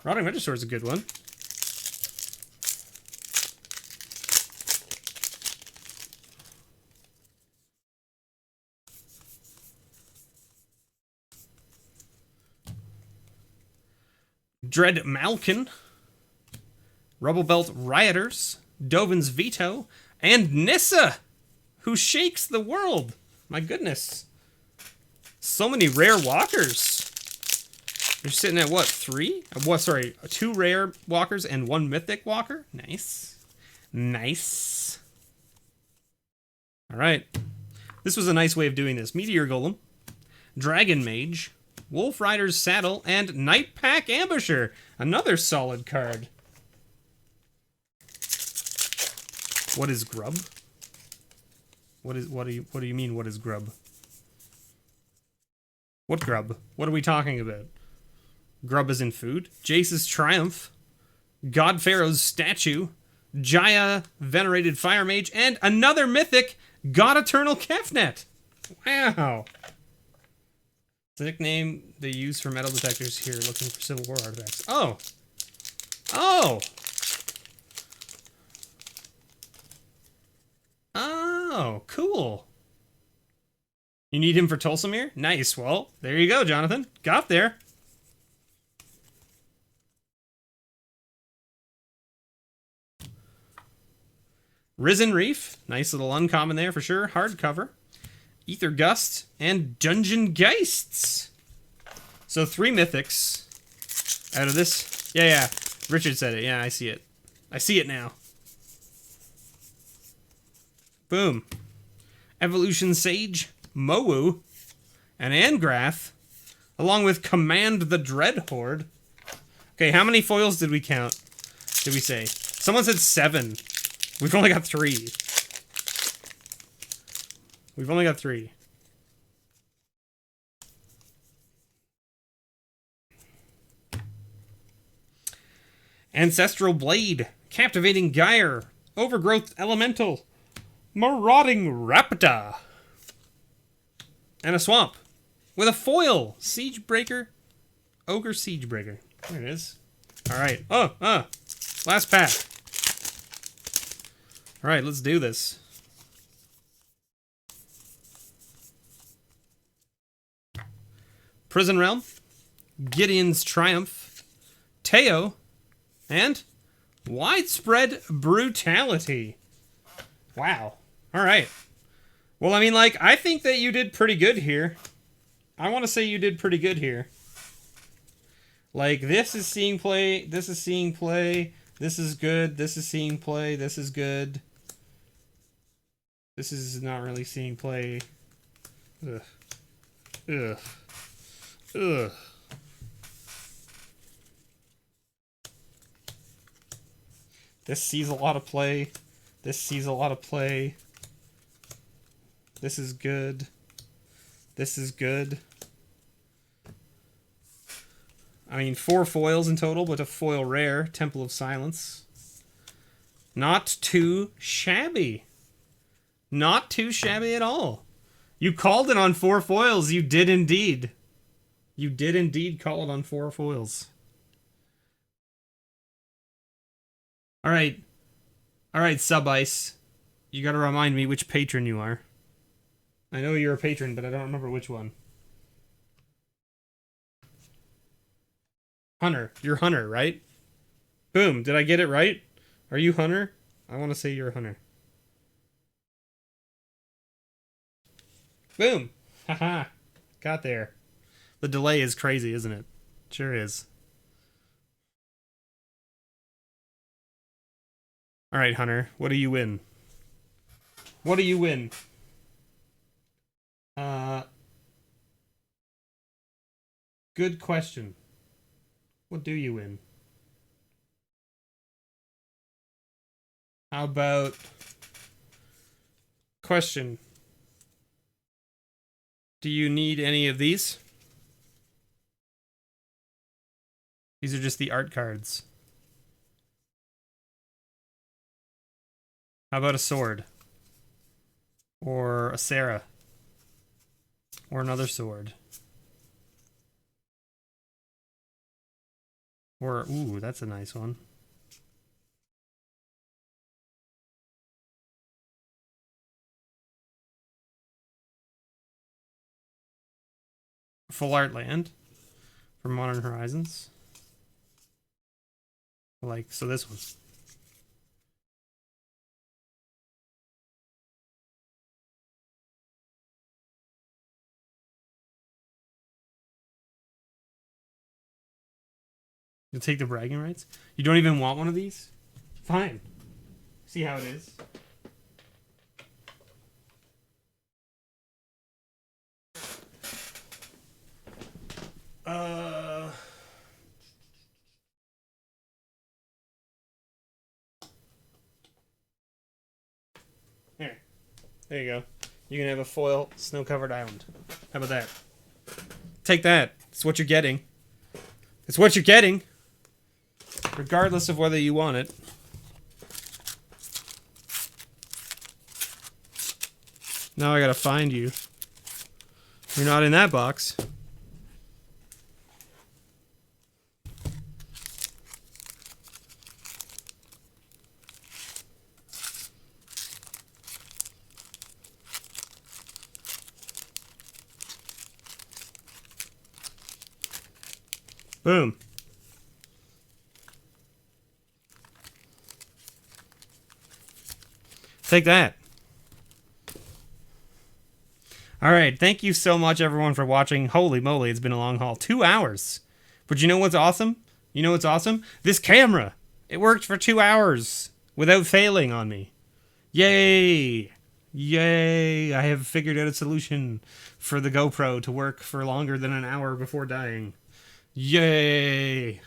Rotting Regisaur is a good one. Dread Malkin. Rubble Belt Rioters. Dovin's Veto. And Nissa, who shakes the world. My goodness. So many rare walkers. You're sitting at what, 3? What? Sorry, 2 rare walkers and 1 mythic walker. Nice, nice. All right, this was a nice way of doing this. Meteor Golem, Dragon Mage, Wolf Rider's Saddle, and Night Pack Ambusher. Another solid card. What is grub? What do you mean? What is grub? What grub? What are we talking about? Grub as in food? Jace's Triumph. God Pharaoh's Statue. Jaya, Venerated Fire Mage, and another mythic, God Eternal Kefnet. Wow. It's the nickname they use for metal detectors here, looking for Civil War artifacts. Oh. Oh. Oh, cool. You need him for Tulsamir? Nice. Well, there you go, Jonathan. Got there. Risen Reef. Nice little uncommon there for sure. Hardcover. Ether Gust. And Dungeon Geists. So 3 mythics out of this. Yeah. Richard said it. Yeah, I see it. I see it now. Boom. Evolution Sage. Mowu. And Angrath. Along with Command the Dread Horde. Okay, how many foils did we count? Did we say? Someone said 7. We've only got 3. We've only got 3. Ancestral Blade. Captivating Gyre. Overgrowth Elemental. Marauding Raptor. And a Swamp. With a foil. Siegebreaker. Ogre Siegebreaker. There it is. Alright. Last pack. Alright, let's do this. Prison Realm. Gideon's Triumph. Teo. And Widespread Brutality. Wow. Alright. Well, I mean, like, I think that you did pretty good here. I want to say you did pretty good here. Like, this is seeing play, this is seeing play, this is good, this is seeing play, this is good. This is not really seeing play. Ugh. Ugh. Ugh. This sees a lot of play. This sees a lot of play. This is good. This is good. I mean, 4 foils in total, but a foil rare. Temple of Silence. Not too shabby. Not too shabby at all. You called it on 4 foils. You did indeed. You did indeed call it on 4 foils. Alright. Alright, Sub Ice. You gotta remind me which patron you are. I know you're a patron, but I don't remember which one. Hunter. You're Hunter, right? Boom. Did I get it right? Are you Hunter? I want to say you're Hunter. Boom. Haha. Got there. The delay is crazy, isn't it? Sure is. Alright, Hunter. What do you win? What do you win? Good question. What do you win? How about... Question. Do you need any of these? These are just the art cards. How about a sword? Or a Sarah? Or another sword? Or, ooh, that's a nice one. Full art land for Modern Horizons. Like, so this one. You'll take the bragging rights? You don't even want one of these? Fine. See how it is. Here. There you go. You can have a foil snow-covered island. How about that? Take that. It's what you're getting. It's what you're getting. Regardless of whether you want it. Now I gotta find you. You're not in that box. Boom. Take that. All right. Thank you so much, everyone, for watching. Holy moly, it's been a long haul. 2 hours. But you know what's awesome? You know what's awesome? This camera. It worked for 2 hours without failing on me. Yay. Yay. I have figured out a solution for the GoPro to work for longer than an hour before dying. Yay.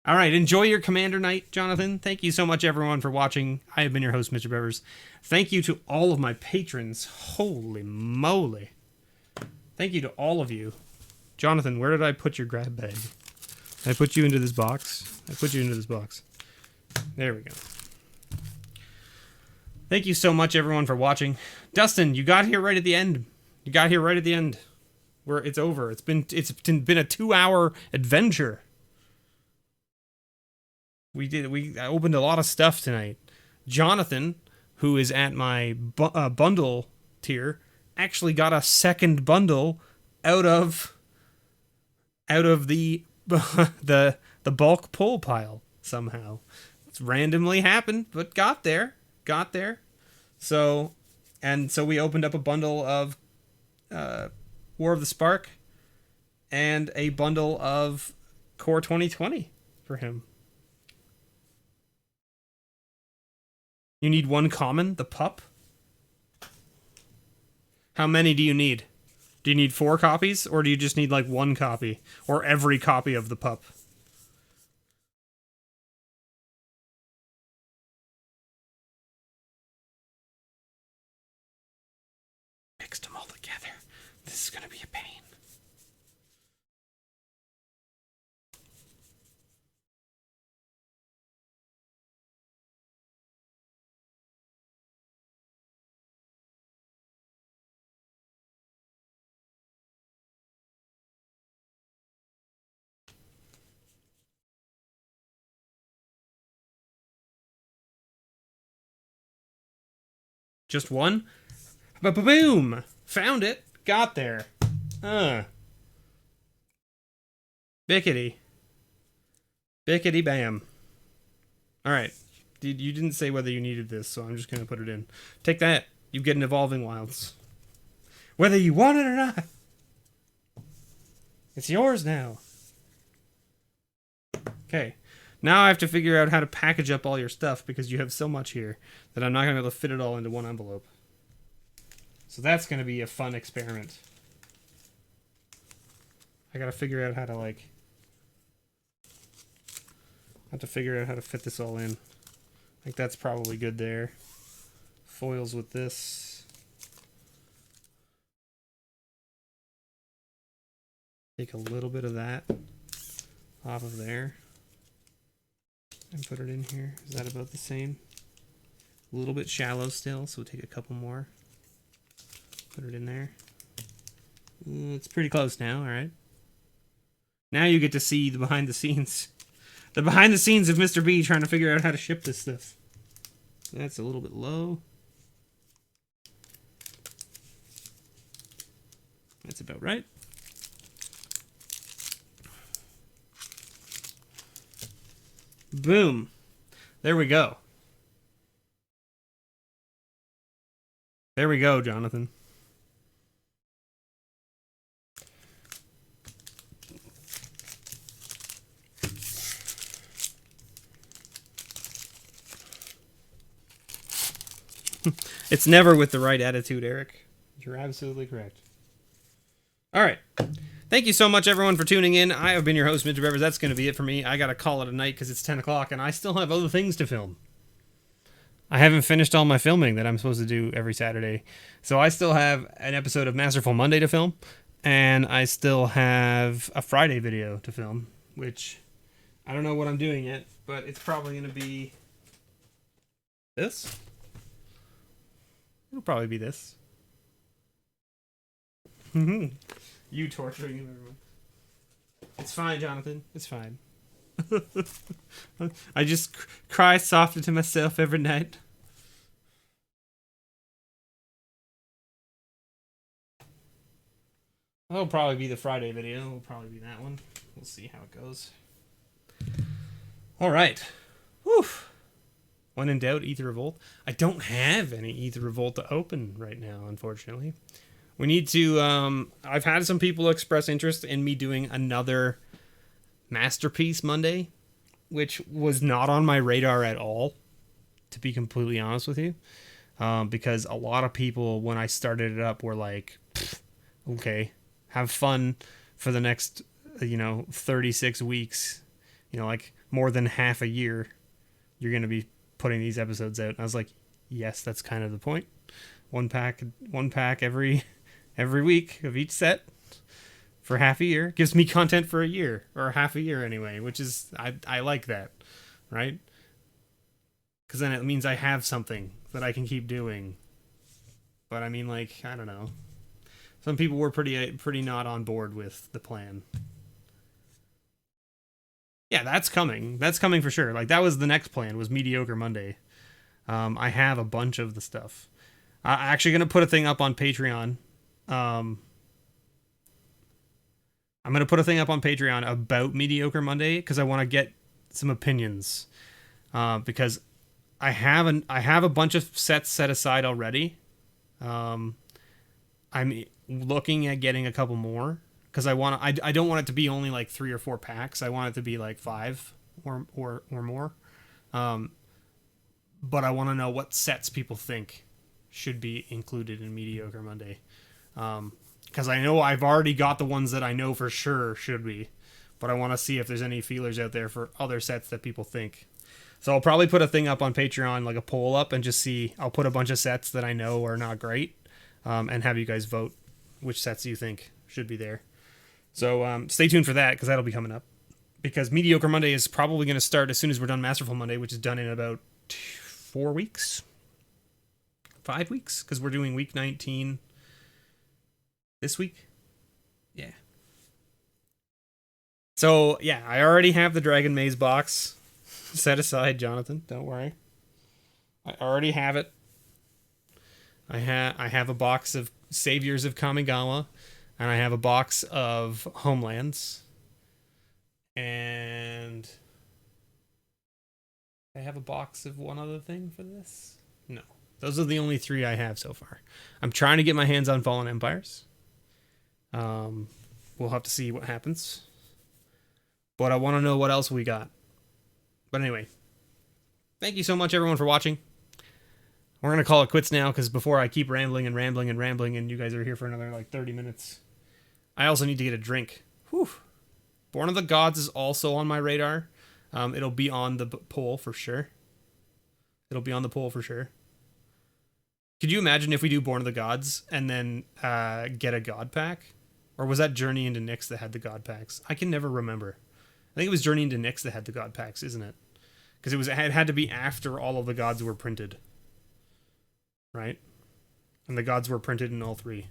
All right, enjoy your Commander night, Jonathan. Thank you so much, everyone, for watching. I have been your host, MrBevers. Thank you to all of my patrons. Holy moly. Thank you to all of you. Jonathan, where did I put your grab bag? Did I put you into this box? I put you into this box. There we go. Thank you so much, everyone, for watching. Dustin, you got here right at the end. You got here right at the end. Where it's over. It's been a 2-hour adventure. We opened a lot of stuff tonight. Jonathan, who is at my bundle tier, actually got a second bundle out of the the bulk pull pile somehow. It's randomly happened, but got there. So we opened up a bundle of War of the Spark and a bundle of Core 2020 for him. You need one common, the pup? How many do you need? Do you need 4 copies, or do you just need like 1 copy? Or every copy of the pup? Mixed them all together. This is gonna be a pain. Just one? Ba-ba-boom! Found it. Got there. Bickety. Bickety bam. Alright. You didn't say whether you needed this, so I'm just going to put it in. Take that. You get an Evolving Wilds. Whether you want it or not. It's yours now. Okay. Now I have to figure out how to package up all your stuff because you have so much here that I'm not going to be able to fit it all into one envelope. So that's going to be a fun experiment. I got to figure out how to fit this all in. Like that's probably good there. Foils with this. Take a little bit of that off of there. And put it in here. Is that about the same? A little bit shallow still, so we'll take a couple more. Put it in there. It's pretty close now, alright. Now you get to see the behind the scenes. The behind the scenes of Mr. B trying to figure out how to ship this stuff. That's a little bit low. That's about right. Boom. There we go. There we go, Jonathan. It's never with the right attitude, Eric. You're absolutely correct. All right. Thank you so much, everyone, for tuning in. I have been your host, MrBevers. That's going to be it for me. I got to call it a night because it's 10 o'clock, and I still have other things to film. I haven't finished all my filming that I'm supposed to do every Saturday. So I still have an episode of Masterful Monday to film, and I still have a Friday video to film, which I don't know what I'm doing yet, but it's probably going to be this. It'll probably be this. You torturing everyone. It's fine, Jonathan. It's fine. I just cry softly to myself every night. That'll probably be the Friday video. It'll probably be that one. We'll see how it goes. All right. Whew. When in doubt, Ether Revolt. I don't have any Ether Revolt to open right now, unfortunately. We need to... I've had some people express interest in me doing another Masterpiece Monday, which was not on my radar at all, to be completely honest with you. Because a lot of people, when I started it up, were like, okay, have fun for the next, 36 weeks. Like more than half a year, you're going to be putting these episodes out. And I was like, yes, that's kind of the point. One pack every week of each set for half a year gives me content for a year, or half a year anyway, which is, I like that, right? Because then it means I have something that I can keep doing. But I mean, like, I don't know. Some people were pretty not on board with the plan. Yeah, that's coming. That's coming for sure. Like, that was the next plan, was Mediocre Monday. I have a bunch of the stuff. I'm actually going to put a thing up on Patreon. I'm going to put a thing up on Patreon about Mediocre Monday, because I want to get some opinions. Because I have a bunch of sets set aside already. I'm looking at getting a couple more, because I don't want it to be only like 3 or 4 packs. I want it to be like 5 or more. But I want to know what sets people think should be included in Mediocre Monday. Because I know I've already got the ones that I know for sure should be, but I want to see if there's any feelers out there for other sets that people think. So I'll probably put a thing up on Patreon, like a poll up, and just see. I'll put a bunch of sets that I know are not great, and have you guys vote which sets you think should be there. So stay tuned for that, because that'll be coming up. Because Mediocre Monday is probably going to start as soon as we're done Masterful Monday, which is done in about 4 weeks. 5 weeks, because we're doing week 19 this week. Yeah. So, yeah, I already have the Dragon Maze box set aside, Jonathan. Don't worry. I already have it. I have a box of Saviors of Kamigawa, and I have a box of Homelands. And I have a box of one other thing for this? No. Those are the only 3 I have so far. I'm trying to get my hands on Fallen Empires. We'll have to see what happens. But I want to know what else we got. But anyway, thank you so much, everyone, for watching. We're going to call it quits now, because before I keep rambling and rambling and rambling, and you guys are here for another, 30 minutes, I also need to get a drink. Whew. Born of the Gods is also on my radar. It'll be on the poll for sure. It'll be on the poll for sure. Could you imagine if we do Born of the Gods and then get a God pack? Or was that Journey into Nyx that had the God packs? I can never remember. I think it was Journey into Nyx that had the God packs, isn't it? Because it had to be after all of the gods were printed. Right? And the gods were printed in all 3.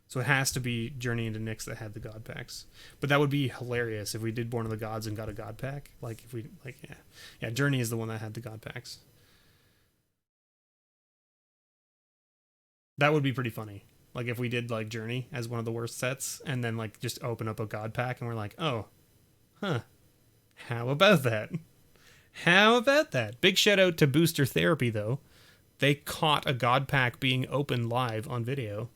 So it has to be Journey into Nyx that had the God packs. But that would be hilarious if we did Born of the Gods and got a God pack. Yeah, Journey is the one that had the God packs. That would be pretty funny. Like if we did Journey as one of the worst sets, and then just open up a God pack and we're like, oh, huh, how about that? How about that? Big shout out to Booster Therapy, though. They caught a God pack being opened live on video,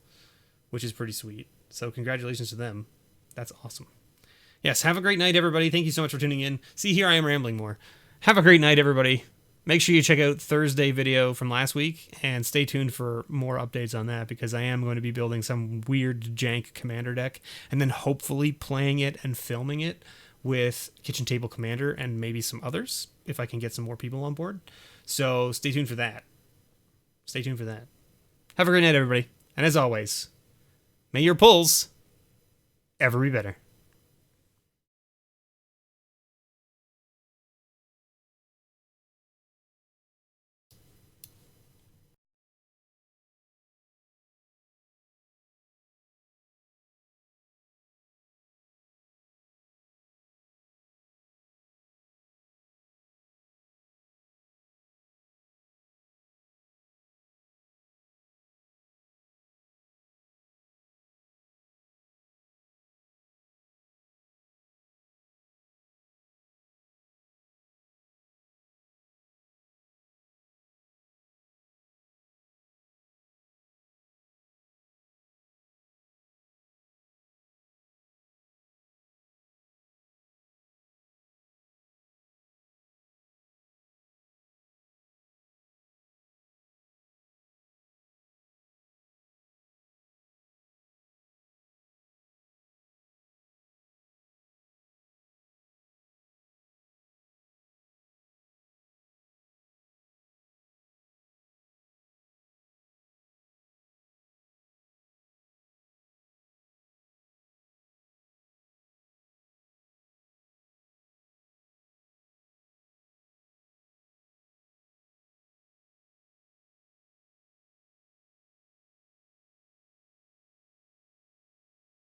which is pretty sweet. So congratulations to them. That's awesome. Yes, have a great night, everybody. Thank you so much for tuning in. See, here I am rambling more. Have a great night, everybody. Make sure you check out Thursday video from last week, and stay tuned for more updates on that, because I am going to be building some weird jank commander deck, and then hopefully playing it and filming it with Kitchen Table Commander and maybe some others, if I can get some more people on board. So stay tuned for that. Stay tuned for that. Have a great night, everybody. And as always, may your pulls ever be better.